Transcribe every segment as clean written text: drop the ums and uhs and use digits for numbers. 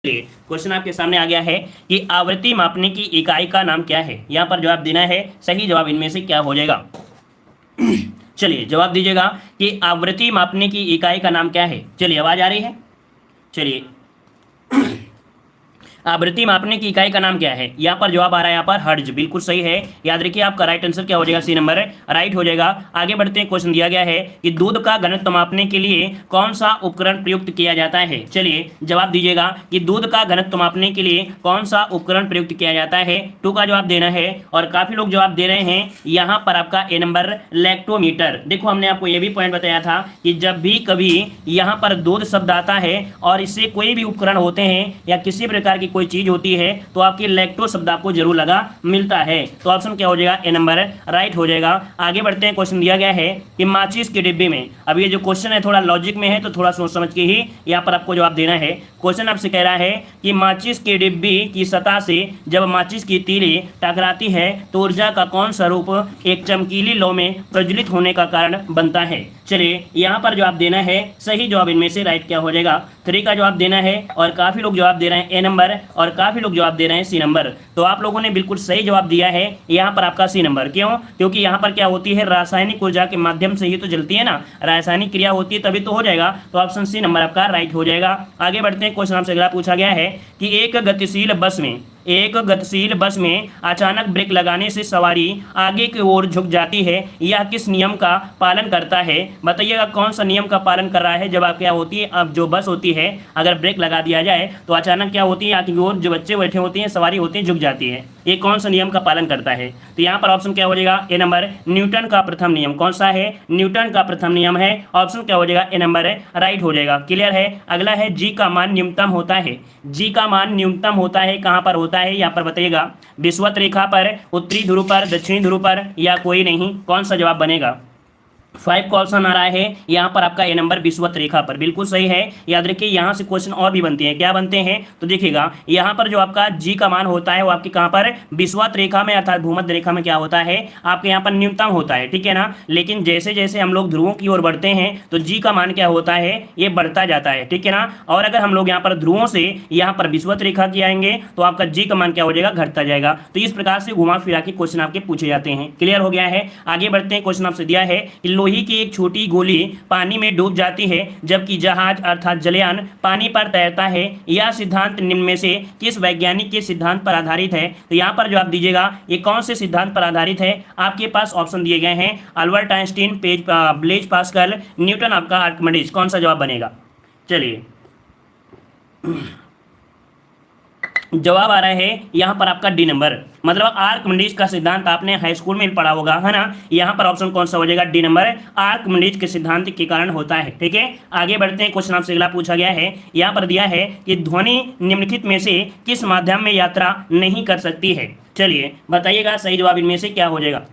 चलिए क्वेश्चन आपके सामने आ गया है कि आवृत्ति मापने की इकाई का नाम क्या है। यहाँ पर जवाब देना है, सही जवाब इनमें से क्या हो जाएगा। चलिए जवाब दीजिएगा कि आवृत्ति मापने की इकाई का नाम क्या है। चलिए आवाज आ रही है। चलिए आवृत्ति मापने की इकाई का नाम क्या है। यहाँ पर जवाब आ रहा है, यहाँ पर हर्ट्ज, बिल्कुल सही है। याद रखिए आपका राइट आंसर क्या हो जाएगा, सी नंबर राइट हो जाएगा। आगे बढ़ते हैं, क्वेश्चन दिया गया है कि दूध का घनत्व मापने के लिए कौन सा उपकरण प्रयुक्त किया जाता है। चलिए जवाब दीजिएगा कि दूध का घनत्व मापने के लिए कौन सा उपकरण प्रयुक्त किया जाता है। टू का जवाब देना है और काफी लोग जवाब दे रहे हैं यहाँ पर आपका ए नंबर लैक्टोमीटर। देखो हमने आपको ये भी पॉइंट बताया था कि जब भी कभी यहाँ पर दूध शब्द आता है और इससे कोई भी उपकरण होते हैं या किसी प्रकार की कोई चीज होती है तो आपके लैक्टो शब्द आपको जरूर लगा मिलता है। तो ऑप्शन क्या हो जाएगा, ए नंबर राइट हो जाएगा। आगे बढ़ते हैं, क्वेश्चन दिया गया है कि माचिस के डिब्बे में, अब ये जो क्वेश्चन है थोड़ा लॉजिक में है तो थोड़ा सोच समझ के ही यहाँ पर आपको जवाब देना है। क्वेश्चन आपसे कह रहा है कि माचिस के डिब्बे की सतह से जब माचिस की तीली टकराती है तो ऊर्जा का कौन सा रूप एक चमकीली लौ में प्रज्वलित होने का कारण बनता है। चलिए यहाँ पर जवाब देना है, सही जवाब इनमें से राइट क्या हो जाएगा, 3 का जवाब देना है और काफी लोग जवाब दे रहे हैं ए नंबर और काफी लोग जवाब दे रहे हैं सी नंबर। तो आप लोगों ने बिल्कुल सही जवाब दिया है यहाँ पर आपका सी नंबर। क्यों? क्योंकि यहाँ पर क्या होती है, रासायनिक ऊर्जा के माध्यम से ही तो जलती है ना, रासायनिक क्रिया होती है तभी तो हो जाएगा। तो ऑप्शन सी नंबर आपका राइट हो जाएगा। आगे बढ़ते हैं, क्वेश्चन आपसे अगला पूछा गया है कि एक गतिशील बस में अचानक ब्रेक लगाने से सवारी आगे की ओर झुक जाती है, यह किस नियम का पालन करता है। बताइएगा कौन सा नियम का पालन कर रहा है। जब आप क्या होती है, अब जो बस होती है अगर ब्रेक लगा दिया जाए तो अचानक क्या होती है, आगे की ओर जो बच्चे बैठे होते हैं, सवारी होती है, झुक जाती है। ये कौन सा नियम का पालन करता है। तो यहाँ पर ऑप्शन क्या हो जाएगा, ए नंबर न्यूटन का प्रथम नियम। कौन सा है, न्यूटन का प्रथम नियम है। ऑप्शन क्या हो जाएगा, ए नंबर राइट हो जाएगा। क्लियर है। अगला है जी का मान न्यूनतम होता है। जी का मान न्यूनतम होता है कहाँ पर होता है, यहाँ पर बताइएगा, विषुवत रेखा पर, उत्तरी ध्रुव पर, दक्षिणी ध्रुव पर या कोई नहीं। कौन सा जवाब बनेगा। 5 का ऑप्शन आ रहा है यहाँ पर आपका ए नंबर विषुवत रेखा पर, बिल्कुल सही है। याद रखिए यहाँ से क्वेश्चन और भी बनते हैं। क्या बनते हैं तो देखिएगा, यहाँ पर जो आपका जी का मान होता है वो आपके कहाँ पर, विषुवत रेखा में अर्थात भूमध्य रेखा में क्या होता है आपके यहाँ पर न्यूनतम होता है, ठीक है ना। लेकिन जैसे जैसे हम लोग ध्रुवों की ओर बढ़ते हैं तो जी का मान क्या होता है, ये बढ़ता जाता है, ठीक है ना। और अगर हम लोग यहाँ पर ध्रुवों से यहाँ पर विषुवत रेखा की आएंगे तो आपका जी का मान क्या हो जाएगा, घटता जाएगा। तो इस प्रकार से घुमा फिरा के क्वेश्चन आपके पूछे जाते हैं। क्लियर हो गया है। आगे बढ़ते हैं, क्वेश्चन आपसे दिया है कि लोहे की एक छोटी गोली पानी में डूब जाती है जबकि जहाज अर्थात जलयान पानी पर तैरता है। यह सिद्धांत निम्न में से किस वैज्ञानिक के सिद्धांत पर आधारित है। तो यहाँ पर जवाब दीजिएगा ये कौन से सिद्धांत पर आधारित है। आपके पास ऑप्शन दिए गए हैं, Albert Einstein, Blaise Pascal, Newton, आपका आर्किमिडीज। कौन सा जवाब बनेगा। चलिए जवाब आ रहा है यहाँ पर आपका डी नंबर, मतलब आर्किमिडीज का सिद्धांत आपने हाई स्कूल में पढ़ा होगा, है ना। यहाँ पर ऑप्शन कौन सा हो जाएगा, डी नंबर, आर्किमिडीज के सिद्धांत के कारण होता है, ठीक है। आगे बढ़ते हैं, क्वेश्चन आपसे अगला पूछा गया है, यहाँ पर दिया है कि ध्वनि निम्नलिखित में से किस माध्यम में यात्रा नहीं कर सकती है। चलिए बताइएगा सही जवाब इनमें से क्या हो जाएगा।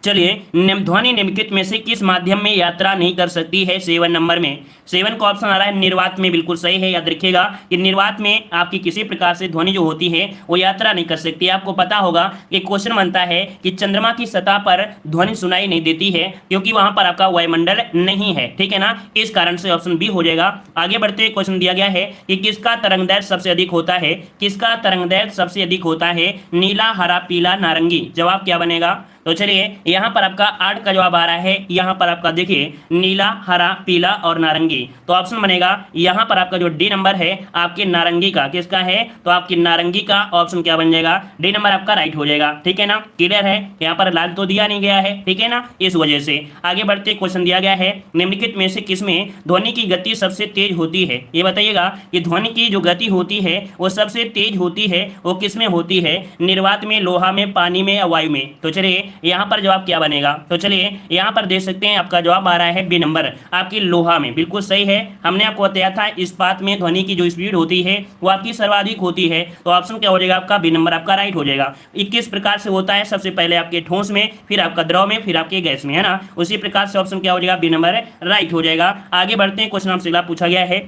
चलिए ध्वनि निम्नलिखित में से किस माध्यम में यात्रा नहीं कर सकती है। 7 नंबर में, 7 का ऑप्शन आ रहा है निर्वात में, बिल्कुल सही है। याद रखिएगा कि निर्वात में आपकी किसी प्रकार से ध्वनि जो होती है वो यात्रा नहीं कर सकती। आपको पता होगा कि क्वेश्चन बनता है कि चंद्रमा की सतह पर ध्वनि सुनाई नहीं देती है क्योंकि वहां पर आपका वायुमंडल नहीं है, ठीक है ना। इस कारण से ऑप्शन बी हो जाएगा। आगे बढ़ते क्वेश्चन दिया गया है कि किसका तरंगदैर्घ्य सबसे अधिक होता है। किसका तरंगदैर्घ्य सबसे अधिक होता है, नीला, हरा, पीला, नारंगी। जवाब क्या बनेगा। तो चलिए यहाँ पर आपका 8 का जवाब आ रहा है। यहाँ पर आपका देखिए नीला, हरा, पीला और नारंगी। तो ऑप्शन बनेगा यहाँ पर आपका जो डी नंबर है आपके नारंगी का। किसका है, तो आपकी नारंगी का ऑप्शन क्या बन जाएगा, डी नंबर आपका राइट हो जाएगा, ठीक है ना। क्लियर है। यहाँ पर लाल तो दिया नहीं गया है, ठीक है ना, इस वजह से। आगे बढ़ते क्वेश्चन दिया गया है, निम्नलिखित में से किसमें ध्वनि की गति सबसे तेज होती है। ये बताइएगा कि ध्वनि की जो गति होती है वो सबसे तेज होती है वो किसमें होती है, निर्वात में, लोहा में, पानी में या वायु में। तो चलिए यहाँ पर जवाब क्या बनेगा। तो चलिए यहाँ पर देख सकते हैं आपका जवाब आ रहा है बी नंबर, आपकी लोहा में। बिल्कुल सही है। हमने आपको बताया था इस्पात में ध्वनि की जो स्पीड होती है वो आपकी सर्वाधिक होती है। तो ऑप्शन क्या हो जाएगा आपका, बी नंबर आपका राइट हो जाएगा। 21 प्रकार से होता है, सबसे पहले आपके ठोस में, फिर आपका द्रव में, फिर आपके गैस में, है ना। उसी प्रकार से ऑप्शन क्या हो जाएगा, बी नंबर राइट हो जाएगा। आगे बढ़ते हैं, क्वेश्चन आपसे पूछा गया है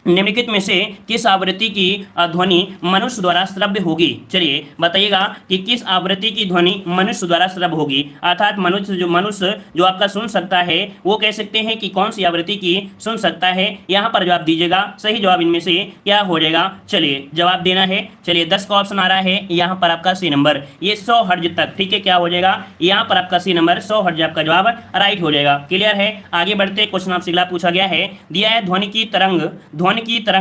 निम्नलिखित में से किस आवृत्ति की ध्वनि मनुष्य द्वारा श्रव्य होगी? चलिए बताइएगा कि किस आवृत्ति की ध्वनि मनुष्य द्वारा श्रव्य होगी, अर्थात मनुष्य जो आपका सुन सकता है वो कह सकते हैं कि कौन सी आवृत्ति की सुन सकता है। यहाँ पर जवाब दीजिएगा, सही जवाब इनमें से क्या हो जाएगा? चलिए जवाब देना है। चलिए 10 का ऑप्शन आ रहा है यहाँ पर आपका सी नंबर, ये 100 हर्ज तक, ठीक है, क्या हो जाएगा यहाँ पर आपका सी नंबर 100 हर्ज आपका जवाब राइट हो जाएगा। क्लियर है? आगे बढ़ते, क्वेश्चन आपसे अगला पूछा गया है, दिया है ध्वनि की तरंग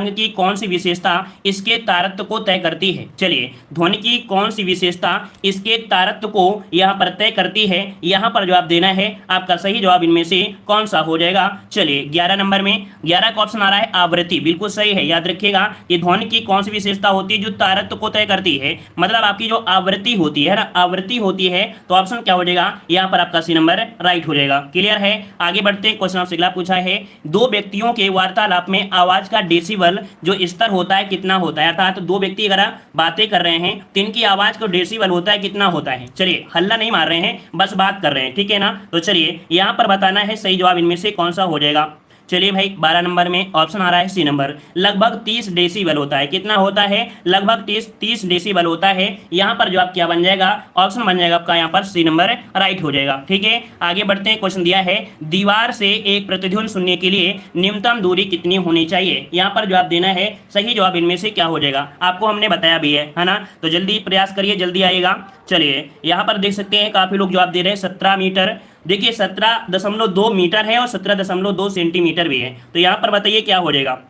की कौन सी विशेषता इसके तारत्व को तय करती है? चलिए ध्वनि की कौन सी विशेषता इसके तारत्व को यहाँ पर तय करती है, यहाँ पर जवाब देना है। आपका सही जवाब इनमें से कौन सा हो जाएगा? चलिए 11 नंबर में 11 का ऑप्शन आ रहा है आवृत्ति, बिल्कुल सही है। याद रखिएगा कि ध्वनि की कौन सी विशेषता होती है जो तारत्व को तय करती है, मतलब आपकी जो आवृत्ति होती है ना, आवृत्ति होती है, तो ऑप्शन क्या हो जाएगा यहाँ पर आपका सी नंबर राइट हो जाएगा। क्लियर है? आगे बढ़ते हैं, क्वेश्चन आपसे अगला पूछा है, दो व्यक्तियों के वार्तालाप में आवाज का डेसिबल जो स्तर होता है कितना होता है? अर्थात दो व्यक्ति अगर बातें कर रहे हैं तो इनकी आवाज का डेसिबल होता है कितना होता है? चलिए हल्ला नहीं मार रहे हैं, बस बात कर रहे हैं, ठीक है ना? तो चलिए यहाँ पर बताना है सही जवाब इनमें से कौन सा हो जाएगा। चलिए भाई 12 नंबर में ऑप्शन आ रहा है सी नंबर, लगभग 30 डेसिबल होता है। कितना होता है? लगभग 30 डेसिबल होता है। यहाँ पर जवाब क्या बन जाएगा? ऑप्शन बन जाएगा आपका यहाँ पर सी नंबर राइट हो जाएगा। ठीक है, आगे बढ़ते हैं। क्वेश्चन दिया है, दीवार से एक प्रतिध्वनि सुनने के लिए न्यूनतम दूरी कितनी होनी चाहिए? यहाँ पर जवाब देना है। सही जवाब इनमें से क्या हो जाएगा? आपको हमने बताया भी है ना? तो जल्दी प्रयास करिए, जल्दी आएगा। चलिए यहाँ पर देख सकते हैं काफी लोग जवाब दे रहे हैं 17 मीटर। देखिए 17.2 मीटर है और 17.2 सेंटीमीटर भी है। तो यहाँ पर बताइए क्या हो जाएगा?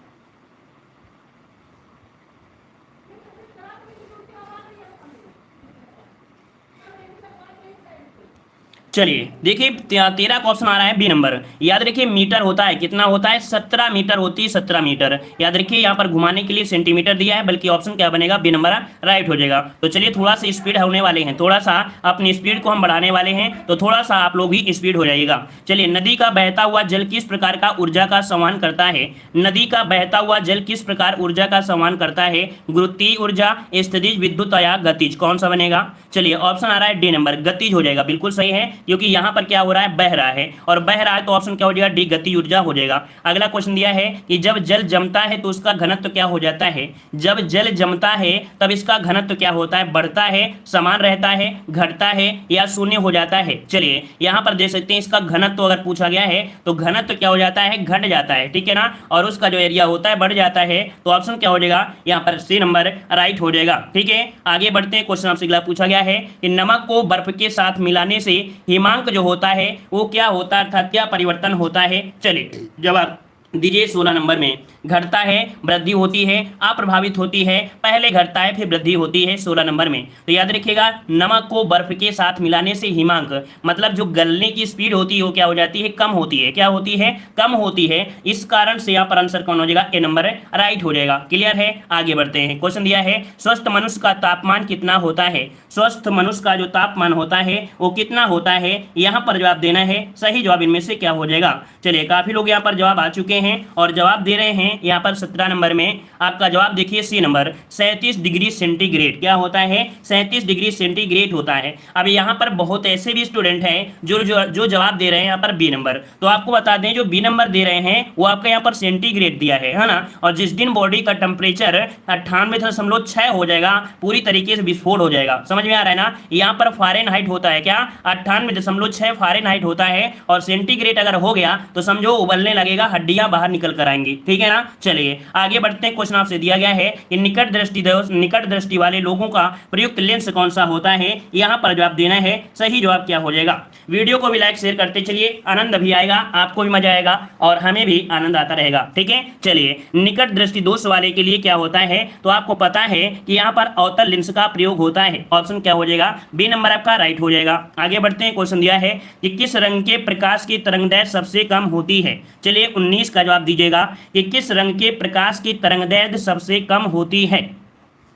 चलिए देखिए 13 का ऑप्शन आ रहा है बी नंबर। याद रखिए मीटर होता है, कितना होता है? 17 मीटर होती है, 17 मीटर। याद रखिए यहाँ पर घुमाने के लिए सेंटीमीटर दिया है, बल्कि ऑप्शन क्या बनेगा? बी नंबर राइट हो जाएगा। तो चलिए थोड़ा सा स्पीड होने वाले हैं, थोड़ा सा अपनी स्पीड को हम बढ़ाने वाले हैं, तो थोड़ा सा आप लोग भी स्पीड हो जाइएगा। चलिए, नदी का बहता हुआ जल किस प्रकार का ऊर्जा का संवहन करता है? नदी का बहता हुआ जल किस प्रकार ऊर्जा का संवहन करता है? गुरुत्वीय ऊर्जा, स्थितिज, विद्युत या गतिज? कौन सा बनेगा? चलिए ऑप्शन आ रहा है डी नंबर, गतिज हो जाएगा। बिल्कुल सही है, क्योंकि यहाँ पर क्या हो रहा है? बह रहा है, और बह रहा है तो ऑप्शन क्या हो जाएगा? डी, गति ऊर्जा हो जाएगा। अगला क्वेश्चन दिया है कि जब जल जमता है तो उसका घनत्व क्या हो जाता है? जब जल जमता है तब इसका घनत्व क्या होता है? बढ़ता है, समान रहता है, घटता है या शून्य हो जाता है? चलिए यहाँ पर देख सकते हैं इसका घनत्व अगर पूछा गया है तो घनत्व क्या हो जाता है? घट जाता है, ठीक है ना? और उसका जो एरिया होता है बढ़ जाता है। तो ऑप्शन क्या हो जाएगा? यहाँ पर सी नंबर राइट हो जाएगा। ठीक है, आगे बढ़ते हैं। क्वेश्चन आपसे अगला पूछा गया है कि नमक को बर्फ के साथ मिलाने से हिमांक जो होता है वो क्या होता है, अर्थात क्या परिवर्तन होता है? चलिए जवाब दीजिए। 16 नंबर में घटता है, वृद्धि होती है, अप्रभावित होती है, पहले घटता है फिर वृद्धि होती है 16 नंबर में। तो याद रखिएगा नमक को बर्फ के साथ मिलाने से हिमांक, मतलब जो गलने की स्पीड होती है वो क्या हो जाती है? कम होती है। क्या होती है? कम होती है। इस कारण से यहाँ पर आंसर कौन हो जाएगा? ए नंबर राइट हो जाएगा। क्लियर है? आगे बढ़ते हैं। क्वेश्चन दिया है, स्वस्थ मनुष्य का तापमान कितना होता है? स्वस्थ मनुष्य का जो तापमान होता है वो कितना होता है? यहाँ पर जवाब देना है। सही जवाब इनमें से क्या हो जाएगा? चलिए काफी लोग यहाँ पर जवाब आ चुके हैं और जवाब दे रहे हैं। यहाँ पर 17 नंबर में आपका जवाब देखिए सी नंबर, 37 डिग्री सेंटीग्रेड। क्या होता है? 37 डिग्री सेंटीग्रेड होता है। अब यहाँ पर बहुत ऐसे भी स्टूडेंट हैं जो जवाब दे रहे हैं यहाँ पर बी नंबर। तो आपको बता दें जो बी नंबर दे रहे हैं वो आपका यहाँ पर सेंटीग्रेड दिया है ना? और जिस दिन बॉडी का टेम्परेचर 98.6 हो जाएगा पूरी तरीके से विस्फोट हो जाएगा। समझ में आ रहा है ना? यहाँ पर फ़ारेनहाइट होता है क्या? 98.6 फ़ारेनहाइट होता है, और सेंटीग्रेड अगर हो गया तो समझो उबलने लगेगा, हड्डियां बाहर निकल कर आएंगी। ठीक है ना? चलिए आगे बढ़ते हैं। क्वेश्चन आपसे दिया गया है कि निकट दृष्टि वाले लोगों का प्रयुक्त लेंस कौन सा होता है? यहाँ पर जवाब देना है। सही जवाब क्या हो जाएगा? वीडियो को भी लाइक शेयर करते चलिए, आनंद भी आएगा, आपको भी मजा आएगा और हमें भी आनंद आता रहेगा। ठीक है, चलिए निकट दृष्टि दोष वाले के लिए क्या होता है? तो आपको पता है कि यहाँ पर अवतल लेंस का प्रयोग होता है। ऑप्शन क्या हो जाएगा? बी नंबर आपका राइट हो जाएगा। आगे बढ़ते हैं। क्वेश्चन दिया है कि किस रंग के प्रकाश की तरंगदैर्घ्य सबसे कम होती है? चलिए 19 का जवाब दीजिएगा कि किस रंग के प्रकाश की तरंगदैर्घ्य सबसे कम होती है?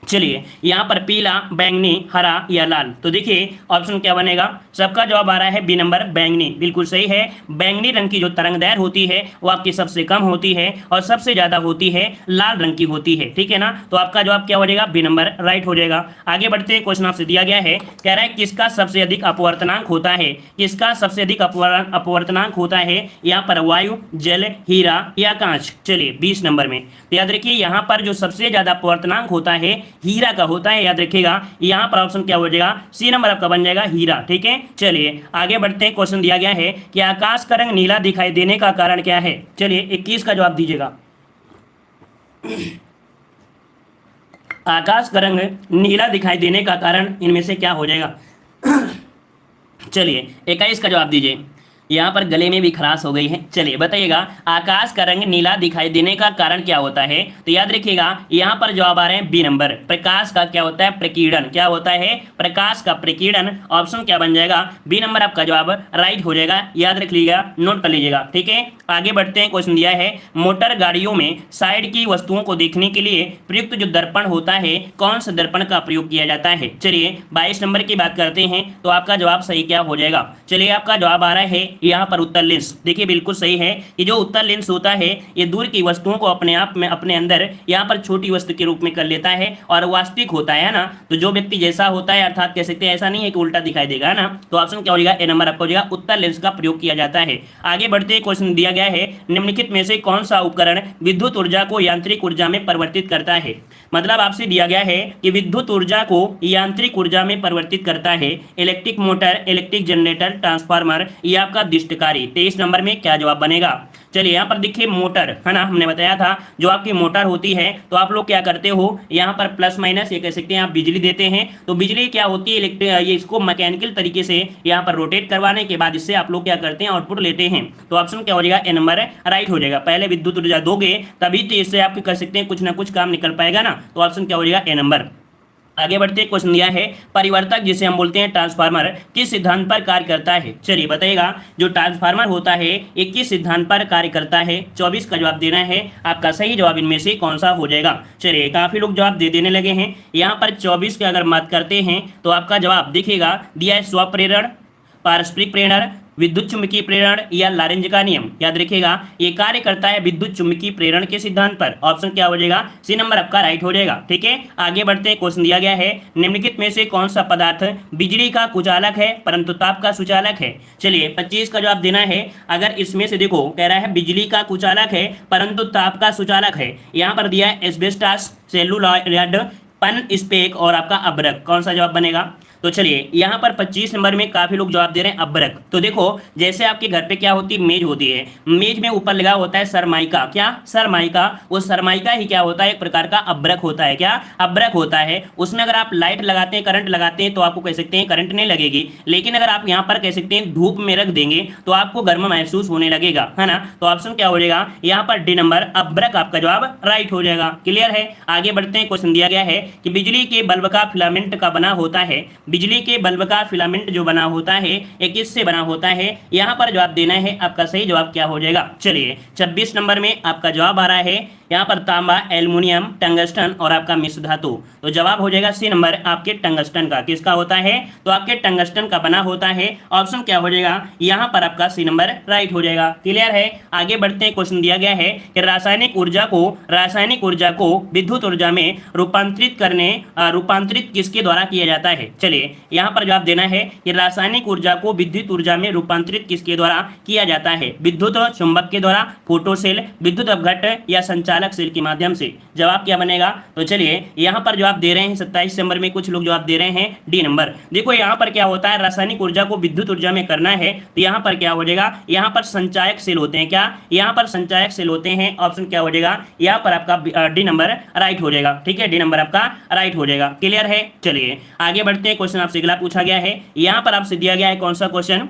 चलिए यहाँ पर पीला, बैंगनी, हरा या लाल, तो देखिए ऑप्शन क्या बनेगा। सबका जवाब आ रहा है बी नंबर बैंगनी, बिल्कुल सही है। बैंगनी रंग की जो तरंगदैर्घ्य होती है वो आपकी सबसे कम होती है और सबसे ज्यादा होती है लाल रंग की होती है, ठीक है ना। तो आपका जवाब क्या हो जाएगा, बी नंबर राइट हो जाएगा। आगे बढ़ते हैं, क्वेश्चन आपसे दिया गया है, कह रहा है किसका सबसे अधिक अपवर्तनांक होता है, किसका सबसे अधिक अपवर्तनांक होता है, यहाँ पर वायु, जल, हीरा या कांच। चलिए 20 नंबर में तो याद रखिए यहाँ पर जो सबसे ज्यादा अपवर्तनांक होता है हीरा का होता है, याद रखिएगा। यहाँ पर ऑप्शन क्या हो जाएगा, सी नंबर आपका बन जाएगा हीरा, ठीक है। चलिए आगे बढ़ते हैं, क्वेश्चन दिया गया है कि आकाश का रंग नीला दिखाई देने का कारण क्या है। चलिए 21 का जवाब दीजिएगा। आकाश का रंग नीला दिखाई देने का कारण इनमें से क्या हो जाएगा। चलिए 21 का जवाब दीजिए। यहाँ पर गले में भी खराश हो गई है। चलिए बताइएगा, आकाश का रंग नीला दिखाई देने का कारण क्या होता है। तो याद रखिएगा यहाँ पर जवाब आ रहे हैं बी नंबर, प्रकाश का क्या होता है, प्रकीर्णन। क्या होता है, प्रकाश का प्रकीर्णन। ऑप्शन क्या बन जाएगा, बी नंबर आपका जवाब राइट हो जाएगा। याद रख लीजिएगा, नोट कर लीजिएगा, ठीक है। आगे बढ़ते हैं, क्वेश्चन दिया है मोटर गाड़ियों में साइड की वस्तुओं को देखने के लिए प्रयुक्त जो दर्पण होता है, कौन सा दर्पण का प्रयोग किया जाता है। चलिए 22 नंबर की बात करते हैं, तो आपका जवाब सही क्या हो जाएगा। चलिए आपका जवाब आ रहा है यहाँ पर उत्तर लेंस। देखिए बिल्कुल सही है कि जो उत्तर लेंस होता है ये दूर की वस्तुओं को अपने आप में अपने अंदर यहाँ पर छोटी वस्तु के रूप में कर लेता है और वास्तविक होता है ना। तो जो व्यक्ति जैसा होता है, अर्थात कह सकते हैं ऐसा नहीं है कि उल्टा दिखाई देगा ना। तो ऑप्शन क्या हो जाएगा, ए नंबर आपका हो जाएगा, उत्तर लेंस का प्रयोग किया जाता है। आगे बढ़ते हैं, क्वेश्चन दिया गया है निम्नलिखित में से कौन सा उपकरण विद्युत ऊर्जा को यांत्रिक ऊर्जा में परिवर्तित करता है। मतलब आपसे दिया गया है कि विद्युत ऊर्जा को यांत्रिक ऊर्जा में परिवर्तित करता है, electric motor, electric generator, transformer, ये आपका दृष्टिकारी। 23 नंबर में क्या जवाब बनेगा। चलिए यहाँ पर देखिए मोटर है ना, हमने बताया था जो आपकी मोटर होती है तो आप लोग क्या करते हो, यहाँ पर प्लस माइनस ये कह सकते हैं आप बिजली देते हैं। तो बिजली क्या होती है, ये इसको मैकेनिकल तरीके से यहाँ पर रोटेट करवाने के बाद इससे आप लोग क्या करते हैं, आउटपुट लेते हैं। तो ऑप्शन क्या हो जाएगा, ए नंबर राइट हो जाएगा। पहले विद्युत ऊर्जा दोगे तभी तो इससे आप कर सकते हैं कुछ ना कुछ काम निकल पाएगा ना। तो ऑप्शन क्या हो जाएगा, ए नंबर। आगे बढ़ते हैं, क्वेश्चन दिया है परिवर्तक जिसे हम बोलते हैं ट्रांसफार्मर किस सिद्धांत पर कार्य करता है। चलिए बताइएगा, जो ट्रांसफार्मर होता है ये किस सिद्धांत पर कार्य करता है। 24 का जवाब देना है, आपका सही जवाब इनमें से कौन सा हो जाएगा। चलिए काफी लोग जवाब देने लगे हैं। यहाँ पर 24 की अगर बात करते हैं तो आपका जवाब देखिएगा दिया है स्वप्रेरण, पारस्परिक प्रेरण, विद्युत चुंबकीय प्रेरण या लॉरेंज का नियम। याद रखिएगा ये कार्य करता है विद्युत चुंबकीय प्रेरण के सिद्धांत पर। ऑप्शन क्या हो जाएगा, सी नंबर आपका राइट हो जाएगा, ठीक है। आगे बढ़ते हैं, क्वेश्चन दिया गया है निम्नलिखित में से कौन सा पदार्थ बिजली का कुचालक है परंतु ताप का सुचालक है। चलिए 25 का जवाब देना है। अगर इसमें से देखो कह रहा है बिजली का कुचालक है परंतु ताप का सुचालक है। यहाँ पर दिया है एस्बेस्टॉस, सेलुलॉइड, पन स्पेक और आपका अब्रक। कौन सा जवाब बनेगा। तो चलिए यहाँ पर 25 नंबर में काफी लोग जवाब दे रहे हैं अब्रक। तो देखो जैसे आपके घर पे क्या होती है, मेज होती है, मेज में ऊपर लगा होता है सरमाइका। क्या सरमाइका, वो सरमाइका ही क्या होता है, एक प्रकार का अब्रक होता है। क्या अब्रक होता है। उसमें अगर आप लाइट लगाते हैं, करंट लगाते हैं तो आपको कह सकते हैं करंट नहीं लगेगी, लेकिन अगर आप यहाँ पर कह सकते हैं धूप में रख देंगे तो आपको गर्म महसूस होने लगेगा, है ना। तो ऑप्शन क्या हो जाएगा, यहाँ पर डी नंबर अब्रक आपका जवाब राइट हो जाएगा। क्लियर है। आगे बढ़ते हैं, क्वेश्चन दिया गया है कि बिजली के बल्ब का फिलामेंट का बना होता है। बिजली के बल्ब का फिलामेंट जो बना होता है ये किससे बना होता है। यहाँ पर जवाब देना है, आपका सही जवाब क्या हो जाएगा। चलिए 26 नंबर में आपका जवाब आ रहा है यहाँ पर तांबा, एल्युमिनियम, टंगस्टन और आपका मिश्र धातु। तो जवाब हो जाएगा सी नंबर आपके टंगस्टन का। किसका होता है, तो आपके टंगस्टन का बना होता है। ऑप्शन क्या हो जाएगा, यहाँ पर आपका सी नंबर राइट हो जाएगा। क्लियर है। आगे बढ़ते हैं, क्वेश्चन दिया गया है कि रासायनिक ऊर्जा को विद्युत ऊर्जा में रूपांतरित किसके द्वारा किया जाता है। चलिए यहाँ पर जवाब देना है कि रासायनिक ऊर्जा को विद्युत ऊर्जा में रूपांतरित किसके द्वारा किया जाता है। विद्युत चुंबक के द्वारा, फोटो सेल, विद्युत अपघट्ट या संचालक सेल के माध्यम से। जवाब क्या बनेगा। तो चलिए यहाँ पर जवाब दे रहे हैं 27 नंबर में कुछ लोग जवाब दे रहे हैं डी नंबर। देखो यहाँ पर क्या होता है, रासायनिक ऊर्जा को विद्युत ऊर्जा में करना है तो यहाँ पर क्या हो जाएगा, यहाँ पर संचायक सेल होते हैं। क्या यहाँ पर संचायक सेल होते हैं। ऑप्शन क्या हो जाएगा, यहाँ पर आपका डी नंबर राइट हो जाएगा। ठीक है, डी नंबर आपका राइट हो जाएगा। क्लियर है। चलिए आगे बढ़ते हैं, क्वेश्चन आपसे अगला पूछा गया है। यहाँ पर आपसे दिया गया है कौन सा क्वेश्चन,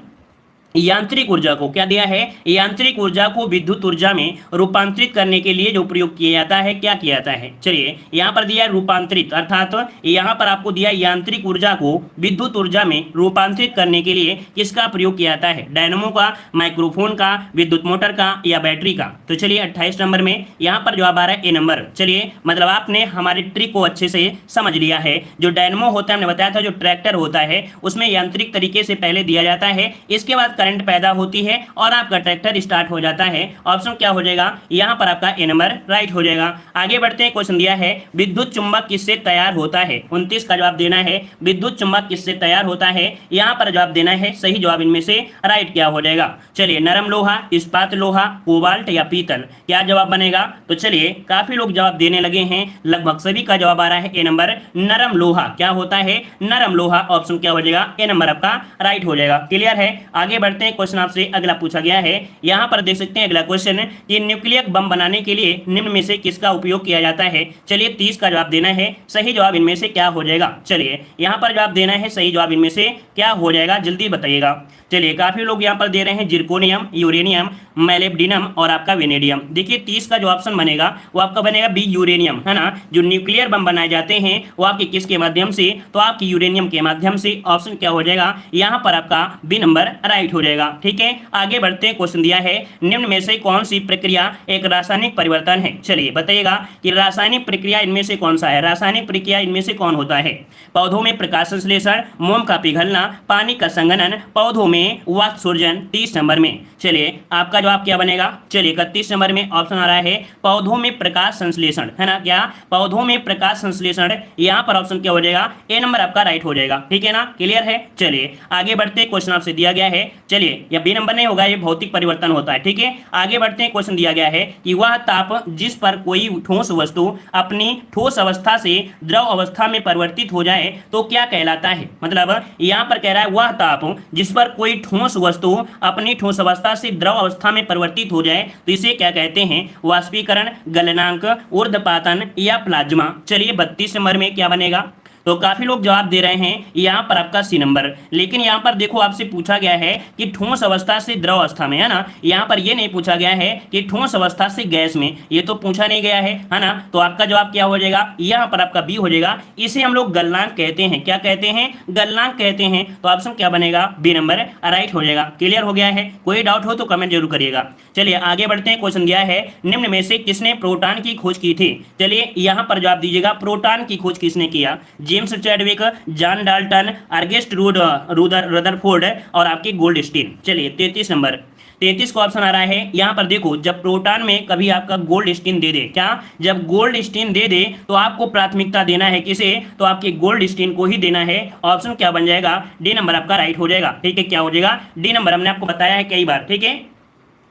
यांत्रिक ऊर्जा को क्या दिया है, यांत्रिक ऊर्जा को विद्युत ऊर्जा में रूपांतरित करने के लिए जो प्रयोग किया जाता है, क्या किया जाता है। चलिए यहाँ पर दिया रूपांतरित, अर्थात यहाँ पर आपको दिया यांत्रिक ऊर्जा को विद्युत ऊर्जा में रूपांतरित करने के लिए किसका प्रयोग किया जाता है, डायनमो का, माइक्रोफोन का, विद्युत मोटर का या बैटरी का। तो चलिए 28 नंबर में यहाँ पर जवाब आ रहा है ए नंबर। चलिए मतलब आपने हमारे ट्रिक को अच्छे से समझ लिया है। जो डायनमो होता है, हमने बताया था जो ट्रैक्टर होता है उसमें यांत्रिक तरीके से पहले दिया जाता है, इसके बाद करंट पैदा होती है और आपका ट्रैक्टर स्टार्ट हो जाता है। ऑप्शन क्या हो जाएगा, यहाँ पर आपका ए नंबर राइट हो जाएगा। आगे बढ़ते हैं, क्वेश्चन दिया है विद्युत चुंबक किससे तैयार होता है। 29 का जवाब देना है, विद्युत चुंबक किससे तैयार होता है, यहाँ पर जवाब देना है। सही जवाब इनमें से राइट क्या हो जाएगा। चलिए नरम लोहा, इस्पात लोहा, कोबाल्ट या पीतल, क्या जवाब बनेगा। तो चलिए काफी लोग जवाब देने लगे हैं, लगभग सभी का जवाब आ रहा है ए नंबर, नरम लोहा। क्या होता है, नरम लोहा। ऑप्शन क्या हो जाएगा, ए नंबर आपका राइट हो जाएगा। क्लियर है। आगे बढ़ते हैं, क्वेश्चन आपसे अगला पूछा गया है, यहाँ पर देख सकते हैं अगला क्वेश्चन कि न्यूक्लियर बम बनाने के लिए निम्न में से किसका उपयोग किया जाता है। चलिए 30 का जवाब देना है। सही जवाब इनमें से क्या हो जाएगा। चलिए यहाँ पर जवाब देना है, सही जवाब इनमें से क्या हो जाएगा, जल्दी बताइएगा। चलिए काफी लोग यहाँ पर दे रहे हैं जिरकोनियम, यूरेनियम, मैलेब्डिनम और आपका वेनेडियम। देखिए 30 का जो ऑप्शन बनेगा वो आपका बनेगा बी, यूरेनियम, है ना। जो न्यूक्लियर बम बनाए जाते हैं वो आपके किसके माध्यम से, तो आपकी यूरेनियम के माध्यम से। ऑप्शन क्या हो जाएगा, यहाँ पर आपका बी नंबर राइट हो जाएगा। ठीक है, आगे बढ़ते हैं। क्वेश्चन दिया है निम्न में से कौन सी प्रक्रिया एक रासायनिक परिवर्तन है। चलिए बताइएगा कि रासायनिक प्रक्रिया इनमें से कौन सा है, रासायनिक प्रक्रिया इनमें से कौन होता है। पौधों में प्रकाश संश्लेषण, मोम का पिघलना, पानी का संघनन, पौधों में वाष्पोत्सर्जन। 30 नंबर में चलिए आपका जवाब क्या बनेगा। चलिए 31 नंबर में ऑप्शन आ रहा है पौधों में प्रकाश संश्लेषण, है ना। क्या, पौधों में प्रकाश संश्लेषण, यहाँ पर ऑप्शन क्या हो जाएगा, ए नंबर आपका राइट हो जाएगा। ठीक है ना, क्लियर है। चलिए आगे बढ़ते हैं, क्वेश्चन आपसे दिया गया है। चलिए यह बी नंबर नहीं होगा, ये भौतिक परिवर्तन होता है। ठीक है, आगे बढ़ते हैं। क्वेश्चन दिया गया है कि वह ताप जिस पर कोई ठोस वस्तु अपनी ठोस अवस्था से द्रव अवस्था में परिवर्तित हो जाए तो क्या कहलाता है। मतलब यहाँ पर कह रहा है वह ताप जिस पर कोई ठोस वस्तु अपनी ठोस अवस्था से द्रव अवस्था में परिवर्तित हो जाए तो इसे क्या कहते हैं, वाष्पीकरण, गलनांक, ऊर्ध्वपातन या प्लाज्मा। चलिए 32 नंबर में क्या बनेगा। तो काफी लोग जवाब दे रहे हैं यहाँ पर आपका सी नंबर। लेकिन यहाँ पर देखो आपसे पूछा गया है कि ठोस अवस्था से द्रव अवस्था में, है ना। यहाँ पर ये नहीं पूछा गया है कि ठोस अवस्था से गैस में, ये तो पूछा नहीं गया है ना। तो आपका जवाब क्या हो जाएगा, यहाँ पर आपका बी हो जाएगा। इसे हम लोग गलनांक कहते हैं। क्या कहते हैं, गलनांक कहते हैं। तो ऑप्शन क्या बनेगा, बी नंबर राइट हो जाएगा। क्लियर हो गया है। कोई डाउट हो तो कमेंट जरूर करिएगा। चलिए आगे बढ़ते हैं। क्वेश्चन दिया है निम्न में से किसने प्रोटॉन की खोज की थी। चलिए यहाँ पर जवाब दीजिएगा, प्रोटॉन की खोज किसने किया। James Chadwick, John Dalton, Ernest Rutherford और आपकी गोल्डस्टीन। चलिए 33 नंबर, 33 का ऑप्शन आ रहा है। यहाँ पर देखो जब प्रोटॉन में कभी आपका गोल्डस्टीन दे दे, क्या, जब गोल्डस्टीन दे दे तो आपको प्राथमिकता देना है किसे, तो आपके गोल्डस्टीन को ही देना है। ऑप्शन क्या बन जाएगा, डी नंबर आपका राइट हो जाएगा। ठीक है, क्या हो जाएगा, डी नंबर। हमने आपको बताया है कई बार। ठीक है,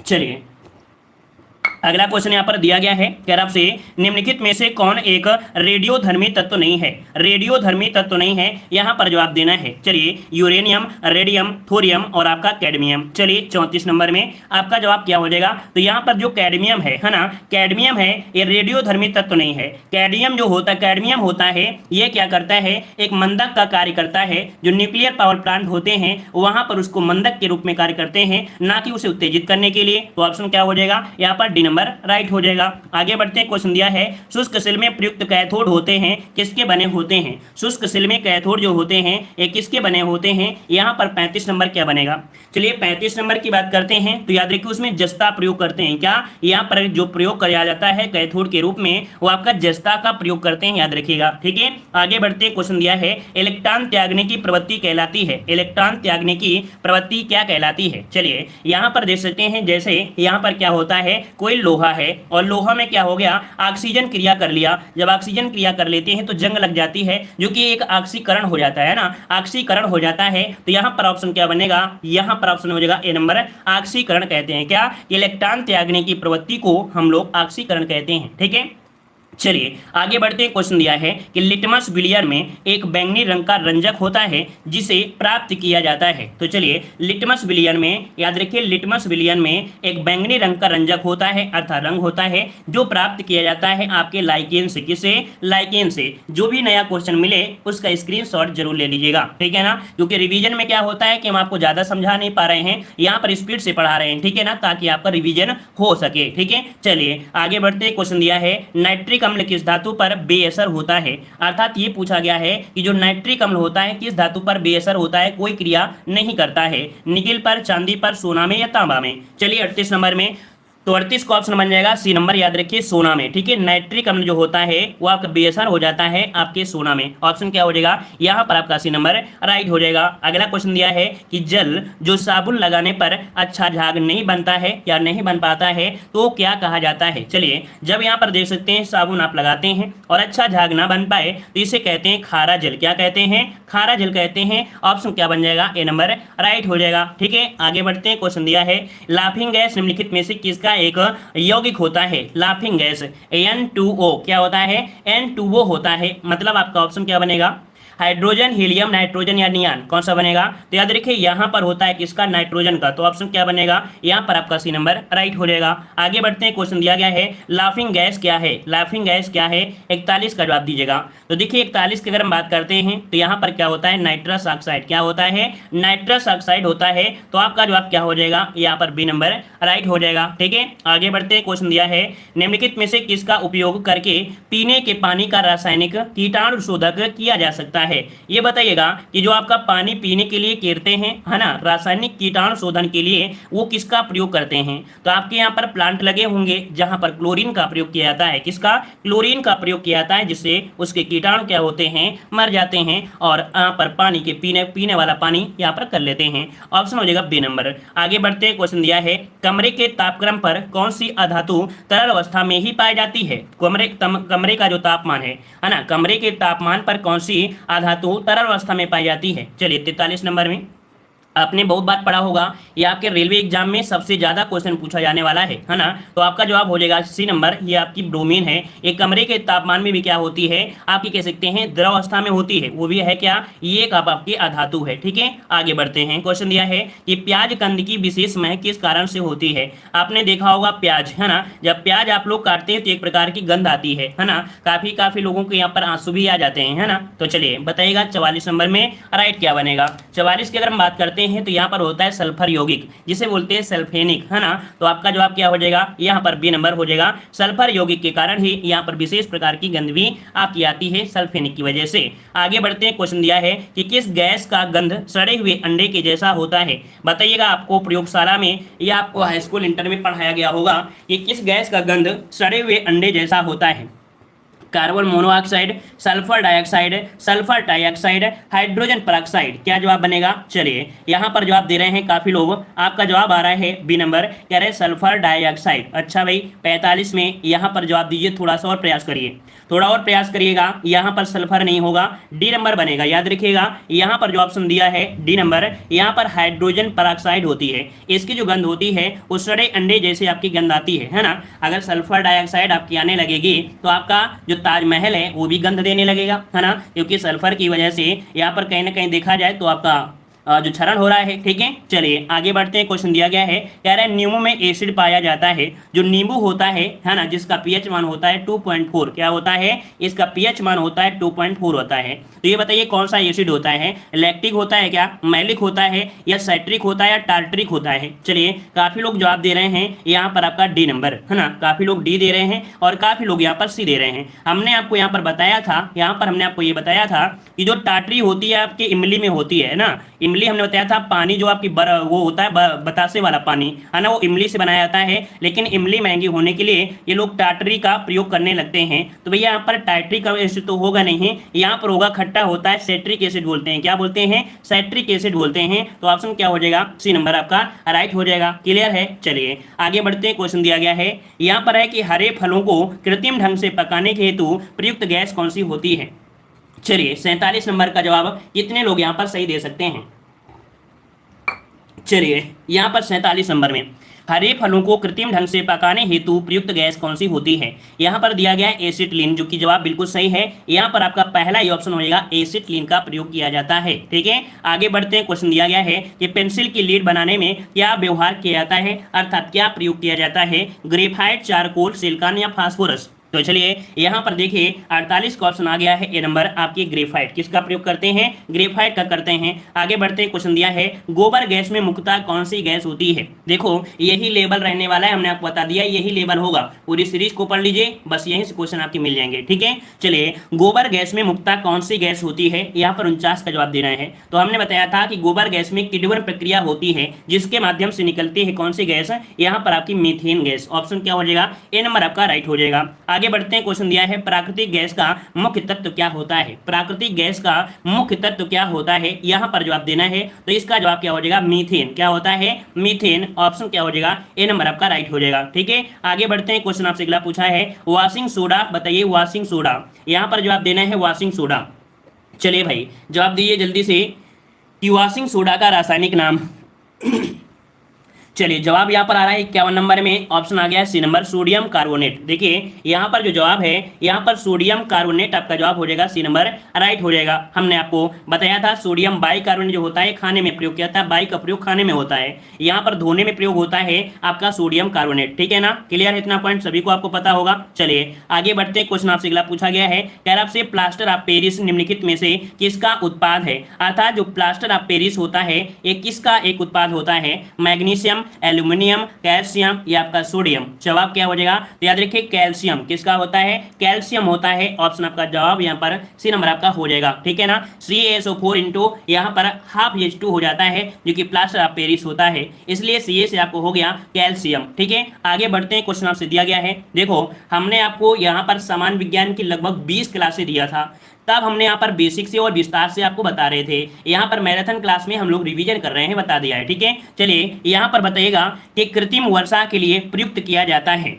चलिए अगला क्वेश्चन यहाँ पर दिया गया है, कह रहा आपसे निम्नलिखित में से कौन एक रेडियोधर्मी तत्व नहीं है। रेडियोधर्मी तत्व नहीं है, यहाँ पर जवाब देना है। चलिए यूरेनियम, रेडियम, थोरियम और आपका कैडमियम। चलिए 34 नंबर में आपका जवाब क्या हो जाएगा। तो यहाँ पर जो कैडमियम है ना, कैडमियम है, ये रेडियोधर्मी तत्व नहीं है। कैडमियम जो होता है, कैडमियम होता है, ये क्या करता है, एक मंदक का कार्य करता है। जो न्यूक्लियर पावर प्लांट होते हैं वहां पर उसको मंदक के रूप में कार्य करते हैं, ना कि उसे उत्तेजित करने के लिए। तो ऑप्शन क्या हो जाएगा, यहाँ पर डी नंबर राइट हो जाएगा। आगे बढ़ते हैं। क्वेश्चन दिया है शुष्क शिल में प्रयुक्त कैथोड होते हैं, किसके बने होते हैं। शुष्क शिल में कैथोड जो होते हैं ये किसके बने होते हैं। यहाँ पर 35 नंबर क्या बनेगा। चलिए 35 नंबर की बात करते हैं तो याद रखिए उसमें जस्ता प्रयोग करते हैं। क्या, यहाँ पर जो प्रयोग किया जाता है कैथोड के रूप में वो आपका जस्ता का प्रयोग करते हैं, याद रखिएगा। ठीक है, आगे बढ़ते हैं। क्वेश्चन दिया है इलेक्ट्रॉन त्यागने की प्रवृत्ति कहलाती है। इलेक्ट्रॉन त्यागने की प्रवृत्ति क्या कहलाती है। चलिए यहाँ पर देख सकते हैं, जैसे यहाँ पर क्या होता है, कोई लोहा है और लोहा में क्या हो गया, ऑक्सीजन क्रिया कर लिया। जब ऑक्सीजन क्रिया कर लेते हैं तो जंग लग जाती है, जो कि एक ऑक्सीकरण हो जाता है ना, ऑक्सीकरण हो जाता है। तो यहाँ पर ऑप्शन क्या बनेगा, यहाँ पर ऑप्शन हो जाएगा ए नंबर, ऑक्सीकरण कहते हैं। क्या, इलेक्ट्रॉन त्यागने की प्रवृत्ति को हम लोग ऑक्सीकरण कहते हैं। ठीक है, चलिए आगे बढ़ते हैं। क्वेश्चन दिया है कि लिटमस विलियर में एक बैंगनी रंग का रंजक होता है जिसे प्राप्त किया जाता है। तो चलिए लिटमस विलियर में याद रखिए, लिटमस विलियर में एक बैंगनी रंग का रंजक होता है अर्थात रंग होता है जो प्राप्त किया जाता है आपके लाइकेन से। किसे? लाइकेन से। जो भी नया क्वेश्चन मिले उसका स्क्रीनशॉट जरूर ले लीजिएगा, ठीक है ना, क्योंकि रिवीजन में क्या होता है कि हम आपको ज्यादा समझा नहीं पा रहे हैं, यहाँ पर स्पीड से पढ़ा रहे हैं, ठीक है ना, ताकि आपका रिवीजन हो सके। ठीक है, चलिए आगे बढ़ते। क्वेश्चन दिया है नाइट्रिक अम्ल किस धातु पर बेअसर होता है। अर्थात ये पूछा गया है कि जो नाइट्रिक अम्ल होता है किस धातु पर बेअसर होता है, कोई क्रिया नहीं करता है। निकिल पर, चांदी पर, सोना में या तांबा में। चलिए 38 नंबर में, तो 38 का ऑप्शन बन जाएगा सी नंबर, याद रखिए सोना में। ठीक है, नाइट्रिक अम्ल जो होता है वो आपका बेअसर हो जाता है आपके सोना में। ऑप्शन क्या हो जाएगा यहाँ पर आपका सी नंबर राइट हो जाएगा। अगला क्वेश्चन दिया है कि जल जो साबुन लगाने पर अच्छा झाग नहीं बनता है या नहीं बन पाता है तो क्या कहा जाता है। चलिए जब यहाँ पर देख सकते हैं साबुन आप लगाते हैं और अच्छा झाग ना बन पाए तो इसे कहते हैं खारा जल। क्या कहते हैं? खारा जल कहते हैं। ऑप्शन क्या बन जाएगा? ए नंबर राइट हो जाएगा। ठीक है, आगे बढ़ते हैं। क्वेश्चन दिया है लाफिंग गैस निम्नलिखित में से किसका एक यौगिक होता है। लाफिंग गैस N2O क्या होता है? N2O होता है। मतलब आपका ऑप्शन क्या बनेगा? हाइड्रोजन, हीलियम, नाइट्रोजन या नियान, कौन सा बनेगा? तो याद रखिए यहाँ पर होता है किसका? नाइट्रोजन का। तो ऑप्शन क्या बनेगा? यहाँ पर आपका सी नंबर राइट हो जाएगा। आगे बढ़ते हैं। क्वेश्चन दिया गया है लाफिंग गैस क्या है। लाफिंग गैस क्या है? 41 का जवाब दीजिएगा। तो देखिए 41 की अगर हम बात करते हैं तो यहाँ पर क्या होता है? Nitrous oxide. क्या होता है? नाइट्रस ऑक्साइड होता है। तो आपका जवाब क्या हो जाएगा? यहाँ पर बी नंबर राइट हो जाएगा। ठीक है, आगे बढ़ते हैं। क्वेश्चन दिया है निम्नलिखित में से किसका उपयोग करके पीने के पानी का रासायनिक कीटाणु शोधक किया जा सकता है। ये बताइएगा कि जो आपका पानी पीने के लिए करते हैं, है ना, रासायनिक कीटाणु शोधन के लिए वो किसका प्रयोग करते हैं। तो आपके यहाँ पर प्लांट लगे होंगे जहां पर क्लोरीन का प्रयोग किया जाता है। किसका? क्लोरीन का प्रयोग किया जाता है, जिससे उसके कीटाणु क्या होते हैं? मर जाते हैं और यहाँ पर पानी के पीने वाला पानी यहाँ पर कर लेते हैं। ऑप्शन हो जाएगा बी नंबर। आगे बढ़ते। क्वेश्चन दिया है कमरे के तापक्रम पर कौन सी अधातु तरल अवस्था में ही पाई जाती है। कमरे का जो तापमान है ना, कमरे के तापमान पर कौन सी धातु तरल अवस्था में पाई जाती है। चलिए 43 नंबर में आपने बहुत बार पढ़ा होगा, ये आपके रेलवे एग्जाम में सबसे ज्यादा क्वेश्चन पूछा जाने वाला है ना। तो आपका जवाब हो जाएगा सी नंबर। ये आपकी ब्रोमीन है। एक कमरे के तापमान में भी क्या होती है? आपकी कह सकते हैं द्रव अवस्था में होती है। वो भी है क्या? ये एक आपकी अधातु है। ठीक है, आगे बढ़ते हैं। क्वेश्चन दिया है कि प्याज कंद की विशेष महक किस कारण से होती है। आपने देखा होगा प्याज, है ना, जब प्याज आप लोग काटते हैं तो एक प्रकार की गंध आती है ना। काफी लोगों को यहाँ पर आंसू भी आ जाते हैं, है ना। तो चलिए बताइएगा 44 नंबर में राइट क्या बनेगा। 44 की अगर हम बात करते हैं तो यहाँ पर होता है सल्फर यौगिक, जिसे बोलते हैं सल्फेनिक, है ना। तो आपका जवाब क्या हो जाएगा? यहाँ पर बी नंबर हो जाएगा। सल्फर यौगिक के कारण ही यहाँ पर विशेष प्रकार की गंध भी आपकी आती है सल्फेनिक की वजह से। आगे बढ़ते हैं। क्वेश्चन दिया है कि किस गैस का गंध सड़े हुए अंडे के जैसा होता है। बताइएगा, आपको प्रयोगशाला में या आपको हाई स्कूल इंटर में पढ़ाया गया होगा कि किस गैस का गंध सड़े हुए अंडे जैसा होता है। Carbon monoxide, sulphur dioxide, sulphur dioxide, hydrogen peroxide. क्या जवाब बनेगा? चलिए यहाँ पर जवाब दे रहे हैं काफी लोग। आपका जवाब आ रहा है बी नंबर, कह रहे सल्फर डाइऑक्साइड। अच्छा भाई 45 में यहाँ पर जवाब दीजिए, थोड़ा सा और प्रयास करिए, थोड़ा और प्रयास करिएगा। यहाँ पर सल्फर नहीं होगा, डी नंबर बनेगा। याद रखिएगा यहाँ पर जो ऑप्शन दिया है डी नंबर, यहाँ पर हाइड्रोजन पेरोक्साइड होती है। इसकी जो गंध होती है वो सड़े अंडे जैसे आपकी गंध आती है ना। अगर सल्फर डाइऑक्साइड आपकी आने लगेगी तो आपका जो ताजमहल है वो भी गंध देने लगेगा, है ना, क्योंकि सल्फर की वजह से यहाँ पर कहीं ना कहीं देखा जाए तो आपका जो क्षरण हो रहा है। ठीक है, चलिए आगे बढ़ते हैं। क्वेश्चन दिया गया है, कह रहा है नींबू में एसिड पाया जाता है। जो नींबू होता है ना, जिसका पीएच मान होता है 2.4। क्या होता है? इसका पीएच मान होता है 2.4 होता है। तो ये बताइए कौन सा एसिड होता है? लैक्टिक होता है क्या, मैलिक होता है, या साइट्रिक होता है, या टार्टरिक होता है। चलिए काफी लोग जवाब दे रहे हैं यहाँ पर आपका डी नंबर, है ना। काफी लोग डी दे रहे हैं और काफी लोग यहाँ पर सी दे रहे हैं। हमने आपको यहाँ पर बताया था, यहाँ पर हमने आपको ये बताया था कि जो टाटरी होती है आपकी इमली में होती है ना। इमली हमने बताया था पानी जो आपकी वो होता है बतासे वाला पानी, है ना, वो इमली से बनाया जाता है। लेकिन इमली महंगी होने के लिए ये लोग टाटरी का प्रयोग करने लगते हैं। तो भैया यहाँ पर टाटरी का एसिड तो होगा नहीं, यहाँ पर होगा खट्टा होता है, सेट्रिक एसिड बोलते हैं। क्या बोलते हैं? सेट्रिक एसिड बोलते हैं। तो ऑप्शन क्या हो जाएगा? सी नंबर आपका राइट हो जाएगा। क्लियर है? चलिए आगे बढ़ते हैं। क्वेश्चन दिया गया है यहाँ पर है कि हरे फलों को कृत्रिम ढंग से पकाने के हेतु प्रयुक्त गैस कौन सी होती है। चलिए 47 नंबर का जवाब कितने लोग यहाँ पर सही दे सकते हैं? चलिए यहाँ पर 47 नंबर में हरे फलों को कृत्रिम ढंग से पकाने हेतु प्रयुक्त गैस कौन सी होती है। यहाँ पर दिया गया है एसिटिलीन, जो कि जवाब बिल्कुल सही है। यहाँ पर आपका पहला ही ऑप्शन होगा, एसिटिलीन का प्रयोग किया जाता है। ठीक है, आगे बढ़ते हैं। क्वेश्चन दिया गया है कि पेंसिल की लीड बनाने में क्या व्यवहार किया जाता है, अर्थात क्या प्रयोग किया जाता है, ग्रेफाइट, चारकोल, सिलिकॉन या फास्फोरस। तो चलिए यहाँ पर देखिए 48 का ऑप्शन आ गया है ए नंबर, आपकी ग्रेफाइट। किसका प्रयोग करते हैं, ग्रेफाइट का करते हैं। आगे बढ़ते हैं। क्वेश्चन दिया है गोबर गैस में मुख्यतः कौन सी गैस होती है। देखो यही लेवल रहने वाला है, हमने आपको बता दिया यही लेवल होगा। पूरी सीरीज को पढ़ लीजिए, बस यहीं से क्वेश्चन आपके मिल जाएंगे। ठीक है, चलिए गोबर गैस में मुख्यतः कौन सी गैस होती है, यहाँ पर 49 का जवाब दे रहे हैं। तो हमने बताया था कि गोबर गैस में किण्वन प्रक्रिया होती है, जिसके माध्यम से निकलती है कौन सी गैस, यहाँ पर आपकी मीथेन गैस। ऑप्शन क्या हो जाएगा, ए नंबर आपका राइट हो जाएगा। आगे बढ़ते हैं। क्वेश्चन दिया है प्राकृतिक गैस का मुख्य तत्व क्या होता है। प्राकृतिक गैस का मुख्य तत्व क्या होता है, यहां पर जवाब देना है। तो इसका जवाब क्या हो जाएगा, मीथेन। क्या होता है, मीथेन। ऑप्शन क्या हो जाएगा, ए नंबर आपका राइट हो जाएगा। ठीक है, आगे बढ़ते हैं। क्वेश्चन आपसे अगला पूछा है वॉशिंग सोडा, बताइए वॉशिंग सोडा। यहां पर जवाब देना है वॉशिंग सोडा। चलिए भाई जवाब दीजिए जल्दी से कि वॉशिंग सोडा का रासायनिक नाम। चलिए जवाब यहाँ पर आ रहा है 51 नंबर में, ऑप्शन आ गया है सी नंबर, सोडियम कार्बोनेट। देखिए यहाँ पर जो जवाब है, यहाँ पर सोडियम कार्बोनेट आपका जवाब हो जाएगा सी नंबर, राइट हो जाएगा। हमने आपको बताया था सोडियम बाइकार्बोनेट जो होता है खाने में प्रयोग किया था, बाई का प्रयोग खाने में होता है, यहाँ पर धोने में प्रयोग होता है आपका सोडियम कार्बोनेट। ठीक है ना, क्लियर है, इतना पॉइंट सभी को आपको पता होगा। चलिए आगे बढ़ते हैं। क्वेश्चन आपसे अगला पूछा गया है, कह रहा आपसे प्लास्टर ऑफ पेरिस निम्नलिखित में से किसका उत्पाद है। अर्थात जो प्लास्टर ऑफ पेरिस होता है ये किसका एक उत्पाद होता है, मैग्नीशियम, एल्यूमिनियम, कैल्शियम या आपका सोडियम। जवाब क्या हो जाएगा, तो याद रखिए कैल्शियम। किसका होता है, कैल्शियम होता है। ऑप्शन आपका जवाब यहाँ पर सी नंबर आपका हो जाएगा। ठीक है ना, CaSO4 इंटू यहाँ पर हाफ H2 हो जाता है, जो कि प्लास्टर ऑफ पेरिस होता है, इसलिए Ca से आपको हो गया कैल्शियम। ठीक है, आगे बढ़ते हैं। क्वेश्चन आपसे दिया गया है, देखो हमने आपको यहाँ पर सामान्य विज्ञान की लगभग 20 क्लासें दिया था, तब हमने यहाँ पर बेसिक से और विस्तार से आपको बता रहे थे। यहाँ पर मैराथन क्लास में हम लोग रिवीजन कर रहे हैं, बता दिया है। ठीक है, चलिए यहाँ पर बताइएगा कि कृत्रिम वर्षा के लिए प्रयुक्त किया जाता है।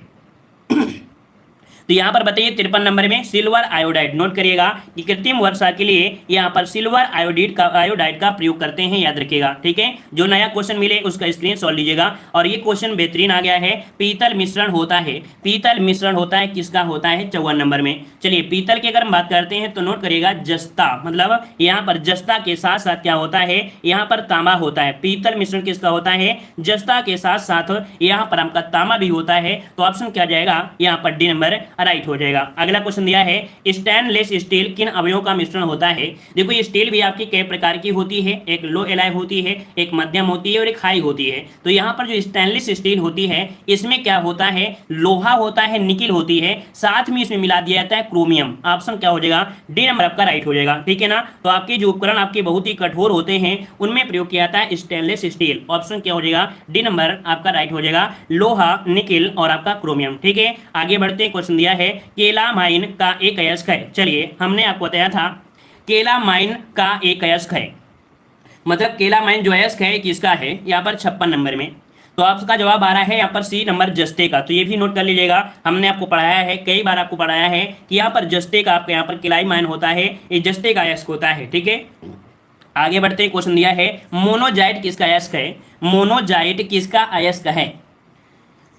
तो यहाँ पर बताइए 53 नंबर में सिल्वर आयोडाइड। नोट करिएगा कि कृत्रिम वर्षा के लिए यहाँ पर सिल्वर आयोडाइड का प्रयोग करते हैं, याद रखिएगा। ठीक है, जो नया क्वेश्चन मिले उसका स्क्रीनशॉट लीजिएगा। और ये क्वेश्चन बेहतरीन आ गया है, पीतल मिश्रण होता है। पीतल मिश्रण होता है, किसका होता है, 54 नंबर में। चलिए पीतल की अगर हम बात करते हैं तो नोट करिएगा जस्ता, मतलब यहाँ पर जस्ता के साथ साथ क्या होता है, यहाँ पर तांबा होता है। पीतल मिश्रण किसका होता है, जस्ता के साथ साथ यहाँ पर आपका तांबा भी होता है। तो ऑप्शन क्या जाएगा, यहाँ पर डी नंबर राइट हो जाएगा। अगला क्वेश्चन दिया है स्टेनलेस स्टील किन अवयवों का मिश्रण होता है। देखो ये स्टील भी आपकी कई प्रकार की होती है, एक लो एलॉय होती है, एक मध्यम होती है और एक हाई होती है। तो यहाँ पर जो स्टेनलेस स्टील होती है इसमें क्या होता है, लोहा होता है, निकिल होती है, साथ में इसमें मिला दिया जाता है क्रोमियम। ऑप्शन क्या हो जाएगा, डी नंबर आपका राइट हो जाएगा। ठीक है ना, तो आपके जो उपकरण आपके बहुत ही कठोर होते हैं उनमें प्रयोग किया जाता है स्टेनलेस स्टील। ऑप्शन क्या हो जाएगा, डी नंबर आपका राइट हो जाएगा, लोहा, निकिल और आपका क्रोमियम। ठीक है, आगे बढ़ते हैं। क्वेश्चन दिया है केलामाइन का एक अयस्क है। चलिए हमने आपको बताया था केलामाइन का एक अयस्क है, मतलब केलामाइन जो अयस्क है किसका है, यहाँ पर 56 नंबर में। तो आपका जवाब आ रहा है यहाँ पर सी नंबर जस्ते का। तो ये भी नोट कर लीजिएगा, हमने आपको पढ़ाया है, कई बार आपको पढ़ाया है कि यहाँ पर जस्ते का आपका यहाँ पर केलामाइन होता है, ये जस्ते का अयस्क होता है। ठीक है, आगे बढ़ते हैं। क्वेश्चन दिया है मोनोजाइट किसका अयस्क है। मोनोजाइट किसका अयस्क है।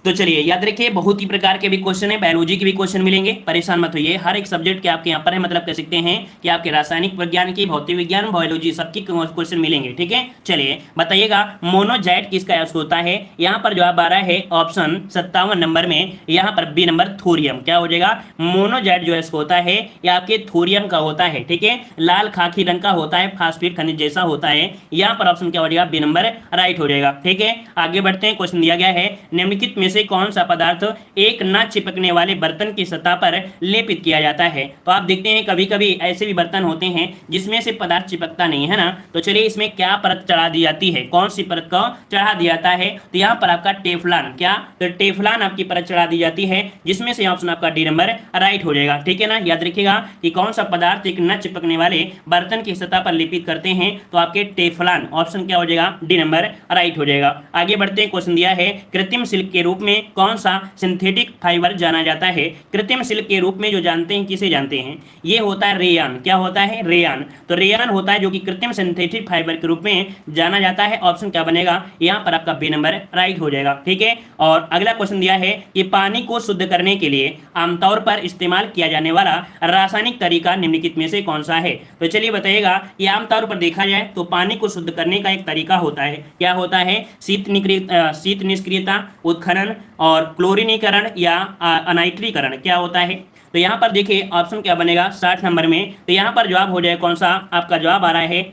तो चलिए याद रखिए बहुत ही प्रकार के भी क्वेश्चन है, बायोलॉजी के भी क्वेश्चन मिलेंगे, परेशान मत होइए। हर एक सब्जेक्ट के आपके यहाँ पर है, मतलब कह सकते हैं कि आपके रासायनिक विज्ञान की, भौतिक विज्ञान, बायोलॉजी सबकी क्वेश्चन मिलेंगे। ठीक है, चलिए बताइएगा मोनोजाइट किसका अयस्क होता है। यहाँ पर जवाब आ रहा है ऑप्शन 57 नंबर में, यहाँ पर बी नंबर थोरियम। क्या हो जाएगा, मोनोजाइट जो अयस्क होता है यह आपके थोरियम का होता है। ठीक है, लाल खाकी रंग का होता है, फास्फेट खनिज जैसा होता है। यहाँ पर ऑप्शन क्या हो जाएगा, बी नंबर राइट हो जाएगा। ठीक है, आगे बढ़ते हैं। क्वेश्चन दिया गया है निम्नलिखित में से कौन सा पदार्थ एक न चिपकने वाले बर्तन की सतह पर लेपित किया जाता है। तो आप देखते हैं कभी कभी ऐसे भी बर्तन होते हैं जिसमें से पदार्थ चिपकता नहीं है ना, तो चलिए इसमें क्या परत चढ़ा दी जाती है, कौन सी परत को चढ़ा दिया जाता है। तो यहाँ पर आपका टेफलान, क्या, तो टेफलान आपकी परत चढ़ा दी जाती है, जिसमें से ऑप्शन आपका डी नंबर राइट हो जाएगा। ठीक है ना, याद रखिएगा कि कौन सा पदार्थ एक न चिपकने वाले बर्तन की सतह पर लेपित करते हैं, तो आपके टेफलान। ऑप्शन क्या हो जाएगा, डी नंबर राइट हो जाएगा। आगे बढ़ते हैं। क्वेश्चन दिया है कृत्रिम सिल्क के रूप रूप में कौन सा सिंथेटिक फाइबर जाना जाता है? कृत्रिम सिल्क के रूप में जो जानते हैं, किसे जानते हैं? ये होता है रेयान। क्या होता है? रेयान। तो रेयान होता है जो कि कृत्रिम सिंथेटिक फाइबर के रूप में जाना जाता है। ऑप्शन क्या बनेगा? यहाँ पर आपका बी नंबर राइट हो जाएगा। ठीक है, और अगला क्वेश्चन दिया है कि पानी को शुद्ध करने के लिए आमतौर पर इस्तेमाल किया जाने वाला रासायनिक तरीका निम्नलिखित में से कौन सा है? तो चलिए बताइएगा कि आमतौर पर देखा जाए तो पानी को शुद्ध करने का एक तरीका होता है। क्या होता है? शीत निष्क्रियता, उत्खनन और क्लोरीनीकरण या अनाइट्रीकरण। क्या होता है? तो यहाँ पर देखिए ऑप्शन क्या बनेगा 60 नंबर में। तो यहाँ पर जवाब हो जाए कौन सा? आपका जवाब आ रहा है,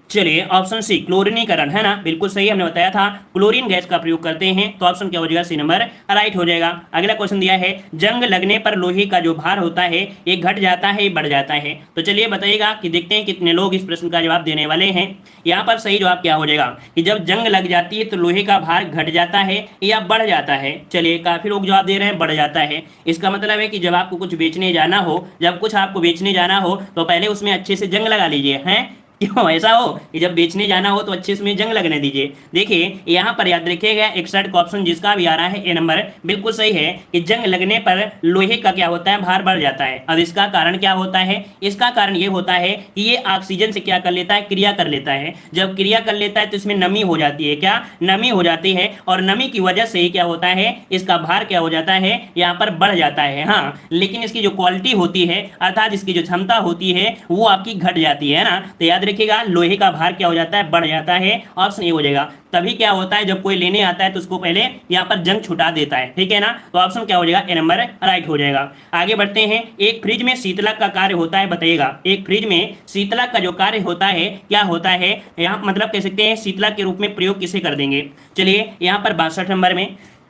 चलिए ऑप्शन सी, क्लोरीनीकरण, है ना, बिल्कुल सही हमने बताया था, क्लोरीन गैस का प्रयोग करते हैं। तो ऑप्शन क्या हो जाएगा? सी नंबर राइट हो जाएगा। अगला क्वेश्चन दिया है, जंग लगने पर लोहे का जो भार होता है ये घट जाता है, बढ़ जाता है? तो चलिए बताइएगा कि देखते हैं कितने लोग इस प्रश्न का जवाब देने वाले हैं। यहाँ पर सही जवाब क्या हो जाएगा कि जब जंग लग जाती है तो लोहे का भार घट जाता है या बढ़ जाता है। चलिए काफी लोग जवाब दे रहे हैं बढ़ जाता है। इसका मतलब है कि जब आपको कुछ बेचने जाना हो, जब कुछ आपको बेचने जाना हो तो पहले उसमें अच्छे से जंग लगा लीजिए, हैं? क्यों ऐसा हो कि जब बेचने जाना हो तो अच्छे से जंग लगने दीजिए। देखिए यहाँ पर याद रखिएगा 61 का ऑप्शन जिसका भी आ रहा है ए नंबर बिल्कुल सही है कि जंग लगने पर लोहे का क्या होता है? भार बढ़ जाता है। अब इसका कारण क्या होता है? इसका कारण ये होता है कि ये ऑक्सीजन से क्या कर लेता है? क्रिया कर लेता है। जब क्रिया कर लेता है तो इसमें नमी हो जाती है। क्या? नमी हो जाती है, और नमी की वजह से क्या होता है? इसका भार क्या हो जाता है? यहाँ पर बढ़ जाता है। हाँ, लेकिन इसकी जो क्वालिटी होती है अर्थात इसकी जो क्षमता होती है वो आपकी घट जाती है ना। तो याद रखिएगा लोहे का भार क्या हो जाता है? बढ़ जाता है। ऑप्शन ए हो जाएगा। तभी क्या होता है जब कोई लेने आता है तो उसको पहले यहाँ पर जंग छुटा देता है। ठीक है ना, तो ऑप्शन क्या हो जाएगा? ए नंबर राइट हो जाएगा। आगे बढ़ते हैं, एक फ्रिज में शीतलक का कार्य होता है, बताइएगा। एक फ्रिज में शीतलक का जो कार्य होता है क्या होता है? यहाँ मतलब कह सकते हैं शीतलक के रूप में प्रयोग किसे कर देंगे? चलिए यहाँ पर 62 नंबर में,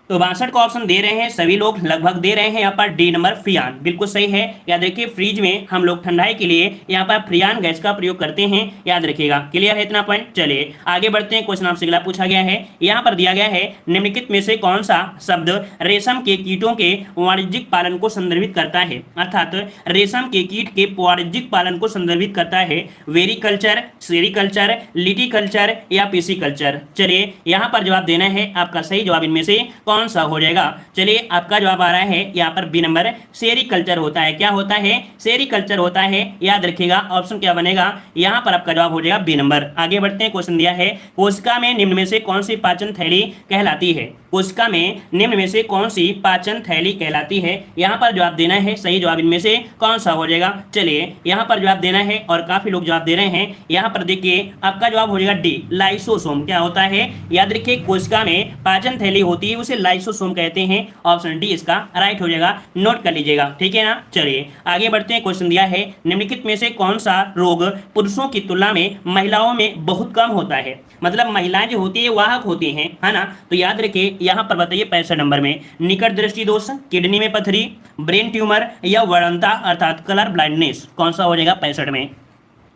तो 62 का ऑप्शन दे रहे हैं सभी लोग, लगभग दे रहे हैं यहाँ पर डी नंबर फ्रियान, बिल्कुल सही है। याद रखिए फ्रिज में हम लोग ठंडाई के लिए यहाँ पर फ्रियान गैस का प्रयोग करते हैं, याद रखिएगा। क्लियर है इतना पॉइंट? चलिए आगे बढ़ते हैं। क्वेश्चन आपसे अगला पूछा गया है, यहाँ पर दिया गया है निम्नलिखित में से कौन सा शब्द रेशम के कीटों के वाणिज्यिक पालन को संदर्भित करता है? अर्थात रेशम के कीट के वाणिज्यिक पालन को संदर्भित करता है। वेरीकल्चर, सेरीकल्चर, लिटिकल्चर या पीसीकल्चर? चलिए यहाँ पर जवाब देना है। आपका सही जवाब इनमें से कौन सा हो जाएगा? चलिए आपका जवाब आ रहा है यहाँ पर बी नंबर, सेरीकल्चर होता है। क्या होता है? सेरीकल्चर होता है, याद रखिएगा। ऑप्शन क्या बनेगा? यहाँ पर आपका जवाब हो जाएगा बी नंबर। आगे बढ़ते हैं, क्वेश्चन दिया है, कोशिका में निम्न में से कौन सी पाचन थैली कहलाती है? कोशिका में निम्न में से कौन सी पाचन थैली कहलाती है? यहाँ पर जवाब देना है। सही जवाब इनमें से कौन सा हो जाएगा? चलिए यहाँ पर जवाब देना है, और काफी लोग जवाब दे रहे हैं। यहाँ पर देखिए आपका जवाब हो जाएगा डी, लाइसोसोम। क्या होता है? याद रखिए कोशिका में पाचन थैली होती है उसे लाइसोसोम कहते हैं। ऑप्शन डी इसका राइट हो जाएगा, नोट कर लीजिएगा। ठीक है ना, चलिए आगे बढ़ते हैं। क्वेश्चन दिया है, निम्नलिखित में से कौन सा रोग पुरुषों की तुलना में महिलाओं में बहुत कम होता है? मतलब महिलाएं जो होती है वाहक होती हैं, है ना। तो याद रखिए यहाँ पर बताइए 65 नंबर में, निकट दृष्टि दोष, किडनी में पथरी, ब्रेन ट्यूमर या वर्णता अर्थात कलर ब्लाइंडनेस? कौन सा हो जाएगा 65 में?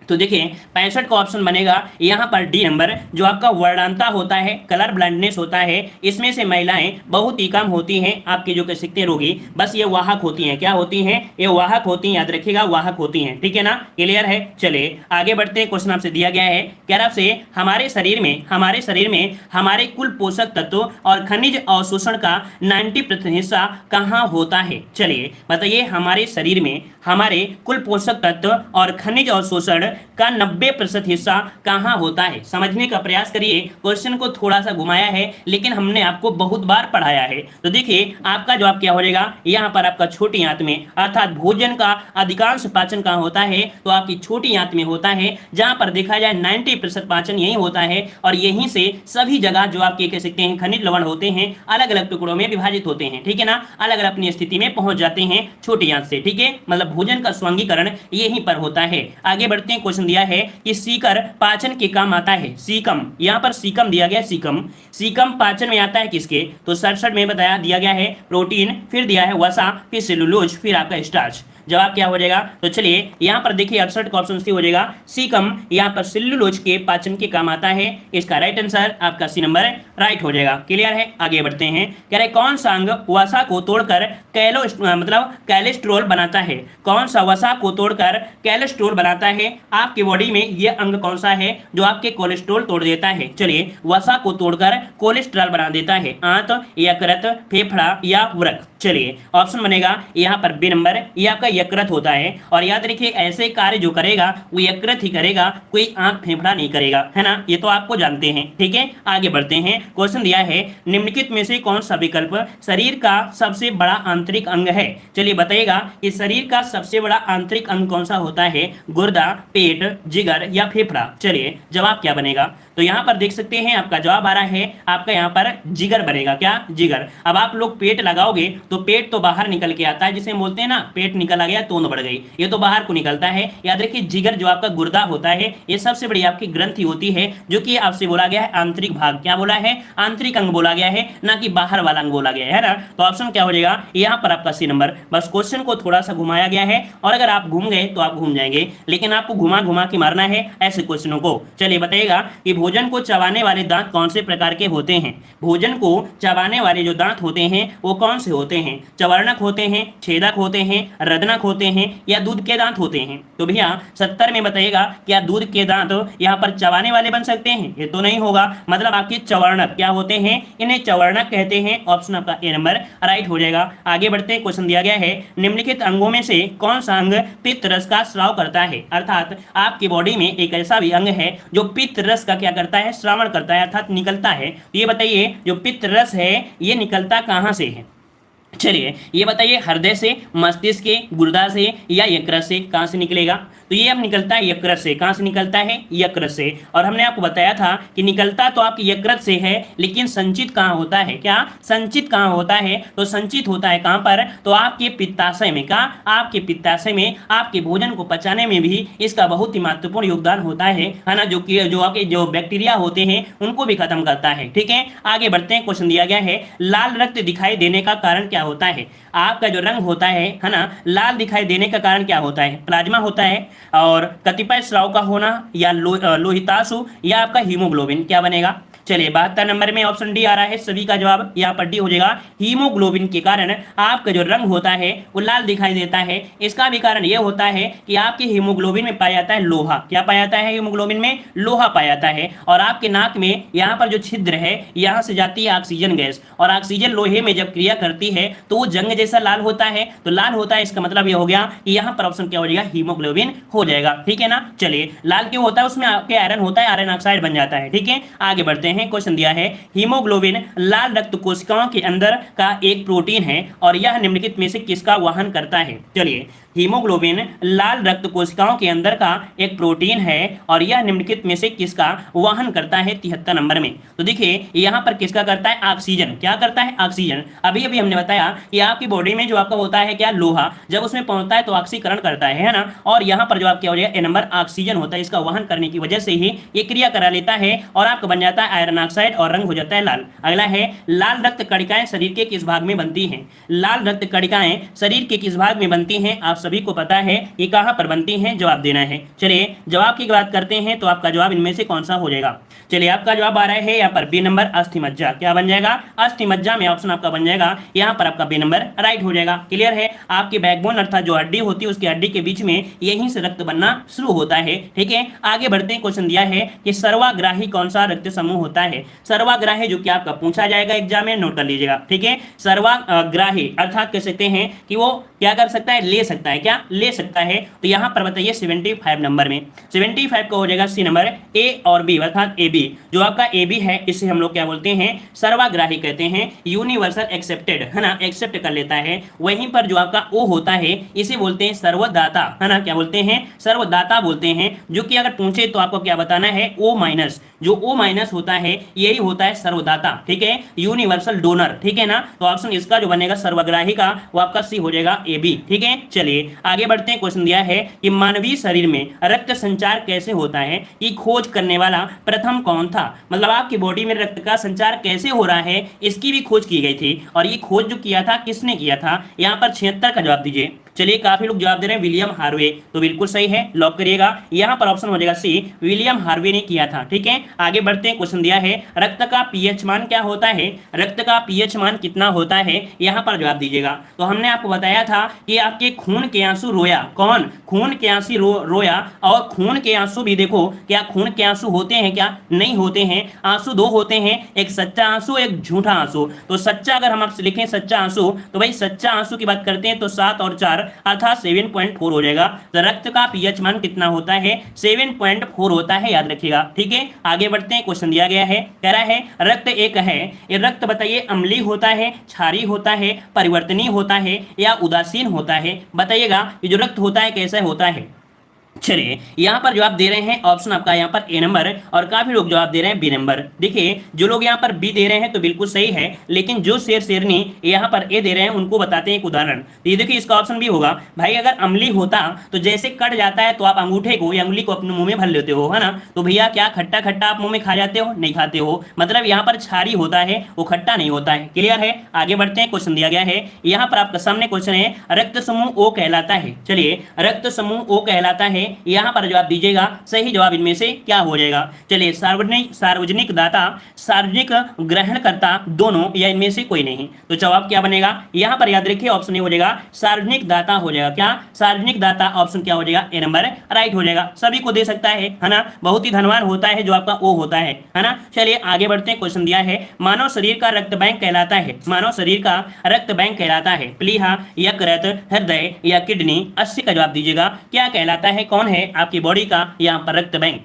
तो देखिए 65 का ऑप्शन बनेगा यहाँ पर डी नंबर, जो आपका वर्णांता होता है, कलर ब्लाइंडनेस होता है, इसमें से महिलाएं बहुत ही कम होती हैं। आपके जो कह सकते हैं रोगी, बस ये वाहक होती हैं। क्या होती हैं? ये वाहक होती हैं, याद रखिएगा वाहक होती हैं। ठीक है ना, क्लियर है? चलिए आगे बढ़ते हैं। क्वेश्चन आपसे दिया गया है, कह रहा से हमारे शरीर में हमारे कुल पोषक तत्व और खनिज अवशोषण का 90% हिस्सा कहाँ होता है? चलिए बताइए, हमारे शरीर में हमारे कुल पोषक तत्व और खनिज अवशोषण का 90% हिस्सा कहाँ होता है? समझने का प्रयास करिए। क्वेश्चन को थोड़ा सा घुमाया है लेकिन हमने आपको बहुत बार पढ़ाया है। तो देखिए आपका जवाब क्या हो जाएगा? यहाँ पर आपका छोटी आंत में, अर्थात भोजन का अधिकांश पाचन कहाँ होता है? तो आपकी छोटी आंत में होता है, जहां पर देखा जाए 90% पाचन यही होता है, और यहीं से सभी जगह जो आपके कह सकते हैं खनिज लवण होते हैं अलग अलग टुकड़ों में विभाजित होते हैं। ठीक है ना, अलग अलग अपनी स्थिति में पहुंच जाते हैं छोटी आंत से। ठीक है, मतलब भोजन का स्वंगीकरण यहीं पर होता है। आगे बढ़ते हैं। क्वेश्चन दिया है कि सीकर पाचन के काम आता है। सीकम, यहाँ पर सीकम दिया गया, सीकम पाचन में आता है किसके? तो 67 में बताया दिया गया है प्रोटीन, फिर दिया है वसा, फिर सेलुलोज, फिर आपका स्टार्च। जवाब क्या हो जाएगा? तो चलिए यहाँ पर देखिए 68 का ऑप्शन सी हो जाएगा सीकम, यहाँ पर सेल्यूलोज के पाचन के काम आता है। इसका राइट आंसर आपका सी नंबर राइट हो जाएगा। क्लियर है? आगे बढ़ते हैं। कह रहे कौन सा अंग वसा को तोड़कर मतलब कैलेस्ट्रोल बनाता है? कौन सा वसा को तोड़कर कैलेस्ट्रोल बनाता है? आपकी बॉडी में यह अंग कौन सा है जो आपके कोलेस्ट्रॉल तोड़ देता है? चलिए, वसा को तोड़कर कोलेस्ट्रॉल बना देता है। आंत, यकृत, फेफड़ा या वृक्क? चलिए, ऑप्शन बनेगा यहाँ पर बी नंबर, ये आपका यकृत होता है। और याद रखिए ऐसे कार्य जो करेगा वो यकृत ही करेगा, कोई आंत फेफड़ा नहीं करेगा, है ना? ये तो आपको जानते हैं। ठीक है, आगे बढ़ते हैं। क्वेश्चन दिया है निम्नलिखित में से कौन सा विकल्प शरीर का सबसे बड़ा आंतरिक अंग है? चलिए बताइएगा कि शरीर का सबसे बड़ा आंतरिक अंग कौन सा होता है? गुर्दा, पेट, जिगर या फेफड़ा? चलिए, जवाब क्या बनेगा? तो यहाँ पर देख सकते हैं आपका जवाब आ रहा है, आपका यहाँ पर जिगर बनेगा। क्या? जिगर। अब आप लोग पेट लगाओगे तो पेट तो बाहर निकल के आता है, जिसे बोलते हैं ना पेट निकल आ गया तोंद बढ़ गई, ये तो बाहर को निकलता है। याद रखिए जिगर जो आपका गुर्दा होता है, ये सबसे बड़ी आपकी ग्रंथि होती है, जो कि आपसे बोला गया है आंतरिक भाग। क्या बोला है? आंतरिक अंग बोला गया है, ना कि बाहर वाला अंग बोला गया है ना। तो ऑप्शन क्या हो जाएगा यहाँ पर आपका सी नंबर। बस क्वेश्चन को थोड़ा सा घुमाया गया है, और अगर आप घूम गए तो आप घूम जाएंगे, लेकिन आपको घुमा घुमा के मारना है ऐसे क्वेश्चनों को। चलिए बताइएगा कि भोजन को चबाने वाले दांत कौन से प्रकार के होते हैं? भोजन को चबाने वाले जो दांत होते हैं वो कौन से होते हैं? चवर्णक होते हैं, छेदक होते हैं, रदनक होते हैं या दूध के दांत होते हैं? तो भैया 70 में बताइएगा क्या दूध के दांत यहाँ पर चबाने वाले बन सकते हैं? ये तो नहीं होगा, मतलब आपके चवर्णक क्या होते हैं? इन्हें चवर्णक कहते हैं। ऑप्शन आपका ए नंबर राइट हो जाएगा। आगे बढ़ते हैं। क्वेश्चन दिया गया है निम्नलिखित अंगों में से कौन सा अंग पित्त रस का स्राव करता है? अर्थात आपकी बॉडी में एक ऐसा भी अंग है जो पित्त रस का क्या करता है? श्रावण करता है, अर्थात निकलता है। तो ये बताइए जो पित्त रस है ये निकलता कहां से है? चलिए ये बताइए, हृदय से, मस्तिष्क के, गुर्दा से या यकृत से? कहां से निकलेगा? तो ये अब निकलता है यकृत से। कहां से निकलता है? यकृत से। और हमने आपको बताया था कि निकलता तो आपकी यकृत से है, लेकिन संचित कहां होता है? क्या संचित कहां होता है? तो संचित होता है कहां पर? तो आपके पित्ताशय में। क्या? आपके पित्ताशय में। आपके भोजन को पचाने में भी इसका बहुत ही महत्वपूर्ण योगदान होता है ना, जो कि जो आपके जो बैक्टीरिया होते हैं उनको भी खत्म करता है। ठीक है, आगे बढ़ते हैं। क्वेश्चन दिया गया है लाल रक्त दिखाई देने का कारण क्या होता है? आपका जो रंग होता है ना, लाल दिखाई देने का कारण क्या होता है? प्लाज्मा होता है, और कतिपय स्राव का होना, या लोहिताशु, या आपका हीमोग्लोबिन? क्या बनेगा? चलिए 72 नंबर में ऑप्शन डी आ रहा है, सभी का जवाब यहाँ पर डी हो जाएगा। हीमोग्लोबिन के कारण आपका जो रंग होता है वो लाल दिखाई देता है। इसका भी कारण यह होता है कि आपके हीमोग्लोबिन में पाया जाता है लोहा। क्या पाया जाता है? हीमोग्लोबिन में लोहा पाया जाता है। और आपके नाक में यहाँ पर जो छिद्र है, यहाँ से जाती है ऑक्सीजन गैस, और ऑक्सीजन लोहे में जब क्रिया करती है तो वो जंग जैसा लाल होता है। तो लाल होता है, इसका मतलब यह हो गया कि यहाँ पर ऑप्शन क्या हो जाएगा? हीमोग्लोबिन हो जाएगा। ठीक है ना। चलिए, लाल क्यों होता है? उसमें आपके आयरन होता है, आयरन ऑक्साइड बन जाता है। ठीक है, आगे बढ़ते हैं। क्वेश्चन दिया है हीमोग्लोबिन लाल रक्त कोशिकाओं के अंदर का एक प्रोटीन है, और यह निम्नलिखित में से किसका वहन करता है? चलिए, हीमोग्लोबिन लाल रक्त कोशिकाओं के अंदर का एक प्रोटीन है, और यह निम्नलिखित में से किसका वहन करता है? 73 नंबर में। तो देखिए यहाँ पर किसका करता है? ऑक्सीजन। क्या करता है? ऑक्सीजन। अभी अभी हमने बताया कि आपकी बॉडी में जो आपका होता है क्या? लोहा। जब उसमें पहुंचता है तो ऑक्सीकरण करता है ना। और यहाँ पर जो आपका हो जाएगा ए नंबर ऑक्सीजन होता है। इसका वहन करने की वजह से ही ये क्रिया करा लेता है, और आपका बन जाता है आयरन ऑक्साइड, और रंग हो जाता है लाल। अगला है लाल रक्त कणिकाएं शरीर के किस भाग में बनती हैं? लाल रक्त कणिकाएं शरीर के किस भाग में बनती हैं? आप सभी को पता है ये कहां पर बनती हैं, जवाब देना है। चलिए जवाब की बात करते हैं, तो आपका जवाब इनमें से कौन सा हो जाएगा? चलिए आपका जवाब आ रहा है यहाँ पर बी नंबर अस्थि मज्जा। क्या बन जाएगा? अस्थि मज्जा में ऑप्शन आपका बन जाएगा यहाँ पर आपका बी नंबर राइट हो जाएगा। क्लियर है। आपकी बैकबोन अर्थात जो हड्डी होती है उसकी हड्डी के बीच में यहीं से रक्त बनना शुरू होता है। ठीक है, आगे बढ़ते हैं। क्वेश्चन दिया है कि सर्वाग्राही कौन सा रक्त समूह होता है? सर्वाग्राही जो कि आपका पूछा जाएगा एग्जाम में, नोट कर लीजिएगा। ठीक है, सर्वाग्राही अर्थात कह सकते हैं कि वो क्या कर सकता है? ले सकता है। क्या ले सकता है? तो यहाँ पर बताइए 75 नंबर में 75 का हो जाएगा सी नंबर ए और बी, अर्थात ए बी। जो आपका ए बी है इसे हम लोग क्या बोलते हैं? सर्वाग्राही कहते हैं। यूनिवर्सल एक्सेप्टेड है ना, एक्सेप्ट कर लेता है। वहीं पर जो आपका ओ होता है इसे बोलते हैं सर्वदाता है ना। क्या बोलते हैं? सर्वदाता बोलते हैं। जो कि अगर पूछे तो आपको क्या बताना है? O minus. जो ओ माइनस होता है यही होता है सर्वदाता। ठीक है, यूनिवर्सल डोनर। ठीक है ना। तो ऑप्शन इसका जो बनेगा सर्वग्राही का वो आपका सी हो जाएगा ए बी। ठीक है, चलिए आगे बढ़ते हैं। क्वेश्चन दिया है कि मानवीय शरीर में रक्त संचार कैसे होता है? ये खोज करने वाला प्रथम कौन था? मतलब आपकी बॉडी में रक्त का संचार कैसे हो रहा है इसकी भी खोज की गई थी, और ये खोज जो किया था किसने किया था? यहाँ पर 76 का जवाब दीजिए। चलिए काफी लोग जवाब दे रहे हैं विलियम हार्वे, तो बिल्कुल सही है, लॉक करिएगा। यहाँ पर ऑप्शन हो जाएगा सी, विलियम हार्वे ने किया था। ठीक है, आगे बढ़ते हैं। क्वेश्चन दिया है रक्त का पीएच मान क्या होता है, रक्त का पीएच मान कितना होता है, यहाँ पर जवाब दीजिएगा। तो हमने आपको बताया था कि आपके खून के आंसू रोया, कौन, खून के आंसू रोया, और खून के आंसू भी देखो, क्या खून के आंसू होते हैं क्या, नहीं होते हैं। आंसू दो होते हैं, एक सच्चा आंसू, एक झूठा आंसू। तो सच्चा अगर हम आपसे लिखें सच्चा आंसू, तो भाई सच्चा आंसू की बात करते हैं तो 7 और 4 अर्थात 7.4 हो जाएगा। तो रक्त का पीएच मान कितना होता है, 7.4 होता है, याद रखिएगा। ठीक है, आगे बढ़ते हैं। क्वेश्चन दिया गया है, कह रहा है रक्त एक है, ये रक्त बताइए अम्लीय होता है, क्षारीय होता है, परिवर्तनीय होता है या उदासीन होता है, बताइएगा ये जो रक्त होता है कैसे होता है। चलिए यहाँ पर जवाब दे रहे हैं ऑप्शन आपका यहाँ पर ए नंबर, और काफी लोग जवाब दे रहे हैं बी नंबर। देखिए जो लोग यहाँ पर बी दे रहे हैं तो बिल्कुल सही है, लेकिन जो शेर शेरनी यहाँ पर ए दे रहे हैं उनको बताते हैं एक उदाहरण। तो ये देखिए इसका ऑप्शन भी होगा भाई, अगर अम्ली होता तो जैसे कट जाता है तो आप अंगूठे को या उंगली को अपने मुंह में भर लेते हो, है ना, तो भैया क्या खट्टा खट्टा आप मुंह में खा जाते हो, नहीं खाते हो। मतलब यहाँ पर क्षारी होता है, वो खट्टा नहीं होता है। क्लियर है, आगे बढ़ते हैं। क्वेश्चन दिया गया है यहाँ पर आपका सामने क्वेश्चन है रक्त समूह ओ कहलाता है। चलिए रक्त समूह ओ कहलाता है, यहां पर जवाब दीजिएगा सही जवाब इनमें से क्या हो जाएगा। चलिए सार्वजनिक दाता, सार्वजनिक ग्रहणकर्ता, दोनों या इनमें से कोई नहीं। तो जवाब क्या बनेगा, यहां पर याद रखिए ऑप्शन ए हो जाएगा सार्वजनिक दाता हो जाएगा। क्या, सार्वजनिक दाता, ऑप्शन क्या हो जाएगा, ए नंबर राइट हो जाएगा। सभी को दे सकता है ना, बहुत ही धनवान होता है जो आपका ओ होता है ना। चलिए आगे बढ़ते हैं। क्वेश्चन दिया है मानव शरीर का रक्त बैंक कहलाता है, मानव शरीर का रक्त बैंक कहलाता है प्लीहा, यकृत, हृदय या किडनी, 80 का जवाब दीजिएगा क्या कहलाता है, कौन है आपकी बॉडी का यहाँ पर रक्त बैंक।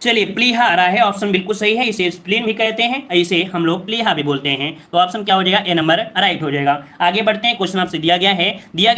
चलिए प्लीहा आ रहा है, ऑप्शन बिल्कुल सही है, इसे स्प्लीन भी कहते हैं, इसे हम लोग प्लीहा भी बोलते हैं। तो ऑप्शन क्या हो जाएगा, ए नंबर राइट हो जाएगा। आगे बढ़ते हैं। क्वेश्चन आपसे दिया गया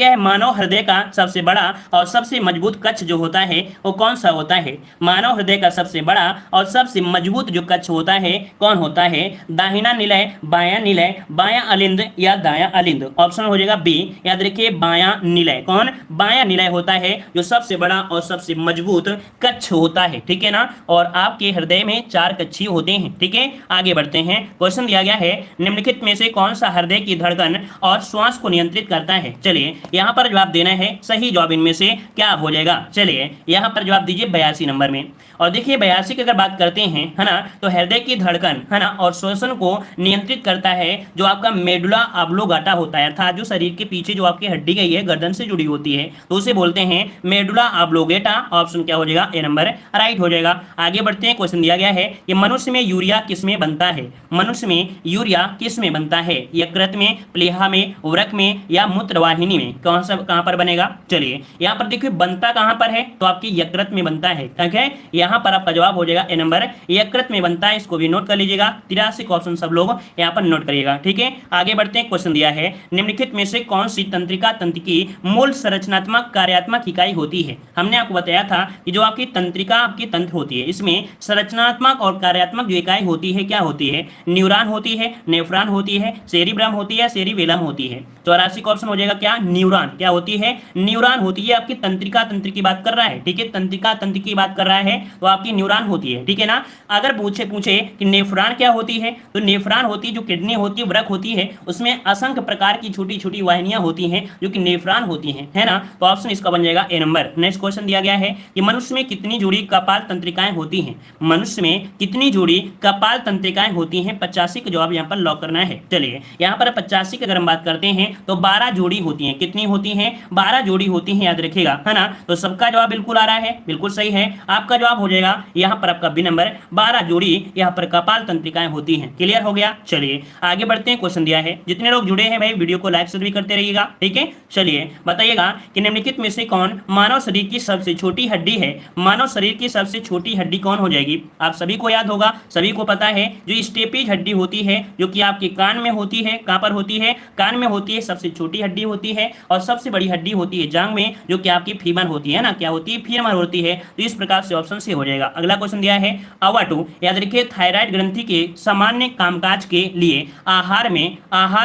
है मानव हृदय का सबसे बड़ा और सबसे मजबूत कक्ष जो होता है वो कौन सा होता है। मानव हृदय का सबसे बड़ा और सबसे मजबूत जो कक्ष होता है कौन होता है, दाहिना निलय, बायां निलय, बायां अलिंद या दायां अलिंद। ऑप्शन हो जाएगा बी, याद रखिए बायां निलय, कौन, बायां निलय होता है जो सबसे बड़ा और सबसे मजबूत कक्ष होता है। ठीक है ना, और आपके हृदय में 4 कक्षीय होते हैं। ठीक है, आगे बढ़ते हैं। क्वेश्चन दिया गया है निम्नलिखित में से कौन सा हृदय की धड़कन और श्वास को नियंत्रित करता है। चलिए यहाँ पर जवाब देना है, सही जवाब इनमें से क्या हो जाएगा। चलिए यहाँ पर जवाब दीजिए 82 नंबर में। और देखिए 82 की अगर बात करते हैं, है ना, तो हृदय की धड़कन, है ना, और श्वसन को नियंत्रित करता है जो आपका मेडुला ऑब्लोगाटा होता है, अर्थात जो शरीर के पीछे जो आपकी हड्डी गई है गर्दन से जुड़ी होती है, तो उसे बोलते हैं मेडुला ऑब्लोगेटा। ऑप्शन क्या हो जाएगा, ए नंबर राइट हो जाएगा। आगे बढ़ते हैं। क्वेश्चन दिया गया है कि मनुष्य में यूरिया किस में बनता है, मनुष्य में यूरिया किस में बनता है, यकृत में, प्लीहा में, वृक्क में या मूत्रवाहिनी में, कहां पर बनेगा। चलिए यहाँ पर देखिए बनता कहां पर है, तो आपकी यकृत में बनता है। ठीक है, यहाँ पर आपका जवाब हो जाएगा ए नंबर, यकृत में बनता है, इसको भी नोट कर लीजिएगा। 83 का ऑप्शन सब लोग यहाँ पर नोट करिएगा। ठीक है, आगे बढ़ते हैं। क्वेश्चन दिया है निम्नलिखित में से कौन सी तंत्रिका तंत्र की मूल संरचनात्मक कार्यात्मक इकाई होती है। हमने आपको बताया था कि जो आपकी तंत्रिका आपकी तंत्र होती है, इसमें संरचनात्मक और कार्यात्मक जो इकाई होती है क्या होती है, न्यूरॉन होती है, नेफ्रॉन होती है, सेरिब्रम होती है, सेरिबेलम होती है। 84 का ऑप्शन हो जाएगा क्या, न्यूरॉन। क्या होती है, न्यूरॉन होती है। आपकी तंत्रिका तंत्र की बात कर रहा है, ठीक है, तंत्रिका तंत्र की बात कर रहा है तो आपकी न्यूरॉन होती है। ठीक है ना, अगर पूछे कि नेफ्रॉन क्या होती है, तो नेफ्रॉन होती है जो किडनी होती है, वृक्क होती है, उसमें असंख्य प्रकार की छोटी छोटी वाहिनियां होती हैं जो कि नेफ्रॉन होती हैं, है ना। तो ऑप्शन इसका बन जाएगा ए नंबर। नेक्स्ट क्वेश्चन दिया गया है कि मनुष्य में कितनी जोड़ी कपाल तंत्रिकाएं होती हैं, मनुष्य में कितनी जोड़ी कपाल तंत्रिकाएं होती हैं। 85 का जवाब यहाँ पर लॉक करना है। चलिए यहाँ पर 85 की अगर हम बात करते हैं तो 12 जोड़ी होती हैं। कितनी होती हैं, 12 जोड़ी होती हैं, याद रखिएगा, है ना। तो सबका जवाब बिल्कुल आ रहा है, बिल्कुल सही है। आपका जवाब हो जाएगा यहाँ पर आपका बी नंबर, 12 जोड़ी यहाँ पर कपाल तंत्रिकाएं होती हैं। क्लियर हो गया। चलिए आगे बढ़ते हैं। क्वेश्चन दिया है, जितने लोग जुड़े हैं भाई वीडियो को लाइक शेयर भी करते रहिएगा। ठीक है, चलिए बताइएगा कि निम्नलिखित में से कौन मानव शरीर की सबसे छोटी हड्डी है। मानव शरीर की सबसे छोटी हड्डी कौन हो जाएगी, आप सभी को याद होगा, सभी को पता है, जो स्टेपेज हड्डी होती है जो कि आपके कान में होती है। कहां पर होती है, कान में होती है, सबसे छोटी हड्डी होती है। और सबसे बड़ी हड्डी होती है जांघ में, जो कि आपकी फीमर होती है ना, क्या होती है, फीमर होती है। तो इस प्रकार से ऑप्शन से हो जाएगा। अगला क्वेश्चन दिया है अवाटो, याद रखिए थायराइड ग्रंथि के सामान्य कामकाज के लिए आहार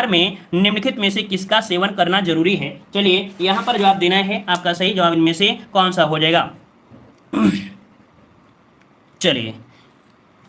में निम्नलिखित में से किसका सेवन करना जरूरी है। चलिए यहां पर जवाब देना है, आपका सही जवाब इनमें से कौन सा हो जाएगा। चलिए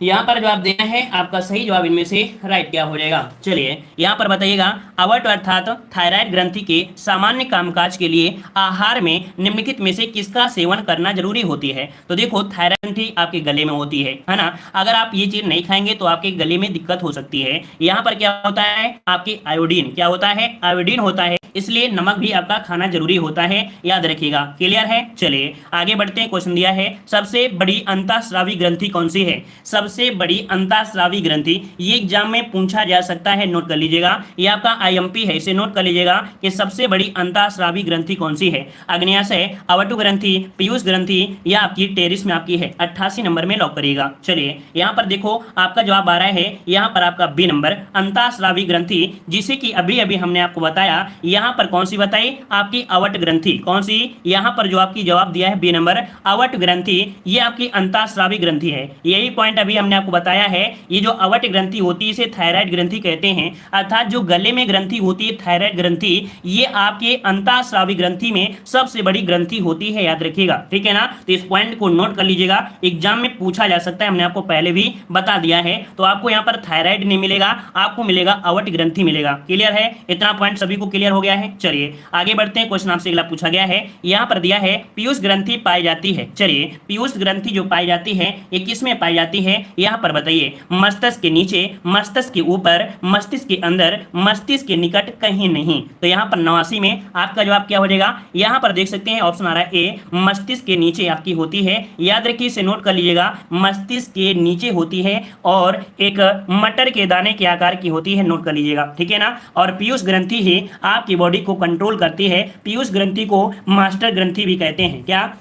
यहाँ पर जवाब देना है आपका सही जवाब इनमें से राइट क्या हो जाएगा। चलिए यहाँ पर बताइएगा अवट अर्थात थायराइड ग्रंथि के सामान्य कामकाज के लिए आहार में निम्नलिखित में से किसका सेवन करना जरूरी होती है। तो देखो थायराइड ग्रंथि आपके गले में होती है ना। अगर आप ये चीज नहीं खाएंगे तो आपके गले में दिक्कत हो सकती है। यहाँ पर क्या होता है आपकी आयोडीन, क्या होता है आयोडीन होता है, इसलिए नमक भी आपका खाना जरूरी होता है, याद रखिएगा। क्लियर है। चलिए आगे बढ़ते हैं। क्वेश्चन दिया है सबसे बड़ी अंतःस्रावी ग्रंथि कौन सी है। सबसे बड़ी अंतःस्रावी ग्रंथि, ये एग्जाम में पूछा जा सकता है, नोट कर लीजिएगा। ये आपका आईएमपी है, इसे नोट कर लीजिएगा कि सबसे बड़ी अंतःस्रावी ग्रंथि कौन सी है। अग्न्याशय, अवटु ग्रंथि, पीयूष ग्रंथि या आपकी टेरिस में आपकी है। 88 नंबर में लॉक करिएगा। चलिए यहाँ पर देखो आपका जवाब आ रहा है यहाँ पर आपका बी नंबर अंतःस्रावी ग्रंथि, जिसे कि अभी अभी हमने आपको बताया। यहाँ पर कौन सी बताई आपकी अवट ग्रंथि, कौन सी यहाँ पर जो आपकी जवाब दिया है बी नंबर अवट ग्रंथि, ये आपकी अंतःस्रावी ग्रंथि है। यही पॉइंट अभी हमने आपको बताया है। ये जो अवट ग्रंथि होती है इसे थायराइड ग्रंथि कहते हैं, अर्थात जो गले में ग्रंथि होती है थायराइड ग्रंथि, ये आपके अंतःस्रावी ग्रंथि में सबसे बड़ी ग्रंथि होती है, याद रखिएगा। ठीक है ना। तो इस पॉइंट को नोट कर लीजिएगा, एग्जाम में पूछा जा सकता है, हमने आपको पहले भी बता दिया है। तो आपको यहाँ पर थायराइड नहीं मिलेगा, आपको मिलेगा अवट ग्रंथि मिलेगा। क्लियर है। इतना पॉइंट सभी को क्लियर हो गया है। चलिए आगे बढ़ते हैं। क्वेश्चन आपसे अगला पूछा गया है, यहाँ पर दिया है पीयूष ग्रंथि पाई जाती है। चलिए पीयूष ग्रंथि जो पाई जाती है ये किस में पाई जाती है, यहाँ पर बताइए। मस्तिष्क के नीचे, मस्तिष्क के ऊपर, मस्तिष्क के अंदर, मस्तिष्क के निकट, कहीं नहीं। तो यहाँ पर 89 में आपका जवाब क्या हो जाएगा। यहाँ पर देख सकते हैं ऑप्शन आ रहा है ए, मस्तिष्क के नीचे आपकी होती है। याद रखिए, इसे नोट कर लीजिएगा, मस्तिष्क के नीचे होती है और एक मटर के दाने के आकार की होती है, नोट कर लीजिएगा। ठीक है ना। और पीयूष ग्रंथि ही आपकी बॉडी को कंट्रोल करती है। पीयूष ग्रंथि को मास्टर ग्रंथि भी कहते हैं। क्या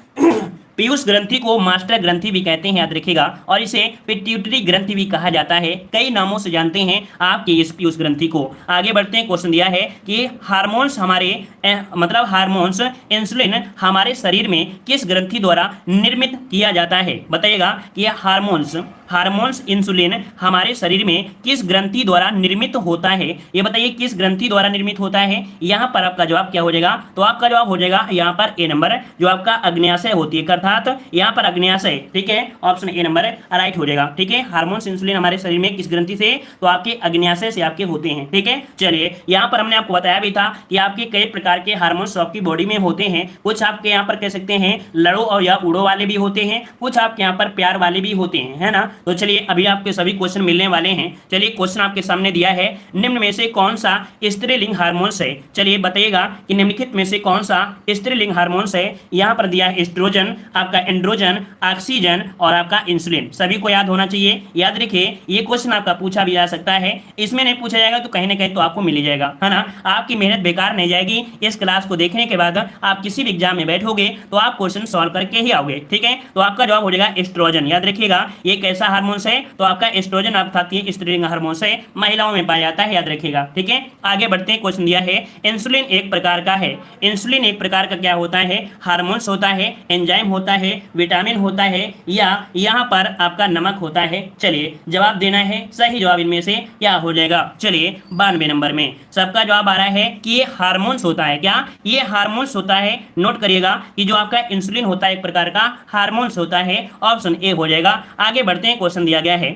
पीयूष ग्रंथि को मास्टर ग्रंथि भी कहते हैं, याद रखिएगा। और इसे पिट्यूटरी ग्रंथि भी कहा जाता है, कई नामों से जानते हैं आपके इस पीयूष ग्रंथि को। आगे बढ़ते हैं। क्वेश्चन दिया है कि हार्मोन्स हमारे मतलब हार्मोन्स इंसुलिन हमारे शरीर में किस ग्रंथि द्वारा निर्मित किया जाता है। बताइएगा कि हार्मोन्स इंसुलिन हमारे शरीर में किस ग्रंथि द्वारा निर्मित होता है। ये बताइए किस ग्रंथि द्वारा निर्मित होता है। यहाँ पर आपका जवाब क्या हो जाएगा। तो आपका जवाब हो जाएगा यहाँ पर ए नंबर, जो आपका अग्न्याशय होती है, अर्थात यहाँ पर अग्न्याशय। ठीक है, ऑप्शन ए नंबर राइट हो जाएगा। ठीक है, हार्मोन्स इंसुलिन हमारे शरीर में किस ग्रंथि से, तो आपके अग्न्याशय से आपके होते हैं। ठीक है। चलिए यहाँ पर हमने आपको बताया भी था कि आपके कई प्रकार के हार्मोन्स आपकी बॉडी में होते हैं। कुछ आपके यहाँ पर कह सकते हैं लड़ो और या उड़ो वाले भी होते हैं, कुछ आपके यहाँ पर प्यार वाले भी होते हैं, है ना। तो चलिए अभी आपके सभी क्वेश्चन मिलने वाले हैं। चलिए क्वेश्चन आपके सामने दिया है, निम्न में से कौन सा स्त्रीलिंग हार्मोन्स है। चलिए बताइएगा कि निम्नलिखित में से कौन सा स्त्रीलिंग हार्मोन्स है। यहाँ पर दिया है एस्ट्रोजन, आपका एंड्रोजन, ऑक्सीजन और आपका इंसुलिन। सभी को याद होना चाहिए। याद रखिए, ये क्वेश्चन आपका पूछा भी जा सकता है, इसमें नहीं पूछा जाएगा तो कहीं ना कहीं तो आपको मिल जाएगा, है ना। आपकी मेहनत बेकार नहीं जाएगी। इस क्लास को देखने के बाद आप किसी भी एग्जाम में बैठोगे तो आप क्वेश्चन सॉल्व करके ही आओगे। ठीक है। तो आपका जवाब हो जाएगा एस्ट्रोजन। याद रखिएगा, ये कैसा हार्मोन्स है, तो आपका एस्ट्रोजन अर्थात ये स्त्रीलिंग हार्मोन्स है, महिलाओं में पाया जाता है, याद रखिएगा। ठीक है। आगे बढ़ते हैं। क्वेश्चन दिया है इंसुलिन एक प्रकार का है। इंसुलिन एक प्रकार का क्या होता है, हार्मोन्स होता है, एंजाइम होता है, विटामिन होता है, या यहाँ पर आपका नमक होता है। चलिए जवाब देना है, सही जवाब इनमें से क्या हो जाएगा। चलिए 92 नंबर में सबका जवाब आ रहा है कि ये हार्मोन्स होता है। क्या ये हार्मोन्स होता है। नोट करिएगा कि जो आपका इंसुलिन होता है एक प्रकार का हार्मोन्स होता है, ऑप्शन ए हो जाएगा। आगे बढ़ते हैं। क्वेश्चन दिया गया है,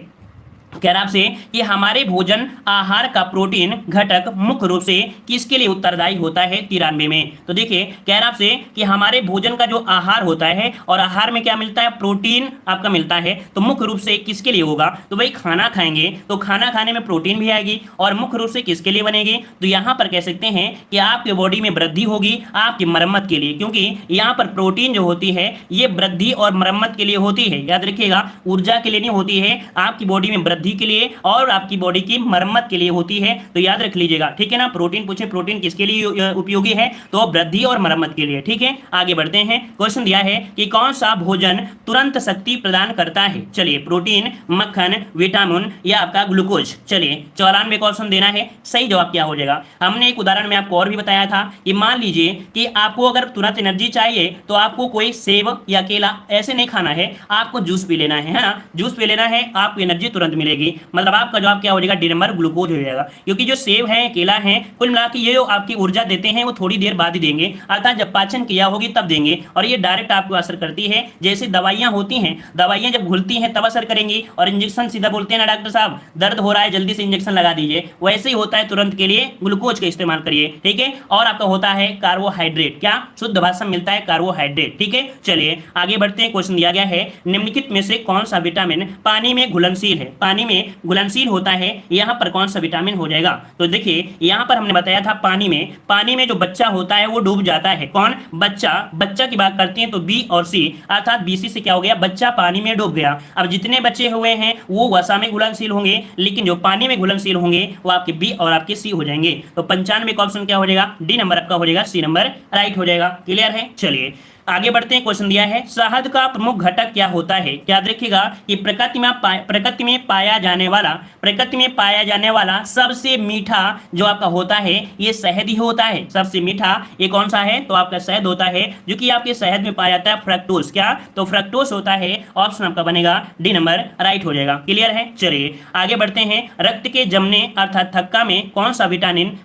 कह रहा आपसे कि हमारे भोजन आहार का प्रोटीन घटक मुख्य रूप से किसके लिए उत्तरदायी होता है 93 में। तो देखिए कह रहा आपसे कि हमारे भोजन का जो आहार होता है, और आहार में क्या मिलता है, प्रोटीन आपका मिलता है, तो मुख्य रूप से किसके लिए होगा। तो भाई खाना खाएंगे तो खाना खाने में प्रोटीन भी आएगी, और मुख्य रूप से किसके लिए बनेगी, तो यहाँ पर कह सकते हैं कि आपके बॉडी में वृद्धि होगी आपकी मरम्मत के लिए, क्योंकि यहाँ पर प्रोटीन जो होती है ये वृद्धि और मरम्मत के लिए होती है। याद रखिएगा, ऊर्जा के लिए नहीं होती है, आपकी बॉडी में वृद्धि के लिए और आपकी बॉडी की मरम्मत के लिए होती है। तो याद रख लीजिएगा। ठीक है ना। प्रोटीन पूछे, प्रोटीन किसके लिए उपयोगी है, तो वृद्धि और मरम्मत के लिए। ठीक है। आगे बढ़ते हैं। क्वेश्चन दिया है कि कौन सा भोजन तुरंत शक्ति प्रदान करता है। चलिए प्रोटीन, मक्खन, विटामिन या आपका ग्लूकोज। चलिए 94 का ऑप्शन देना है, सही जवाब क्या हो जाएगा। हमने एक उदाहरण में आपको और भी बताया था कि मान लीजिए कि आपको अगर तुरंत एनर्जी चाहिए तो आपको कोई सेब या केला ऐसे नहीं खाना है, आपको जूस पी लेना है ना। जूस पी लेना है, आपको एनर्जी तुरंत मिलेगी। बढ़ेगी, मतलब आपका जवाब क्या हो जाएगा, डी नंबर ग्लूकोज हो जाएगा। क्योंकि जो सेब है, केला है, कुल मिला के ये जो आपकी ऊर्जा देते हैं वो थोड़ी देर बाद ही देंगे, अर्थात जब पाचन क्रिया होगी तब देंगे, और ये डायरेक्ट आपको असर करती है। जैसे दवाइयां होती हैं, दवाइयां जब घुलती हैं तब असर करेंगी, और इंजेक्शन सीधा बोलते हैं ना डॉक्टर साहब दर्द हो रहा है जल्दी से इंजेक्शन लगा दीजिए, वैसे ही होता है, तुरंत के लिए ग्लूकोज का इस्तेमाल करिए, ठीक है। और आपका होता है कार्बोहाइड्रेट, क्या शुद्ध भाषा में मिलता है कार्बोहाइड्रेट, ठीक है। चलिए आगे बढ़ते हैं, क्वेश्चन दिया गया है निम्नलिखित में से कौन सा विटामिन पानी में घुलनशील है, पानी में घुलनशील होता है, यहाँ पर कौन सा विटामिन हो जाएगा। तो देखिए यहाँ पर हमने बताया था पानी में जो बच्चा होता है वो डूब जाता है, कौन, बच्चा, बच्चा की बात करते हैं तो बी और सी, अर्थात बीसी से क्या हो गया, बच्चा पानी में डूब गया। अब जितने बच्चे हुए हैं वो वसा में घुलनशील होंगे, लेकिन जो पानी में घुलनशील होंगे वो आपके बी और आपके सी हो जाएंगे। तो 95 का ऑप्शन क्या हो जाएगा, डी नंबर आपका हो जाएगा, सी नंबर राइट हो जाएगा। क्लियर है। चलिए आगे बढ़ते हैं, क्वेश्चन दिया है शहद का प्रमुख घटक क्या होता है। याद रखिएगा कि प्रकृति में पाया जाने वाला सबसे मीठा जो आपका होता है ये शहद ही होता है। सबसे मीठा ये कौन सा है, तो आपका शहद होता है, जो कि आपके शहद में पाया जाता है फ्रक्टोज, क्या, तो फ्रक्टोज होता है, ऑप्शन आपका बनेगा डी नंबर राइट हो जाएगा। क्लियर है। चलिए आगे बढ़ते हैं, रक्त के जमने अर्थात थक्का में कौन सा विटामिन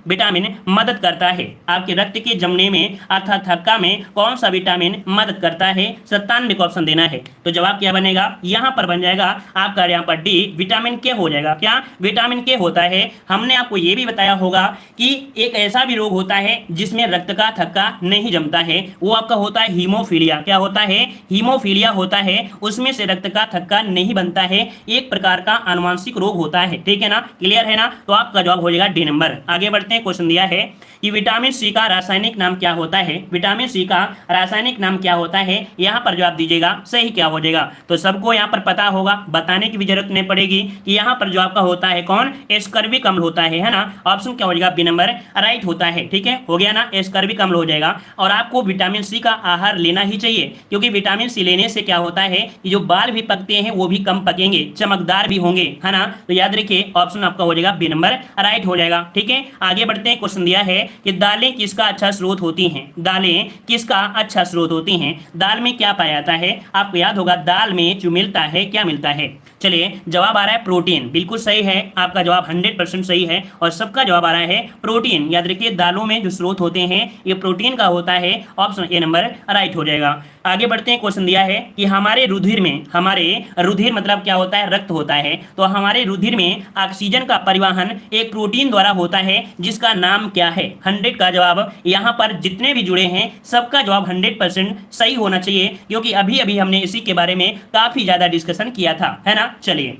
मदद करता है। आपके रक्त के जमने में अर्थात थक्का में कौन सा विटामिन मदद करता है, 97 का ऑप्शन देना है। तो जवाब क्या बनेगा, यहां पर बन जाएगा आपका यहां पर डी विटामिन के हो जाएगा। क्या विटामिन के होता है, हमने आपको यह भी बताया होगा कि एक ऐसा भी रोग होता है जिसमें रक्त का थक्का नहीं जमता है, वो आपका होता है हीमोफीलिया। क्या होता है, हीमोफीलिया होता है, उसमें से रक्त का थक्का नहीं बनता है, एक प्रकार का आनुवांशिक रोग होता है, ठीक है ना। क्लियर है ना। तो आपका जवाब हो जाएगा डी नंबर। आगे बढ़ते हैं, क्वेश्चन दिया है कि विटामिन सी का रासायनिक नाम क्या होता है। विटामिन सी का रासायनिक नाम क्या होता है, यहाँ पर जवाब दीजिएगा सही क्या हो जाएगा। तो सबको यहाँ पर पता होगा, बताने की भी जरूरत नहीं पड़ेगी कि यहाँ पर जो आपका होता है कौन, एस्कर्बिक अम्ल होता है ना। ऑप्शन क्या हो जाएगा, बी नंबर राइट होता है, ठीक है, हो गया ना, एस्कर्बिक अम्ल हो जाएगा। और आपको विटामिन सी का आहार लेना ही चाहिए, क्योंकि विटामिन सी लेने से क्या होता है कि जो बाल भी पकते हैं वो भी कम पकेंगे, चमकदार भी होंगे, है ना। तो याद रखिए ऑप्शन आपका हो जाएगा बी नंबर राइट हो जाएगा, ठीक है। आगे बढ़ते हैं, क्वेश्चन दिया है कि दालें किसका अच्छा स्रोत होती हैं। दालें किसका अच्छा स्रोत होती हैं, दाल में क्या पाया जाता है, आपको याद होगा दाल में जो मिलता है क्या मिलता है। चलिए जवाब आ रहा है प्रोटीन, बिल्कुल सही है, आपका जवाब 100% सही है, और सबका जवाब आ रहा है प्रोटीन। याद रखिए दालों में जो स्रोत होते हैं ये प्रोटीन का होता है, ऑप्शन ए नंबर राइट हो जाएगा। आगे बढ़ते हैं, क्वेश्चन दिया है कि हमारे रुधिर मतलब क्या होता है, रक्त होता है, तो हमारे रुधिर में ऑक्सीजन का परिवहन एक प्रोटीन द्वारा होता है जिसका नाम क्या है। 100 का जवाब यहाँ पर जितने भी जुड़े हैं सबका जवाब 100% सही होना चाहिए, क्योंकि अभी अभी हमने इसी के बारे में काफी ज्यादा डिस्कशन किया था, है ना। चलिए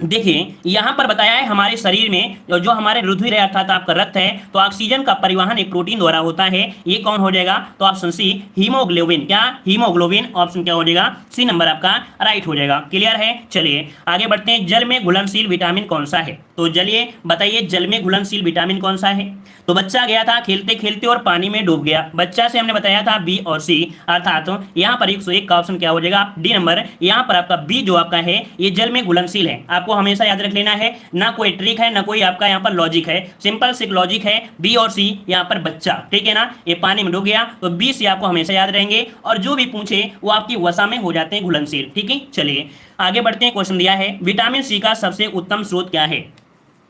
देखिए यहां पर बताया है हमारे शरीर में जो हमारे रुधिर है अर्थात आपका रक्त है, तो ऑक्सीजन का परिवहन एक प्रोटीन द्वारा होता है, ये कौन हो जाएगा, तो ऑप्शन सी हीमोग्लोबिन। क्या हीमोग्लोबिन, ऑप्शन क्या हो जाएगा, सी नंबर आपका राइट हो जाएगा। क्लियर है। चलिए आगे बढ़ते हैं, जल में घुलनशील विटामिन कौन सा है। तो चलिए बताइए जल में घुलनशील विटामिन कौन सा है। तो बच्चा गया था खेलते खेलते और पानी में डूब गया, बच्चा से हमने बताया था बी और सी, अर्थात यहाँ पर 101 का ऑप्शन क्या हो जाएगा, डी नंबर। यहाँ पर आपका बी जो आपका है ये जल में घुलनशील है, आपको हमेशा याद रख लेना है, ना कोई ट्रिक है ना कोई आपका यहाँ पर लॉजिक है, सिंपल सी लॉजिक है, बी और सी यहाँ पर बच्चा, ठीक है ना, ये पानी में डूब गया तो बी सी आपको हमेशा याद रहेंगे, और जो भी पूछे वो आपकी वसा में हो जाते हैं घुलनशील, ठीक है। चलिए आगे बढ़ते हैं, क्वेश्चन दिया है विटामिन सी का सबसे उत्तम स्रोत क्या है।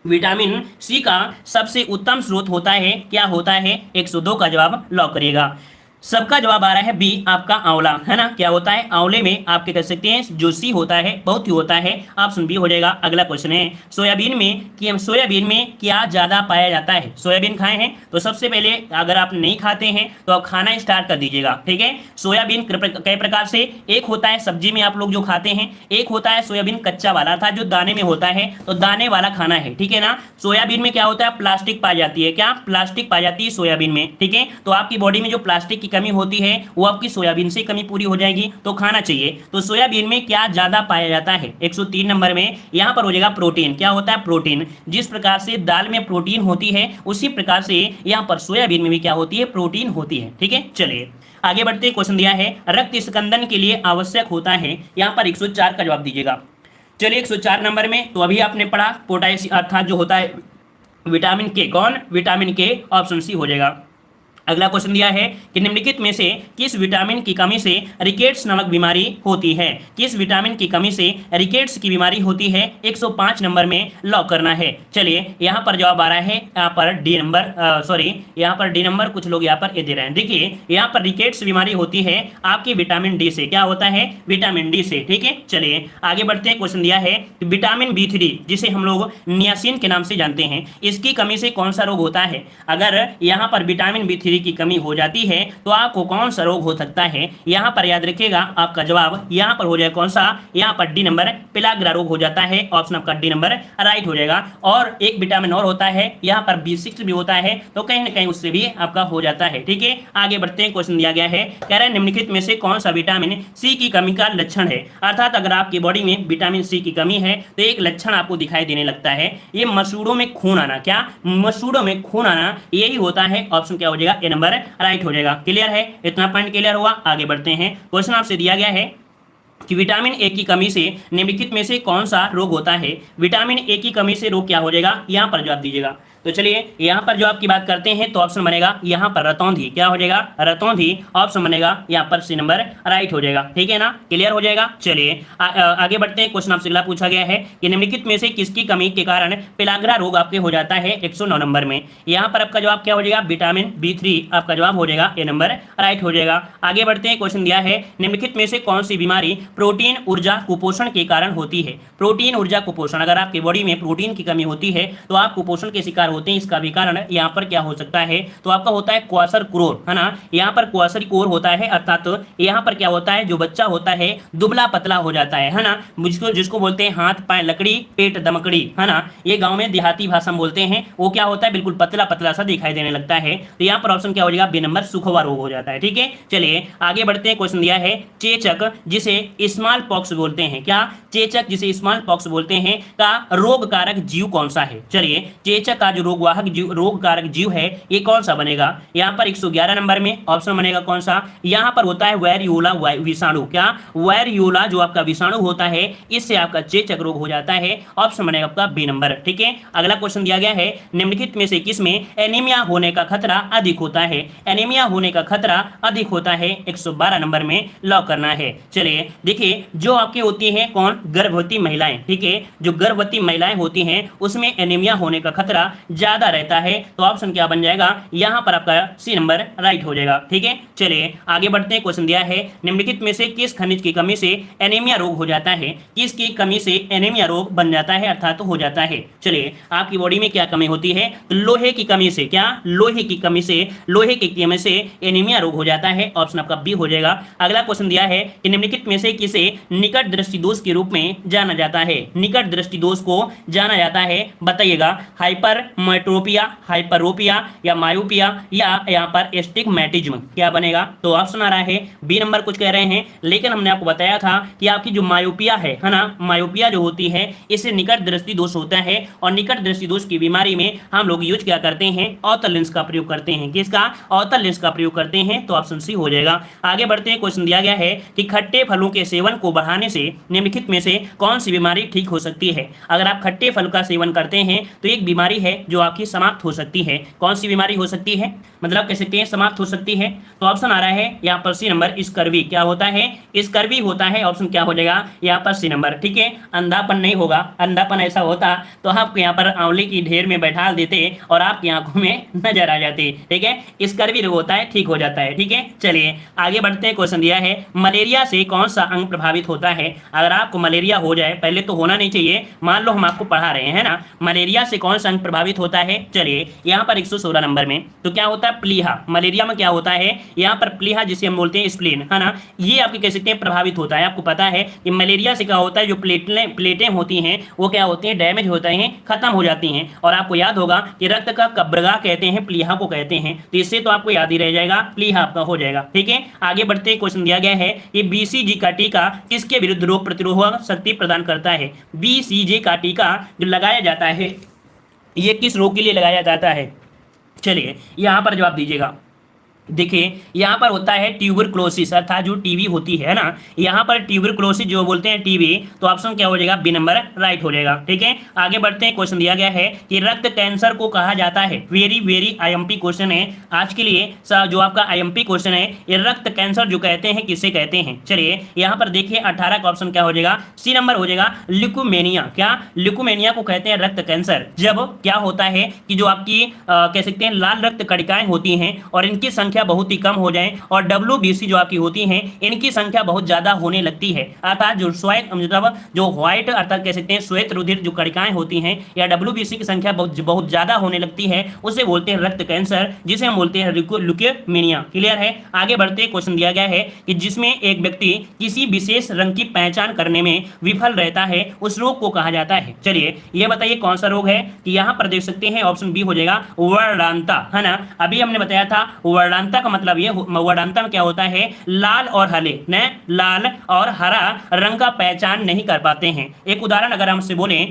विटामिन सी का सबसे उत्तम स्रोत होता है, क्या होता है, 102 का जवाब लॉक करिएगा। सबका जवाब आ रहा है बी आपका आंवला, है ना। क्या होता है, आंवले में आपके कह सकते हैं जो सी होता है बहुत ही होता है, ऑप्शन बी हो जाएगा। अगला क्वेश्चन है सोयाबीन में क्या ज्यादा पाया जाता है। सोयाबीन खाए हैं तो सबसे पहले अगर आप नहीं खाते हैं तो आप खाना स्टार्ट कर दीजिएगा, ठीक है। सोयाबीन कई प्रकार से, एक होता है सब्जी में आप लोग जो खाते हैं, एक होता है सोयाबीन कच्चा वाला था जो दाने में होता है, तो दाने वाला खाना है, ठीक है ना। सोयाबीन में क्या होता है, प्लास्टिक पाई जाती है, क्या प्लास्टिक पाई जाती है सोयाबीन में, ठीक है। तो आपकी बॉडी में जो प्लास्टिक कमी होती है वो आपकी सोयाबीन से कमी पूरी हो जाएगी, तो खाना चाहिए। तो सोयाबीन में क्या ज्यादा पाया जाता है, 103 नंबर में यहां पर हो जाएगा प्रोटीन। क्या होता है, प्रोटीन। जिस प्रकार से दाल में प्रोटीन होती है उसी प्रकार से यहां पर सोयाबीन में भी क्या होती है, प्रोटीन होती है, ठीक है। चलिए आगे बढ़ते हैं, क्वेश्चन दिया है रक्त स्कंदन के लिए आवश्यक होता है, यहां पर 104 का जवाब दीजिएगा। चलिए 104 नंबर में तो अभी आपने पढ़ा पोटेशियम अर्थात जो होता है विटामिन के, कौन, विटामिन के, ऑप्शन सी हो जाएगा। अगला क्वेश्चन दिया है कि निम्नलिखित में से किस विटामिन की कमी से रिकेट्स नामक बीमारी होती है। किस विटामिन की कमी से रिकेट्स की बीमारी होती है, 105 नंबर में लॉक करना है। चलिए यहाँ पर जवाब आ रहा है, यहाँ पर डी नंबर, सॉरी यहाँ पर डी नंबर, कुछ लोग यहाँ पर ए दे रहे हैं। देखिए यहाँ पर रिकेट्स बीमारी होती है आपकी विटामिन डी से। क्या होता है, विटामिन डी से। ठीक है, चलिए आगे बढ़ते हैं। क्वेश्चन दिया है विटामिन B3 जिसे हम लोग नियासिन के नाम से जानते हैं, इसकी कमी से कौन सा रोग होता है। अगर यहाँ पर विटामिन B3 की कमी हो जाती है तो आपको कौन सा रोग हो सकता है, यहां पर याद रखिएगा आपका जवाब यहां पर हो जाएगा कौन सा, यहां पर डी नंबर, पेलाग्रा रोग हो जाता है। ऑप्शन आपका डी नंबर राइट हो जाएगा। और एक विटामिन और होता है, यहां पर B6 भी होता है, तो कहीं ना कहीं उससे भी आपका हो जाता है। ठीक है, आगे बढ़ते हैं। क्वेश्चन दिया गया है, कह रहा है निम्नलिखित में से कौन सा विटामिन सी की कमी का लक्षण है। अर्थात अगर आपकी बॉडी में विटामिन सी की कमी है तो एक लक्षण आपको दिखाई देने लगता है, ये मसूड़ों में खून आना। क्या, मसूड़ों में खून आना, यही होता है। ऑप्शन क्या हो जाएगा, ए नंबर राइट हो जाएगा। क्लियर है, इतना पॉइंट क्लियर हुआ। आगे बढ़ते हैं। क्वेश्चन आपसे दिया गया है कि विटामिन ए की कमी से निम्नलिखित में से कौन सा रोग होता है। विटामिन ए की कमी से रोग क्या हो जाएगा, यहां पर जवाब दीजिएगा। तो चलिए यहाँ पर जवाब की बात करते हैं तो ऑप्शन बनेगा यहाँ पर रतौंधी। क्या हो जाएगा, रतौंधी। ऑप्शन बनेगा यहाँ पर सी नंबर राइट हो जाएगा। ठीक है ना, क्लियर हो जाएगा। चलिए आगे बढ़ते हैं। क्वेश्चन आपसे अगला पूछा गया है कि निम्नलिखित में से किसकी कमी के कारण पेलाग्रा रोग आपके हो जाता है, 109 नंबर में। यहाँ पर आपका जवाब क्या हो जाएगा, विटामिन B3 आपका जवाब हो जाएगा, ए नंबर राइट हो जाएगा। आगे बढ़ते हैं। क्वेश्चन दिया है निम्नलिखित में से कौन सी बीमारी प्रोटीन ऊर्जा कुपोषण के कारण होती है। प्रोटीन ऊर्जा कुपोषण, अगर आपकी बॉडी में प्रोटीन की कमी होती है तो आप कुपोषण के शिकार होते हैं। इसका भी कारण यहाँ पर क्या हो सकता है, तो आपका होता है क्वाशरकोर, है ना। यहाँ पर क्वाशरकोर होता है, अर्थात तो यहाँ पर क्या होता है, जो बच्चा होता है दुबला पतला हो जाता है ना। जिसको बोलते हैं हाथ पाए लकड़ी पेट दमकड़ी, है ना। ये गांव में देहाती भाषा में बोलते हैं। वो क्या होता है, बिल्कुल पतला पतला सा दिखाई देने लगता है। तो यहाँ पर ऑप्शन क्या हो जाएगा, बी नंबर, सुखवा रोग हो जाता है। ठीक है, चलिए आगे बढ़ते हैं। क्वेश्चन दिया है चेचक जिसे स्मॉल पॉक्स बोलते हैं। क्या, चेचक जिसे स्मॉल पॉक्स बोलते हैं का रोग कारक जीव कौन सा है। चलिए चेचक का जो रोग कारक जीव है ये कौन सा बनेगा, यहाँ पर 111 नंबर में ऑप्शन बनेगा कौन सा, यहाँ पर होता है वेरियोला विषाणु। क्या, वेरियोला जो आपका विषाणु होता है इससे आपका चेचक रोग हो जाता है। ऑप्शन बनेगा आपका बी नंबर। ठीक है, अगला क्वेश्चन दिया गया है निम्नलिखित में से किसमें एनीमिया होने का खतरा अधिक होता है। एनीमिया होने का खतरा अधिक होता है, 112 नंबर में लॉक करना है। चलिए देखिए, जो आपकी होती है कौन, गर्भवती महिलाएं। ठीक है, जो गर्भवती महिलाएं होती हैं उसमें एनीमिया होने का खतरा ज्यादा रहता है। तो ऑप्शन क्या बन जाएगा, यहां पर आपका सी नंबर राइट हो जाएगा। ठीक है, चलिए आगे बढ़ते हैं। क्वेश्चन दिया है निम्नलिखित में से किस खनिज की कमी से एनीमिया रोग हो जाता है। किसकी कमी से एनीमिया रोग बन जाता है, अर्थात तो हो जाता है। चलिए आपकी बॉडी में क्या कमी होती है, तो लोहे की कमी से। क्या, लोहे की कमी से, लोहे की कमी से एनीमिया रोग हो जाता है। ऑप्शन आपका बी हो जाएगा। अगला क्वेश्चन दिया है कि निम्नलिखित में से किसे निकट दृष्टि दोष के रूप में जाना जाता है। निकट दृष्टि दोष को जाना जाता है, बताइएगा, हाइपरमेट्रोपिया, हाइपरोपिया या मायोपिया या यहाँ पर एस्टिग्मेटिज्म, क्या बनेगा। तो ऑप्शन आ रहा है बी नंबर, कुछ कह रहे हैं, लेकिन हमने आपको बताया था कि आपकी जो मायोपिया है ना, मायोपिया जो होती है इससे निकट दृष्टि दोष होता है। और निकट दृष्टि दोष की बीमारी में हम लोग यूज क्या करते हैं, अवतल लेंस का प्रयोग करते हैं। किसका, अवतल लेंस का प्रयोग करते हैं। तो ऑप्शन सी हो जाएगा। आगे बढ़ते हैं। क्वेश्चन दिया गया है कि खट्टे फलों के सेवन को बढ़ाने से निम्नलिखित में से कौन सी बीमारी ठीक हो सकती है। अगर आप खट्टे फल का सेवन करते हैं तो एक बीमारी है जो आपकी समाप्त हो सकती है। कौन सी बीमारी हो सकती है, मतलब कह सकते हैं समाप्त हो सकती है। तो ऑप्शन आ रहा है यहाँ पर सी नंबर, स्कर्वी। क्या होता है, स्कर्वी होता है। ऑप्शन क्या हो जाएगा, यहाँ पर सी नंबर। ठीक है, अंधापन नहीं होगा। अंधापन ऐसा होता तो आपको यहाँ पर आंवले की ढेर में बैठा देते और आपकी आंखों में नजर आ जाती। ठीक है, स्कर्वी रोग होता है, ठीक हो जाता है। ठीक है, चलिए आगे बढ़ते हैं। क्वेश्चन दिया है मलेरिया से कौन सा अंग प्रभावित होता है। अगर आपको मलेरिया हो जाए, पहले तो होना नहीं चाहिए, मान लो हम आपको पढ़ा रहे हैं ना, मलेरिया से कौन सा अंग प्रभावित होता है। चलिए यहाँ पर 116 नंबर में तो क्या होता है, प्लीहा। मलेरिया में क्या होता है, यहाँ पर प्लीहा जिसे हम बोलते हैं स्प्लीन, है ना, ये आपके कह सकते हैं प्रभावित होता है। आपको पता है कि मलेरिया से क्या होता है, जो प्लेटें होती हैं वो क्या होती हैं, डैमेज होते हैं, खत्म हो जाती हैं। और आपको याद होगा कि रक्त का कब्रगा कहते हैं, प्लीहा को कहते हैं। तो इससे तो आपको याद ही रह जाएगा, प्लीहा आपका हो जाएगा। ठीक है, आगे बढ़ते हैं। क्वेश्चन दिया गया है कि BCG का टीका किसके विरुद्ध रोग प्रतिरोधक शक्ति प्रदान करता है। BCG का टीका जो लगाया जाता है ये किस रोग के लिए लगाया जाता है। चलिए यहाँ पर जवाब दीजिएगा। देखिए यहाँ पर होता है ट्यूबरक्लोसिस, अर्थात जो टीबी होती है ना, यहाँ पर ट्यूबरक्लोसिस जो बोलते हैं टीबी, तो ऑप्शन क्या हो जाएगा, बी नंबर राइट हो जाएगा। ठीक है, आगे बढ़ते हैं। क्वेश्चन दिया गया है कि रक्त कैंसर को कहा जाता है, वेरी वेरी आईएमपी क्वेश्चन है आज के लिए। जो आपका आईएमपी क्वेश्चन है, ये रक्त कैंसर जो कहते हैं किसे कहते हैं। चलिए यहाँ पर देखिए 18 का ऑप्शन क्या हो जाएगा, सी नंबर हो जाएगा, ल्यूकोमेनिया। क्या ल्यूकोमेनिया को कहते हैं रक्त कैंसर, जब क्या होता है कि जो आपकी कह सकते हैं लाल रक्त कणिकाएं होती हैं और इनकी संख्या बहुत ही कम हो जाए, और WBC जो आपकी होती हैं इनकी संख्या बहुत ज्यादा होने लगती है, अर्थात जो श्वेत मतलब जो व्हाइट अर्थात कह सकते हैं श्वेत रुधिर जो कणिकाएं होती हैं या WBC की संख्या बहुत ज्यादा होने लगती है, उसे बोलते हैं रक्त कैंसर, जिसे हम बोलते हैं ल्यूकेमिया। क्लियर है, आगे बढ़ते। क्वेश्चन दिया गया है कि जिसमें एक व्यक्ति किसी विशेष रंग की पहचान करने में विफल रहता है, उस रोग को कहा जाता है। चलिए ये बताइए कौन सा रोग है, कि यहाँ पर देख सकते हैं ऑप्शन बी हो जाएगा, वर्णांता, है ना। अभी हमने बताया था वर्णांता का मतलब ये, वर्णांता में क्या होता है, लाल और हरे ने लाल और हरा रंग का पहचान नहीं कर पाते हैं। एक उदाहरण अगर हमसे बोले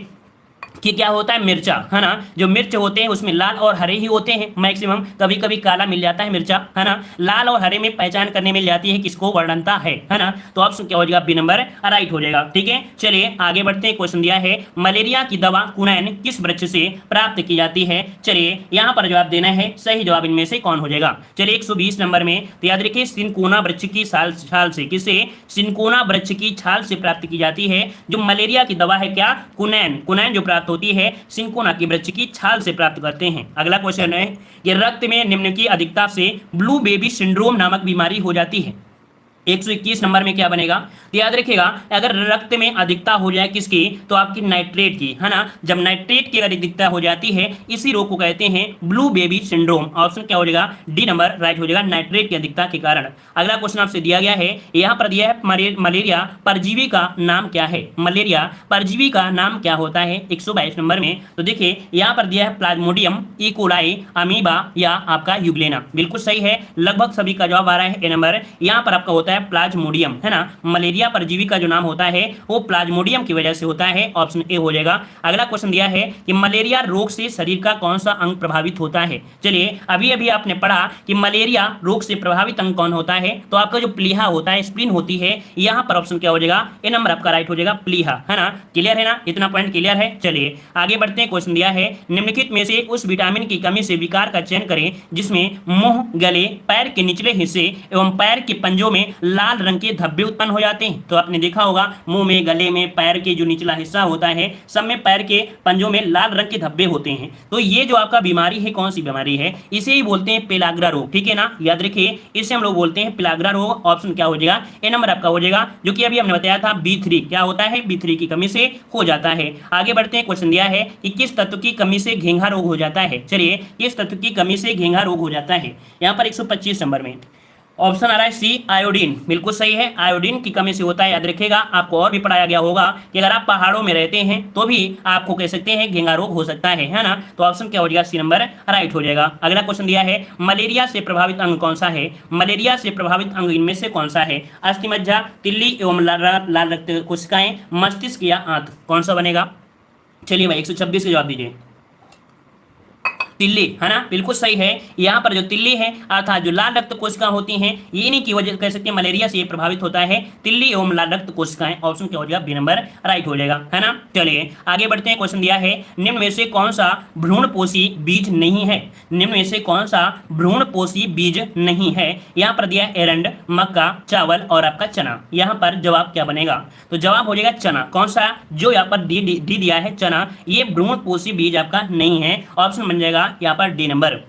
कि क्या होता है, मिर्चा, है ना, जो मिर्च होते हैं उसमें लाल और हरे ही होते हैं मैक्सिमम, कभी कभी काला मिल जाता है मिर्चा, है ना, लाल और हरे में पहचान करने मिल जाती है किसको, वर्णांता है ना। तो ऑप्शन क्या हो जाएगा, बी नंबर राइट हो जाएगा। ठीक है, चलिए आगे बढ़ते हैं। क्वेश्चन दिया है मलेरिया की दवा कुनैन किस वृक्ष से प्राप्त की जाती है। चलिए यहाँ पर जवाब देना है, सही जवाब इनमें से कौन हो जाएगा। चलिए 120 नंबर में तो याद रखिए, सिनकोना वृक्ष की छाल से, किसे, सिनकोना वृक्ष की छाल से प्राप्त की जाती है जो मलेरिया की दवा है, क्या, कुनैन। कुनैन जो प्राप्त होती है सिनकोना की वृक्ष की छाल से प्राप्त करते हैं। अगला क्वेश्चन है कि रक्त में निम्न की अधिकता से ब्लू बेबी सिंड्रोम नामक बीमारी हो जाती है। 121 नंबर में क्या बनेगा, तो याद रखिएगा अगर रक्त में अधिकता हो जाए किसकी, तो आपकी नाइट्रेट की, है ना। जब नाइट्रेट की अगर अधिकता हो जाती है, इसी रोग को कहते हैं ब्लू बेबी सिंड्रोम। ऑप्शन क्या हो जाएगा, डी नंबर राइट हो जाएगा, नाइट्रेट की अधिकता के कारण। अगला क्वेश्चन आपसे दिया गया है, यहाँ पर दिया है मलेरिया परजीवी का नाम क्या है। मलेरिया परजीवी का नाम क्या होता है 122 नंबर में। तो देखिए यहाँ पर दिया है प्लाज्मोडियम, इकोलाई, अमीबा या आपका यूग्लेना। बिल्कुल सही है, लगभग सभी का जवाब आ रहा है ए नंबर। यहाँ पर आपका होता है प्लाज्मोडियम, है ना। मलेरिया परजीवी का जो नाम होता है वो प्लाज्मोडियम की वजह से होता है, ऑप्शन ए हो जाएगा। अगला क्वेश्चन दिया है कि मलेरिया रोग से शरीर का कौन सा अंग प्रभावित होता है। चलिए अभी अभी आपने पढ़ा कि मलेरिया रोग से प्रभावित अंग कौन होता है, तो आपका जो प्लीहा होता है, स्प्लीन होती है, यहाँ पर ऑप्शन क्या हो जाएगा, ए नंबर आपका राइट हो जाएगा, प्लीहा, है ना। क्लियर है ना, इतना पॉइंट क्लियर है। चलिए आगे बढ़ते हैं। क्वेश्चन दिया है निम्नलिखित में से उस विटामिन की कमी से विकार का चयन करें जिसमें मुंह, गले, पैर के निचले हिस्से एवं पैर के पंजों में लाल रंग के धब्बे उत्पन्न हो जाते हैं। तो आपने देखा होगा मुंह में, गले में, पैर के जो निचला हिस्सा होता है सब में पैर के पंजों में लाल रंग के धब्बे होते हैं। तो ये जो आपका बीमारी है, कौन सी बीमारी है, इसे ही बोलते हैं पेलाग्रा रोग। ठीक है ना, याद रखिए इसे हम लोग बोलते हैं पेलाग्रा रोग। ऑप्शन क्या हो जाएगा, ए नंबर आपका हो जाएगा, जो कि अभी हमने बताया था B3 क्या होता है, B3 की कमी से हो जाता है। आगे बढ़ते हैं। क्वेश्चन दिया है कि किस तत्व की कमी से घेंघा रोग हो जाता है। चलिए किस तत्व की कमी से घेंघा रोग हो जाता है, यहाँ पर 125 नंबर में ऑप्शन आ रहा है सी, आयोडीन। बिल्कुल सही है, आयोडीन की कमी से होता है। याद रखिएगा आपको और भी पढ़ाया गया होगा कि अगर आप पहाड़ों में रहते हैं तो भी आपको कह सकते हैं घेंघा रोग हो सकता है ना। तो ऑप्शन क्या हो जाएगा, सी नंबर राइट हो जाएगा। अगला क्वेश्चन दिया है मलेरिया से प्रभावित अंग कौन सा है। मलेरिया से प्रभावित अंग इनमें से कौन सा है, अस्थिमज्जा, तिल्ली एवं लाल रक्त कोशिकाएं, मस्तिष्क या आंत, कौन सा बनेगा। चलिए भाई 126 का जवाब दीजिए, तिल्ली, है ना। बिल्कुल सही है, यहाँ पर जो तिल्ली है अर्थात जो लाल रक्त कोशिकाएं होती हैं, ये इन्हीं की वजह कह सकते हैं मलेरिया से ये प्रभावित होता है, तिल्ली एवं लाल रक्त कोशिकाएं। ऑप्शन क्या हो जाएगा, बी नंबर राइट हो जाएगा, है ना। चलिए आगे बढ़ते हैं। क्वेश्चन दिया है निम्न में से कौन सा भ्रूणपोषी बीज नहीं है। निम्न में से कौन सा भ्रूणपोषी बीज नहीं है, यहाँ पर दिया एरंड, मक्का, चावल और आपका चना। यहाँ पर जवाब क्या बनेगा, तो जवाब हो जाएगा चना। कौन सा, जो यहाँ पर डी दिया है चना, ये भ्रूणपोषी बीज आपका नहीं है, ऑप्शन बन जाएगा यहाँ पर डी नंबर।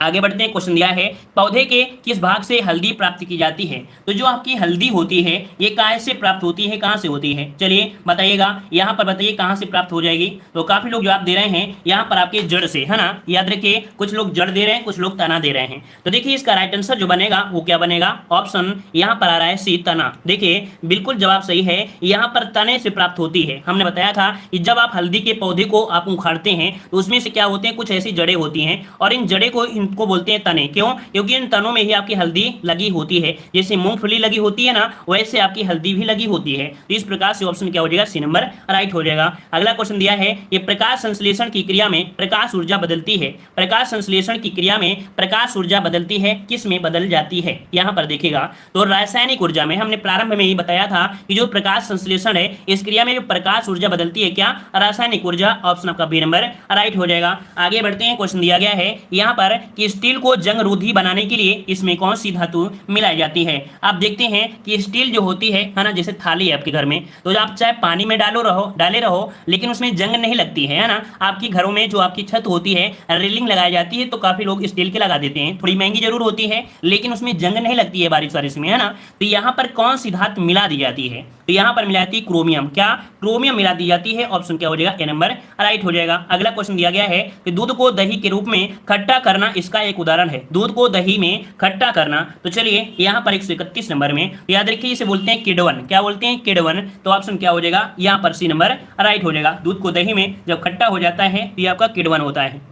आगे बढ़ते हैं। क्वेश्चन दिया है पौधे के किस भाग से हल्दी प्राप्त की जाती है। तो जो आपकी हल्दी होती है ये कहाँ से प्राप्त होती है, कहाँ से होती है, चलिए बताइएगा। यहाँ पर बताइए कहाँ से प्राप्त हो जाएगी। तो काफी लोग जवाब दे रहे हैं यहाँ पर आपके जड़ से, है ना। याद रखिए कुछ लोग जड़ दे रहे हैं, कुछ लोग तना दे रहे हैं। तो देखिए इसका राइट आंसर जो बनेगा वो क्या बनेगा, ऑप्शन यहाँ पर आ रहा है सी, तना। देखिए बिल्कुल जवाब सही है, यहाँ पर तने से प्राप्त होती है। हमने बताया था कि जब आप हल्दी के पौधे को आप उखाड़ते हैं तो उसमें से क्या होते हैं, कुछ ऐसी जड़ें होती हैं और इन जड़े को इन इनको बोलते हैं तने। क्यों? क्योंकि इन तनों में ही आपकी हल्दी लगी होती है, जैसे मूंगफली लगी होती है ना, वैसे आपकी हल्दी भी लगी होती है। तो इस प्रकार से ऑप्शन क्या हो जाएगा? सी नंबर राइट हो जाएगा। अगला क्वेश्चन दिया है कि प्रकाश संश्लेषण की क्रिया में प्रकाश ऊर्जा बदलती है। प्रकाश संश्लेषण की क्रिया में प्रकाश ऊर्जा बदलती है, किस में बदल जाती है? यहां पर देखिएगा तो रासायनिक ऊर्जा में, हमने प्रारंभ में ही बताया था कि जो प्रकाश संश्लेषण है इस क्रिया में जो प्रकाश ऊर्जा बदलती है, क्या? रासायनिक ऊर्जा। ऑप्शन आपका बी नंबर राइट हो जाएगा। आगे बढ़ते हैं, क्वेश्चन दिया गया है यहां पर कि स्टील को जंग रोधी बनाने के लिए इसमें कौन सी धातु मिलाई जाती है? आप देखते हैं कि स्टील जो होती है ना, जैसे थाली है आपके घर में, तो आप चाहे पानी में डाले रहो लेकिन उसमें जंग नहीं लगती है ना। आपकी घरों में जो आपकी छत होती है, रेलिंग लगाई जाती है, तो काफी लोग स्टील के लगा देते हैं, थोड़ी महंगी जरूर होती है लेकिन उसमें जंग नहीं लगती है बारिश वारिश में, है ना। तो यहाँ पर कौन सी धातु मिला दी जाती है? तो यहाँ पर मिला जाती है क्रोमियम। क्या? क्रोमियम मिला दी जाती है। ऑप्शन क्या हो जाएगा? ए नंबर राइट हो जाएगा। अगला क्वेश्चन दिया गया है कि दूध को दही के रूप में खट्टा करना इसका एक उदाहरण है। दूध को दही में खट्टा करना, तो चलिए यहाँ पर 131 नंबर में याद रखिए इसे बोलते हैं किण्वन। क्या बोलते हैं? किण्वन। तो ऑप्शन क्या हो जाएगा? यहाँ पर सी नंबर राइट हो जाएगा। दूध को दही में जब खट्टा हो जाता है तो ये आपका किण्वन होता है।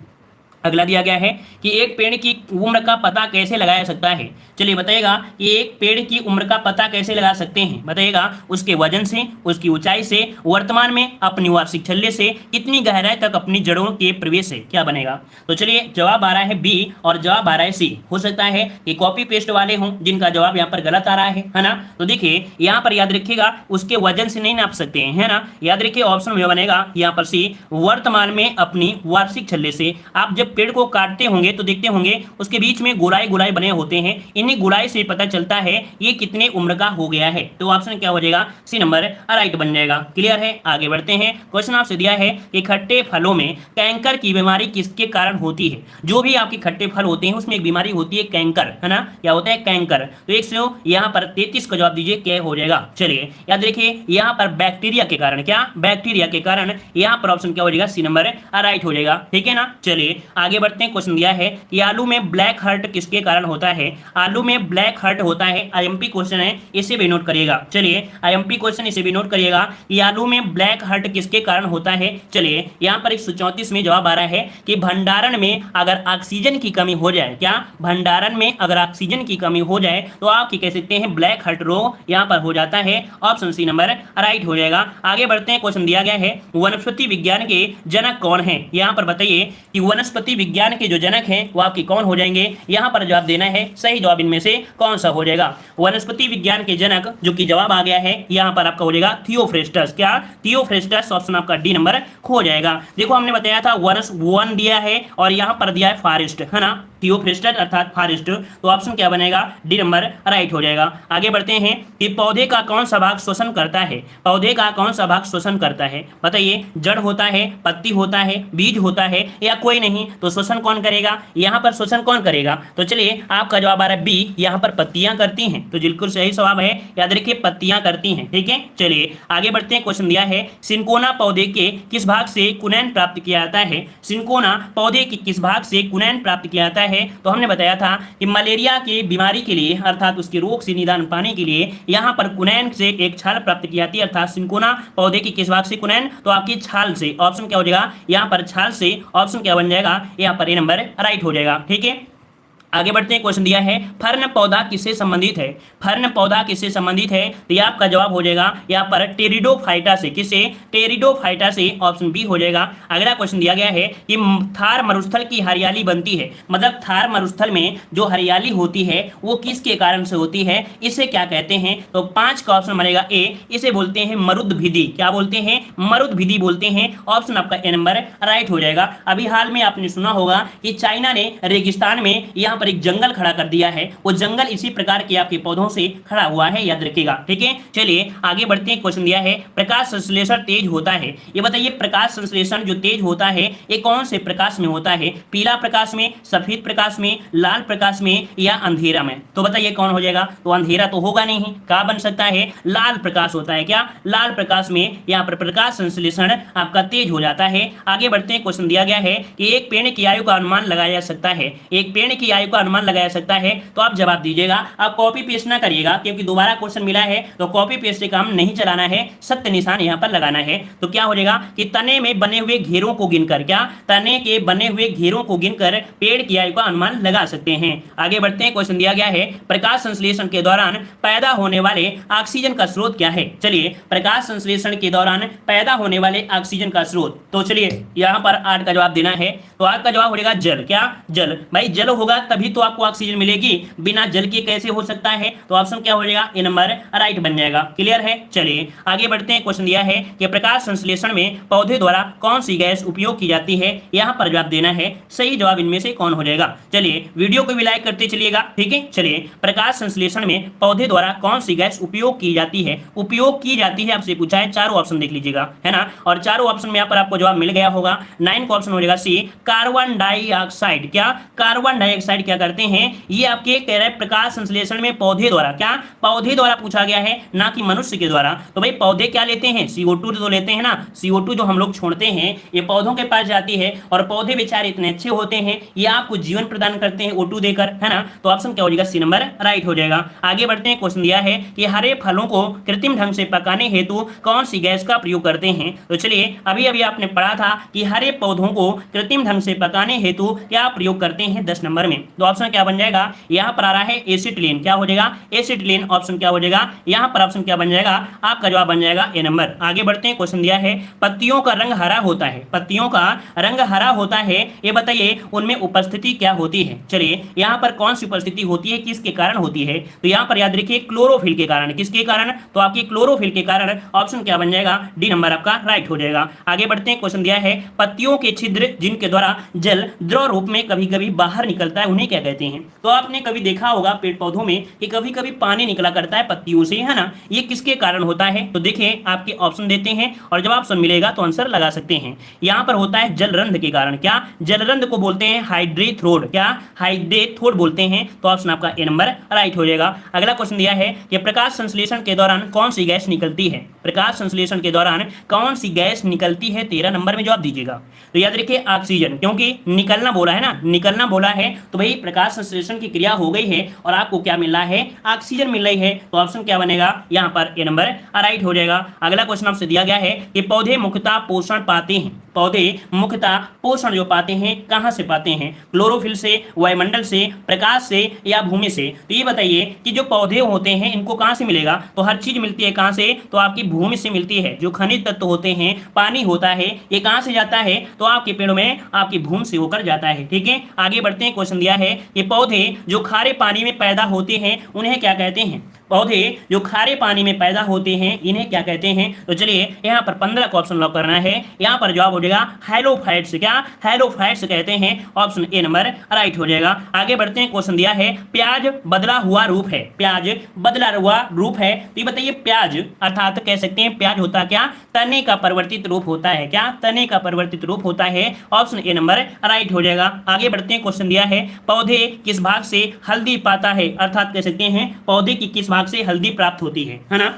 अगला दिया गया है कि एक पेड़ की उम्र का पता कैसे लगाया सकता है? चलिए बताइएगा कि एक पेड़ की उम्र का पता कैसे लगा सकते हैं? बताइएगा उसके वजन से, उसकी ऊंचाई से, वर्तमान में अपनी वार्षिक छल्ले से, कितनी गहराई तक अपनी जड़ों के प्रवेश से। क्या बनेगा? तो चलिए जवाब आ रहा है बी और जवाब आ रहा है सी। हो सकता है कि कॉपी पेस्ट वाले हों जिनका जवाब यहाँ पर गलत आ रहा है ना। तो देखिए यहाँ पर याद रखिएगा उसके वजन से नहीं नाप सकते हैं, है ना। याद रखिए ऑप्शन में बनेगा यहाँ पर सी, वर्तमान में अपनी वार्षिक छल्ले से। आप जब पेड़ को काटते होंगे तो देखते होंगे उसके बीच में गोलाई गोलाई बने होते हैं, इन्हीं गोलाई से पता चलता है ये कितने उम्र का हो गया है। तो ऑप्शन क्या हो जाएगा? सी नंबर राइट बन जाएगा। क्लियर है? आगे बढ़ते हैं। क्वेश्चन आपसे दिया है कि खट्टे फलों में कैंकर की बीमारी किसके कारण होती है? जो भी आपके खट्टे फल होते हैं उसमें एक बीमारी होती है कैंकर, है ना। क्या होता है? कैंकर। तो एक यहाँ पर 33 का जवाब दीजिए क्या हो जाएगा? चलिए याद रखिए यहाँ पर बैक्टीरिया के कारण। क्या? बैक्टीरिया के कारण। यहाँ पर ऑप्शन क्या हो जाएगा? सी नंबर राइट हो जाएगा। ठीक है ना। चलिए आगे बढ़ते हैं। क्वेश्चन दिया है कि आलू में ब्लैक हर्ट किसके कारण होता है? आलू में ब्लैक हर्ट होता है, आईएमपी क्वेश्चन है, इसे भी नोट करिएगा। चलिए आईएमपी क्वेश्चन इसे भी नोट करिएगा कि आलू में ब्लैक हर्ट किसके कारण होता है। चलिए यहाँ पर 134 में जवाब आ रहा है कि भंडारण में अगर ऑक्सीजन की कमी हो जाए। क्या? भंडारण में अगर ऑक्सीजन की कमी हो जाए तो आप कह सकते हैं ब्लैक हर्ट रोग यहाँ पर हो जाता है। ऑप्शन सी नंबर राइट हो जाएगा। आगे बढ़ते हैं। क्वेश्चन दिया गया है वनस्पति विज्ञान के जनक कौन है? यहाँ पर बताइए कि वनस्पति विज्ञान के जो जनक हैं वो आपके कौन हो जाएंगे? यहाँ पर जवाब देना है। सही जवाब इनमें से कौन सा हो जाएगा? वनस्पति विज्ञान के जनक, जो कि जवाब आ गया है यहाँ पर आपका हो जाएगा थियोफ्रेस्टस। क्या? थियोफ्रेस्टस। ऑप्शन आपका डी नंबर हो जाएगा। देखो हमने बताया था वन दिया है और यहाँ पर दिया है फॉरेस्ट, है ना। थियोफ्रेस्टस अर्थात फॉरेस्ट। तो ऑप्शन क्या बनेगा? डी नंबर राइट हो जाएगा। आगे बढ़ते हैं कि पौधे का कौन सा भाग श्वसन करता है? पौधे का कौन सा भाग श्वसन करता है? बताइए। जड़ होता है, पत्ती होता है, बीज होता है या कोई नहीं? तो श्वसन कौन करेगा? यहाँ पर श्वसन कौन करेगा? तो चलिए आपका जवाब आ रहा है बी, यहाँ पर पत्तियां करती हैं। तो बिल्कुल सही जवाब है, याद रखिए पत्तियां करती हैं। ठीक है। चलिए आगे बढ़ते हैं। क्वेश्चन दिया है सिंकोना पौधे के किस भाग से कुनैन प्राप्त किया जाता है? सिंकोना पौधे के किस भाग से कुनैन प्राप्त किया जाता है? तो हमने बताया था कि मलेरिया की बीमारी के लिए अर्थात उसके रोग से निदान पाने के लिए यहाँ पर कुनैन से एक छाल प्राप्त की जाती है, अर्थात सिंकोना पौधे की किस भाग से कुनैन? तो आपकी छाल से। ऑप्शन क्या हो जाएगा? यहाँ पर छाल से। ऑप्शन क्या बन जाएगा? यहाँ पर ए नंबर राइट हो जाएगा। ठीक है। आगे बढ़ते हैं। क्वेश्चन दिया है फर्न पौधा किससे संबंधित है? फर्न पौधा किससे संबंधित है? तो ये आपका जवाब हो जाएगा यहाँ पर टेरिडोफाइटा से। किससे? टेरिडोफाइटा से। ऑप्शन बी हो जाएगा। अगला क्वेश्चन दिया गया है कि थार मरुस्थल की हरियाली बनती है, मतलब थार मरुस्थल में जो हरियाली होती है वो किसके कारण से होती है? इसे क्या कहते हैं? तो 5 का ऑप्शन बनेगा ए, इसे बोलते हैं मरुद्भिदी। क्या बोलते हैं? मरुद्भिदी बोलते हैं। ऑप्शन आपका ए नंबर राइट हो जाएगा। अभी हाल में आपने सुना होगा कि चाइना ने रेगिस्तान में यहाँ पर एक जंगल खड़ा कर दिया है, वो जंगल इसी प्रकार के आपके पौधों से खड़ा हुआ है, याद रखिएगा। ठीक है। चलिए आगे बढ़ते हैं। क्वेश्चन दिया है प्रकाश संश्लेषण तेज होता है, ये बताइए प्रकाश संश्लेषण जो तेज होता है ये कौन से प्रकाश में होता है? पीला प्रकाश में, सफेद प्रकाश में, लाल प्रकाश में या अंधेरा में? तो बताइए कौन हो जाएगा? तो अंधेरा तो होगा नहीं, क्या बन सकता है? लाल प्रकाश होता है। क्या? लाल प्रकाश में यहाँ पर प्रकाश संश्लेषण आपका तेज हो जाता है। आगे बढ़ते हैं। क्वेश्चन दिया गया है कि एक पेड़ की आयु का अनुमान लगाया जा सकता है। एक पेड़ की आयु टाइप का अनुमान लगाया सकता है, तो आप जवाब दीजिएगा। आप कॉपी पेस्ट ना करिएगा, क्योंकि दोबारा क्वेश्चन मिला है तो कॉपी पेस्ट से काम नहीं चलाना है, सत्य निशान यहाँ पर लगाना है। तो क्या हो जाएगा कि तने में बने हुए घेरों को गिनकर, क्या तने के बने हुए घेरों को गिनकर पेड़ की आयु का अनुमान लगा सकते हैं। आगे बढ़ते हैं, क्वेश्चन दिया गया है प्रकाश संश्लेषण के दौरान पैदा होने वाले ऑक्सीजन का स्रोत क्या है। चलिए, प्रकाश संश्लेषण के दौरान पैदा होने वाले ऑक्सीजन का स्रोत, तो चलिए यहाँ पर 8 का जवाब देना है। तो 8 का जवाब हो जाएगा जल। क्या जल? भाई जल होगा तभी तो आपको ऑक्सीजन मिलेगी, बिना जल के कैसे हो सकता है? तो ऑप्शन क्या हो जाएगा? ए नंबर राइट बन जाएगा। क्लियर है? चलिए आगे बढ़ते हैं। क्वेश्चन दिया है कि प्रकाश संश्लेषण में पौधे द्वारा कौन सी गैस उपयोग की जाती है, यहाँ पर जवाब देना है। सही जवाब इनमें से कौन हो जाएगा? चलिए वीडियो को भी लाइक करते चलिएगा, ठीक है। चलिए, प्रकाश संश्लेषण में पौधे द्वारा कौन सी गैस उपयोग की जाती है? उपयोग की जाती है आपसे पूछा है, चारों ऑप्शन देख लीजिएगा, है ना। और चारों ऑप्शन में यहाँ पर आपको जवाब मिल गया होगा। 9 का ऑप्शन हो जाएगा सी, कार्बन डाइऑक्साइड। क्या कार्बन डाइऑक्साइड क्या करते हैं? ये आपके कह रहे प्रकाश संश्लेषण में पौधे द्वारा, क्या पौधे द्वारा पूछा गया है, ना कि मनुष्य के द्वारा। तो भाई पौधे क्या लेते हैं? CO2 तो लेते हैं ना। CO2 जो हम लोग छोड़ते हैं ये पौधों के पास जाती है, और पौधे बेचारे इतने अच्छे होते हैं, ये आपको जीवन प्रदान करते हैं O2 देकर, है ना। तो ऑप्शन क्या हो जाएगा? सी नंबर राइट हो जाएगा। आगे बढ़ते हैं। क्वेश्चन दिया है कि हरे फलों को कृत्रिम ढंग से पकाने हेतु कौन सी गैस का प्रयोग करते हैं। तो चलिए, अभी अभी आपने पढ़ा था कि हरे पौधों को कृत्रिम ढंग से पकाने हेतु क्या प्रयोग करते हैं 10 नंबर में। तो ऑप्शन क्या बन जाएगा? यहाँ पर आ रहा है एसिटिलीन। क्या हो जाएगा? एसिटिलीन। ऑप्शन क्या हो जाएगा? यहाँ पर ऑप्शन क्या बन जाएगा? आपका जवाब बन जाएगा ए नंबर। आगे बढ़ते हैं। क्वेश्चन दिया है पत्तियों का रंग हरा होता है, पत्तियों का रंग हरा होता है, ये बताइए उनमें उपस्थिति क्या होती है। चलिए, यहाँ पर कौन सी उपस्थिति होती है, किसके कारण होती है? तो यहाँ पर याद रखिए क्लोरोफिल के कारण। किसके कारण? तो आपकी क्लोरोफिल के कारण। ऑप्शन क्या बन जाएगा? डी नंबर आपका राइट हो जाएगा। आगे बढ़ते हैं। क्वेश्चन दिया है पत्तियों के छिद्र जिनके द्वारा जल द्रव रूप में कभी कभी बाहर निकलता है, उन्हें क्या कहते हैं? तो आपने कभी देखा होगा पेड़ पौधों में कि कभी कभी पानी निकला करता है पत्तियों से, है ना। ये किसके कारण होता है? तो देखिए आपके ऑप्शन देते हैं, और जब ऑप्शन मिलेगा तो आंसर लगा सकते हैं। यहाँ पर होता है जलरंध्र के कारण। क्या जलरंध्र को बोलते हैं हाइड्रेथ्रोड। क्या हाइड्रेथ्रोड बोलते हैं। तो ऑप्शन आपका ए नंबर राइट हो जाएगा। अगला क्वेश्चन दिया है कि प्रकाश संश्लेषण के दौरान कौन सी गैस निकलती है। प्रकाश संश्लेषण के दौरान कौन सी गैस निकलती है? 13 नंबर में जवाब दीजिएगा। तो याद रखिए ऑक्सीजन, क्योंकि निकलना बोला है ना, निकलना बोला है, तो भाई प्रकाश संश्लेषण की क्रिया हो गई है और आपको क्या मिल रहा है? ऑक्सीजन मिल रही है। तो ऑप्शन क्या बनेगा? यहाँ पर ए नंबर राइट हो जाएगा। अगला क्वेश्चन आपसे दिया गया है कि पौधे मुख्यतः पोषण पाते हैं, पौधे मुख्यतः पोषण जो पाते हैं कहां से पाते हैं? क्लोरोफिल से, वायुमंडल से, प्रकाश से, या भूमि से? तो ये बताइए कि जो पौधे होते हैं इनको कहां से मिलेगा? तो हर चीज मिलती है कहां से? तो आपकी भूमि से मिलती है। जो खनिज तत्व होते हैं, पानी होता है, ये कहां से जाता है? तो आपके पेड़ों में आपकी भूमि से होकर जाता है, ठीक है। आगे बढ़ते हैं। क्वेश्चन दिया है कि पौधे जो खारे पानी में पैदा होते हैं उन्हें क्या कहते हैं? पौधे जो खारे पानी में पैदा होते हैं इन्हें क्या कहते हैं? तो चलिए यहाँ पर 15 का ऑप्शन लॉक करना है। यहाँ पर जवाब हो जाएगा हैलोफाइट्स। क्या हैलोफाइट्स कहते हैं? ऑप्शन ए नंबर राइट हो जाएगा। आगे बढ़ते हैं। क्वेश्चन दिया है प्याज बदला हुआ रूप है, प्याज बदला हुआ रूप है, तो ये बताइए प्याज अर्थात कह सकते हैं प्याज होता क्या? तने का परिवर्तित रूप होता है। क्या तने का परिवर्तित रूप होता है? ऑप्शन ए नंबर राइट हो जाएगा। आगे बढ़ते हैं। क्वेश्चन दिया है पौधे किस भाग से हल्दी पाता है, अर्थात कह सकते हैं पौधे की किस भाग से हल्दी प्राप्त होती है ना।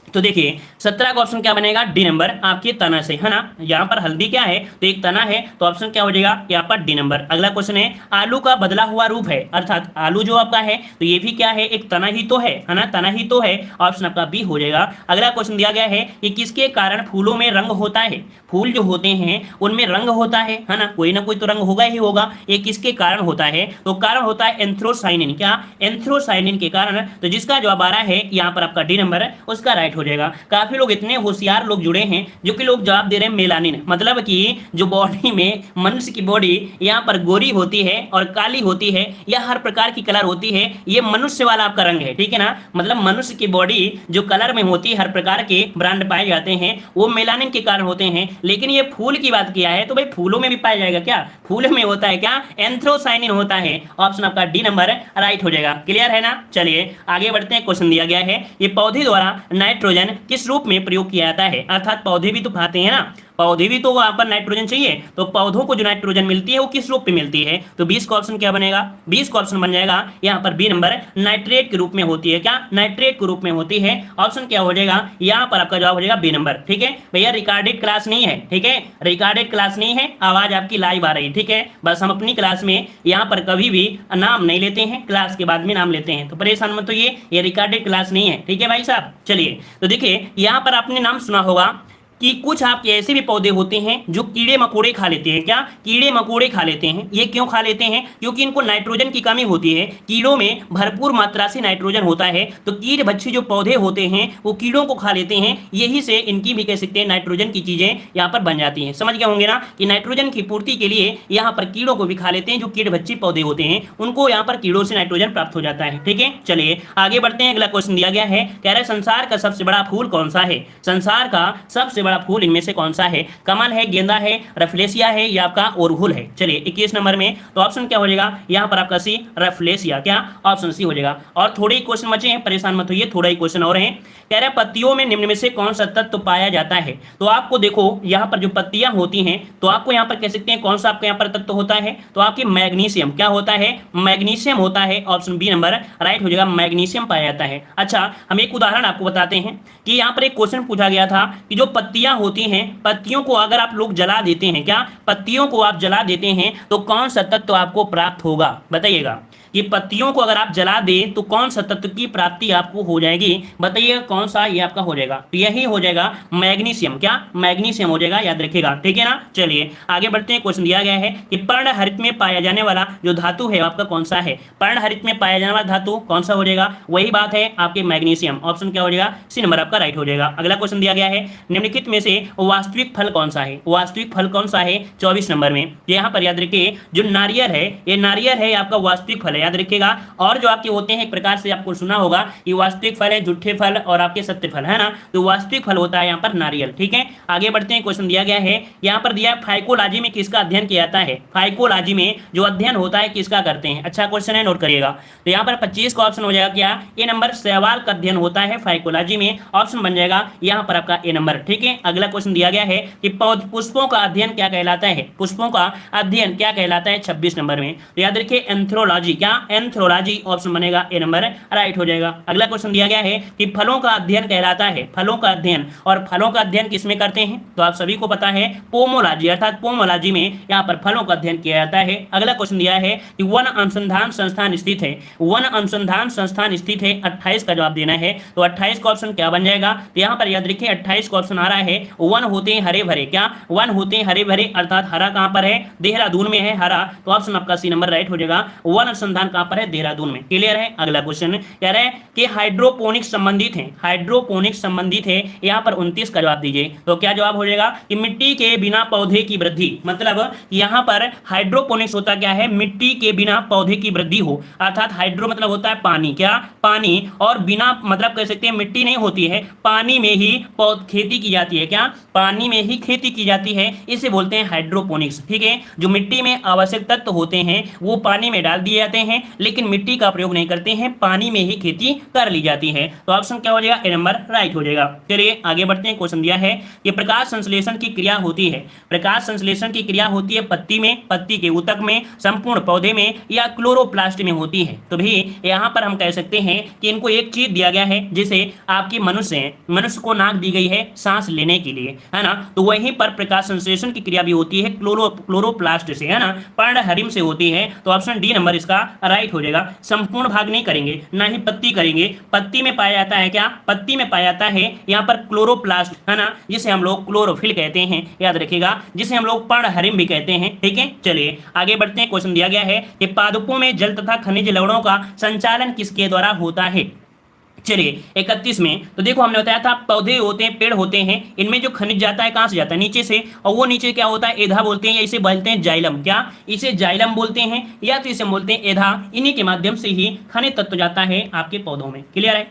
तो देखिए 17 का ऑप्शन क्या बनेगा? डी नंबर आपके तना से, है ना। यहाँ पर हल्दी क्या है? तो एक तना है, तो ऑप्शन क्या हो जाएगा? यहाँ पर डी नंबर। अगला क्वेश्चन है आलू का बदला हुआ रूप है, अर्थात आलू जो आपका है तो ये भी क्या है? एक तना ही तो है ना, तना ही तो है। ऑप्शन आपका बी हो जाएगा। अगला क्वेश्चन दिया गया है कि किसके कारण फूलों में रंग होता है? फूल जो होते हैं उनमें रंग होता है ना, कोई ना कोई तो रंग होगा ही होगा। ये किसके कारण होता है? तो कारण होता है एंथ्रोसाइनिन। क्या एंथ्रोसाइनिन के कारण? तो जिसका जवाब आ रहा है यहाँ पर आपका डी नंबर उसका राइट हो जाएगा। काफी लोग इतने होशियार लोग जुड़े हैं जो कि लोग जवाब दे रहे हैं मेलानिन, मतलब कि जो बॉडी में मनुष्य की बॉडी यहाँ पर गोरी होती है और काली होती है या हर प्रकार की कलर होती है, ये मनुष्य वाला आपका रंग है, ठीक है ना। मतलब मनुष्य की बॉडी जो कलर में होती है, हर प्रकार के ब्रांड पाए जाते हैं, वो मेलानिन के कारण होते हैं। लेकिन ये फूल की बात किया है तो भाई फूलों में भी पाया जाएगा। क्या फूल में होता है? क्या एंथ्रोसाइनिन होता है। ऑप्शन आपका डी नंबर राइट हो जाएगा। क्लियर है ना। चलिए आगे बढ़ते हैं। क्वेश्चन दिया गया है ये पौधे द्वारा नाइट्रोजन किस रूप में प्रयोग किया जाता है, अर्थात पौधे भी तो खाते हैं ना, पौधे भी तो वहां पर नाइट्रोजन चाहिए, तो पौधों को जो नाइट्रोजन मिलती है वो किस रूप में मिलती है, तो 20 का ऑप्शन क्या बनेगा, 20 का ऑप्शन बन जाएगा यहाँ पर बी नंबर, नाइट्रेट के रूप में होती है। क्या, नाइट्रेट के रूप में होती है। ऑप्शन क्या हो जाएगा यहाँ पर, आपका जवाब हो जाएगा बी नंबर। ठीक है भैया, रिकॉर्डेड क्लास नहीं है, ठीक है, रिकॉर्डेड क्लास नहीं है, आवाज आपकी लाइव आ रही है, ठीक है। बस हम अपनी क्लास में यहाँ पर कभी भी नाम नहीं लेते हैं, क्लास के बाद में नाम लेते हैं, तो परेशान मत होइए, ये रिकॉर्डेड क्लास नहीं है, ठीक है भाई साहब। चलिए, तो देखिए यहाँ पर आपने नाम सुना होगा कि कुछ आपके ऐसे भी पौधे होते हैं जो कीड़े मकोड़े खा लेते हैं। क्या, कीड़े मकोड़े खा लेते हैं। ये क्यों खा लेते हैं, क्योंकि इनको नाइट्रोजन की कमी होती है। कीड़ों में भरपूर मात्रा से नाइट्रोजन होता है, तो कीट बच्चे जो पौधे होते हैं वो कीड़ों को खा लेते हैं, यही से इनकी भी कह सकते हैं नाइट्रोजन की चीजें यहाँ पर बन जाती हैं। समझ गए होंगे ना कि नाइट्रोजन की पूर्ति के लिए यहाँ पर कीड़ों को भी खा लेते हैं, जो कीट बच्चे पौधे होते हैं उनको यहाँ पर कीड़ों से नाइट्रोजन प्राप्त हो जाता है। ठीक है, चलिए आगे बढ़ते हैं। अगला क्वेश्चन दिया गया है, कह रहे संसार का सबसे बड़ा फूल कौन सा है। संसार का सबसे बड़ा फूल इनमें से कौन सा है, कमल है, गेंदा है, रफलेसिया है या आपका ओरहुल है। चलिए 21 नंबर में तो ऑप्शन क्या हो जाएगा यहाँ पर आपका सी, रफलेसिया। क्या, ऑप्शन सी हो जाएगा। और थोड़े ही क्वेश्चन बचे हैं, परेशान मत होइए, थोड़ा ही क्वेश्चन और हैं। कह रहे पत्तियों में निम्न में से कौन सा तत्व पाया जाता है। तो आपको देखो यहाँ पर जो पत्तियां होती हैं, तो आपको यहाँ पर कह सकते हैं कौन सा आपका यहाँ पर तत्व होता है, तो आपके मैग्नीशियम। क्या होता है, मैग्नीशियम होता है। ऑप्शन बी नंबर राइट हो जाएगा, मैग्नीशियम पाया जाता है। अच्छा, हम एक उदाहरण आपको बताते हैं कि यहाँ पर एक क्वेश्चन पूछा गया था कि जो पत्तियां होती हैं, पत्तियों को अगर आप लोग जला देते हैं, क्या पत्तियों को आप जला देते हैं तो कौन सा तत्व आपको प्राप्त होगा, बताइएगा। कि पत्तियों को अगर आप जला दें तो कौन सा तत्व की प्राप्ति आपको हो जाएगी, बताइए कौन सा ये आपका हो जाएगा, तो यही हो जाएगा मैग्नीशियम। क्या, मैग्नीशियम हो जाएगा, याद रखिएगा, ठीक है ना। चलिए आगे बढ़ते हैं। क्वेश्चन दिया गया है कि पर्णहरित में पाया जाने वाला जो धातु है आपका कौन सा है। पर्णहरित में पाया जाने वाला धातु कौन सा हो जाएगा, वही बात है आपके मैग्नीशियम। ऑप्शन क्या हो जाएगा, सी नंबर आपका राइट हो जाएगा। अगला क्वेश्चन दिया गया है, निम्नलिखित में से वास्तविक फल कौन सा है। वास्तविक फल कौन सा है 24 नंबर में। यहाँ पर याद रखिए जो नारियल है, ये नारियल है आपका वास्तविक फल है, याद रखिएगा। और जो आपके होते हैं एक प्रकार से आपको सुना होगा कि वास्तविक फल है, झूठे फल और आपके सत्य फल, है ना। तो वास्तविक फल होता है यहाँ पर नारियल। ठीक है, आगे बढ़ते हैं। क्वेश्चन दिया गया है, यहाँ पर दिया फाइकोलॉजी में किसका अध्ययन किया जाता है। फाइकोलॉजी में जो अध्ययन होता है किसका करते हैं। अच्छा क्वेश्चन है, नोट करिएगा। तो यहाँ पर 25 का ऑप्शन हो जाएगा क्या, ए नंबर, शैवाल का अध्ययन होता है फाइकोलॉजी में। ऑप्शन बन जाएगा यहाँ पर आपका ए नंबर। ठीक है, अगला क्वेश्चन दिया गया है कि पुष्पों का अध्ययन क्या कहलाता है। पुष्पों का अध्ययन क्या कहलाता है 26 नंबर में। तो याद रखिए एंथ्रोलॉजी। क्या, एंथ्रोलॉजी। ऑप्शन बनेगा ए नंबर राइट हो जाएगा। अगला क्वेश्चन दिया गया है कि फलों का अध्ययन कहलाता है। फलों का अध्ययन, और फलों का अध्ययन किसमें करते हैं, तो आप सभी को पता है पोमोलॉजी, अर्थात पोमोलॉजी में यहाँ पर फलों का अध्ययन किया जाता है। अगला क्वेश्चन दिया है कि वन अनुसंधान संस्थान स्थित है। वन अनुसंधान संस्थान स्थित है, 28 का जवाब देना है। तो 28 का ऑप्शन क्या बन जाएगा, तो यहाँ पर याद रखिए 28 का ऑप्शन आ रहा है वन होते हैं हरे भरे। क्या, वन होते हैं हरे भरे, अर्थात हरा कहाँ पर है, देहरादून में है हरा। तो ऑप्शन आपका सी नंबर राइट हो जाएगा। वन अनुसंधान कहाँ पर है, देहरादून में। क्लियर है। अगला क्वेश्चन कह रहे हैं कि हाइड्रोपोनिक्स संबंधित है। हाइड्रोपोनिक्स संबंधित है, यहाँ पर 29 का जवाब दीजिए। तो क्या जवाब हो जाएगा कि मिट्टी के बिना पौधे की वृद्धि। मतलब यहाँ पर हाइड्रोपोनिक्स होता क्या है, मिट्टी के बिना पौधे की वृद्धि हो, अर्थात हाइड्रो मतलब होता है पानी। क्या, पानी, और बिना मतलब कह सकते हैं मिट्टी नहीं होती है, पानी में ही खेती की जाती है। क्या, पानी में ही खेती की जाती है, इसे बोलते हैं हाइड्रोपोनिक्स। ठीक है, जो मिट्टी में आवश्यक तत्व होते हैं वो पानी में डाल दिए जाते हैं, लेकिन मिट्टी का प्रयोग नहीं करते हैं, पानी में ही खेती कर ली जाती है। तो ऑप्शन क्या हो जाएगा, ए नंबर राइट हो जाएगा। चलिए आगे बढ़ते हैं। क्वेश्चन दिया है कि प्रकाश संश्लेषण की क्रिया होती है। प्रकाश संश्लेषण की क्रिया होती है पत्ती में, पत्ती के ऊतक में, संपूर्ण पौधे में या क्लोरोप्लास्ट में होती है। तो भी यहाँ पर हम कह सकते हैं कि इनको एक चीज दिया गया है, जिसे आपकी मनुष्य को नाक दी गई है सांस लेने के लिए, है ना। तो वहीं पर प्रकाश संश्लेषण की क्रिया भी होती है क्लोरोप्लास्ट से, है ना, पर्णहरिम से होती है। तो ऑप्शन डी नंबर इसका राइट हो जाएगा। संपूर्ण भाग नहीं करेंगे, ना ही पत्ती करेंगे। पत्ती में पाया जाता है क्या, पत्ती में पाया जाता है यहाँ पर क्लोरोप्लास्ट, है ना, जिसे हम लोग क्लोरोफिल कहते हैं, याद रखिएगा, जिसे हम लोग पर्णहरिम भी कहते हैं। ठीक है, चलिए आगे बढ़ते हैं। क्वेश्चन दिया गया है कि पादपों में जल तथा खनिज लवणों का संचालन किसके द्वारा होता है। चलिए 31 में तो देखो हमने बताया था पौधे होते हैं, पेड़ होते हैं, इनमें जो खनिज जाता है कहाँ से जाता है, नीचे से, और वो नीचे क्या होता है, एधा बोलते हैं, या इसे बोलते हैं जाइलम। क्या, इसे जाइलम बोलते हैं, या तो इसे बोलते हैं एधा। इन्हीं के माध्यम से ही खनिज तत्व जाता है आपके पौधों में। क्लियर है।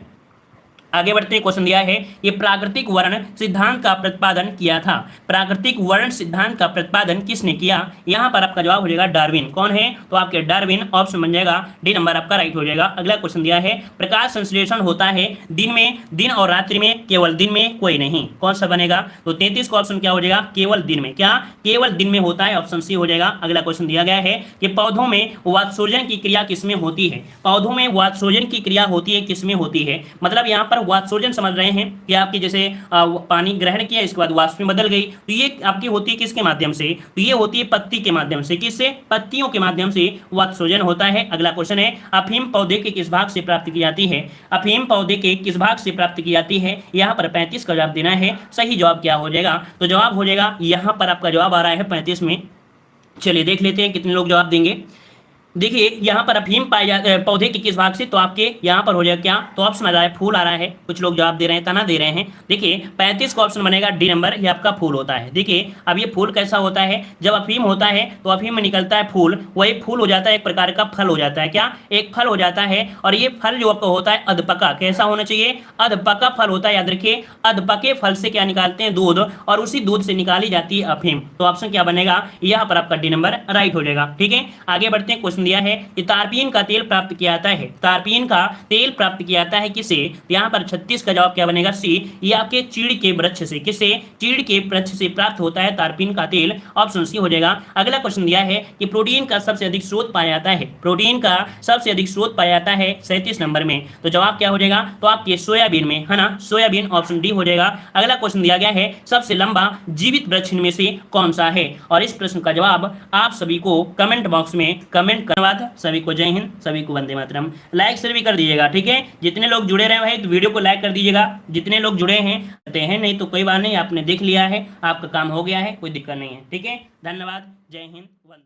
आगे बढ़ते हैं, क्वेश्चन दिया है ये प्राकृतिक वर्ण सिद्धांत का प्रतिपादन किया था। प्राकृतिक वर्ण सिद्धांत का प्रतिपादन किसने किया? यहाँ पर आपका जवाब हो जाएगा डार्विन। कौन है? तो आपके डार्विन, ऑप्शन बन जाएगा डी नंबर आपका राइट हो जाएगा। अगला क्वेश्चन दिया है प्रकाश संश्लेषण होता है दिन में, दिन और रात्रि में, केवल दिन में कोई नहीं, कौन सा बनेगा? तो 33 का ऑप्शन क्या हो जाएगा? केवल दिन में। क्या केवल दिन में होता है? ऑप्शन सी हो जाएगा। अगला क्वेश्चन दिया गया है कि पौधों में वात्सोजन की क्रिया किसमें होती है? पौधों में वात्सोजन की क्रिया होती है किसमें होती है? मतलब यहाँ पर वात्सोजन समझ रहे हैं कि आपकी जैसे पानी ग्रहण किया, इसके बाद वाष्प में बदल गई, तो ये आपकी होती है किसके माध्यम से? तो ये होती है पत्ती के माध्यम से। किससे? पत्तियों के माध्यम से वात्सोजन होता है। अगला क्वेश्चन है अफीम पौधे के किस भाग से प्राप्त की जाती है? अफीम पौधे के किस भाग से प्राप्त की जाती है? यहाँ पर 35 का जवाब देना है। सही जवाब क्या हो जाएगा? तो जवाब हो जाएगा यहाँ पर आपका जवाब आ रहा है 35 में। चलिए देख लेते हैं कितने लोग जवाब देंगे। देखिए यहाँ पर अफीम पाए जाते पौधे के किस भाग से, तो आपके यहाँ पर हो जाएगा क्या? तो ऑप्शन आ रहा है फूल आ रहा है। कुछ लोग जवाब दे रहे हैं, तना दे रहे हैं। देखिए 35 का ऑप्शन बनेगा डी नंबर, ये आपका फूल होता है। देखिए अब ये फूल कैसा होता है? जब अफीम होता है तो अफीम में निकलता है फूल, वही फूल हो जाता है एक प्रकार का फल हो जाता है। क्या? एक फल हो जाता है। और ये फल जो आपका होता है अधपका, कैसा होना चाहिए? अधपका फल होता है। याद रखिए अधपके फल से क्या निकालते हैं? दूध, और उसी दूध से निकाली जाती है अफीम। तो ऑप्शन क्या बनेगा? यहाँ पर आपका डी नंबर राइट हो जाएगा। ठीक है, आगे बढ़ते हैं। क्वेश्चन दिया है कि तारपीन का तेल प्राप्त किया जाता है, तारपीन का तेल प्राप्त किया जाता है किसे? यहाँ पर 36 का जवाब क्या बनेगा? सी, ये आपके चीड़ के वृक्ष से। किससे? चीड़ के वृक्ष से प्राप्त होता है तारपीन का तेल, ऑप्शन सी हो जाएगा। अगला क्वेश्चन दिया है कि प्रोटीन का सबसे अधिक स्रोत पाया जाता है, प्रोटीन का सबसे अधिक स्रोत पाया जाता है 37 नंबर में। तो जवाब क्या हो जाएगा? तो आपके सोयाबीन में, है ना, सोयाबीन, ऑप्शन डी हो जाएगा। अगला क्वेश्चन दिया गया है सबसे लंबा जीवित वृक्ष में से कौन सा है? और इस प्रश्न का जवाब आप सभी को कमेंट बॉक्स में कमेंट करवा। सभी को जय हिंद, सभी को वंदे मातरम। लाइक शेयर भी कर दीजिएगा। ठीक है, जितने लोग जुड़े रहे हैं तो वीडियो को लाइक कर दीजिएगा। जितने लोग जुड़े हैं करते हैं, नहीं तो कोई बात नहीं, आपने देख लिया है, आपका काम हो गया है, कोई दिक्कत नहीं है। ठीक है, धन्यवाद, जय हिंद, वंदे।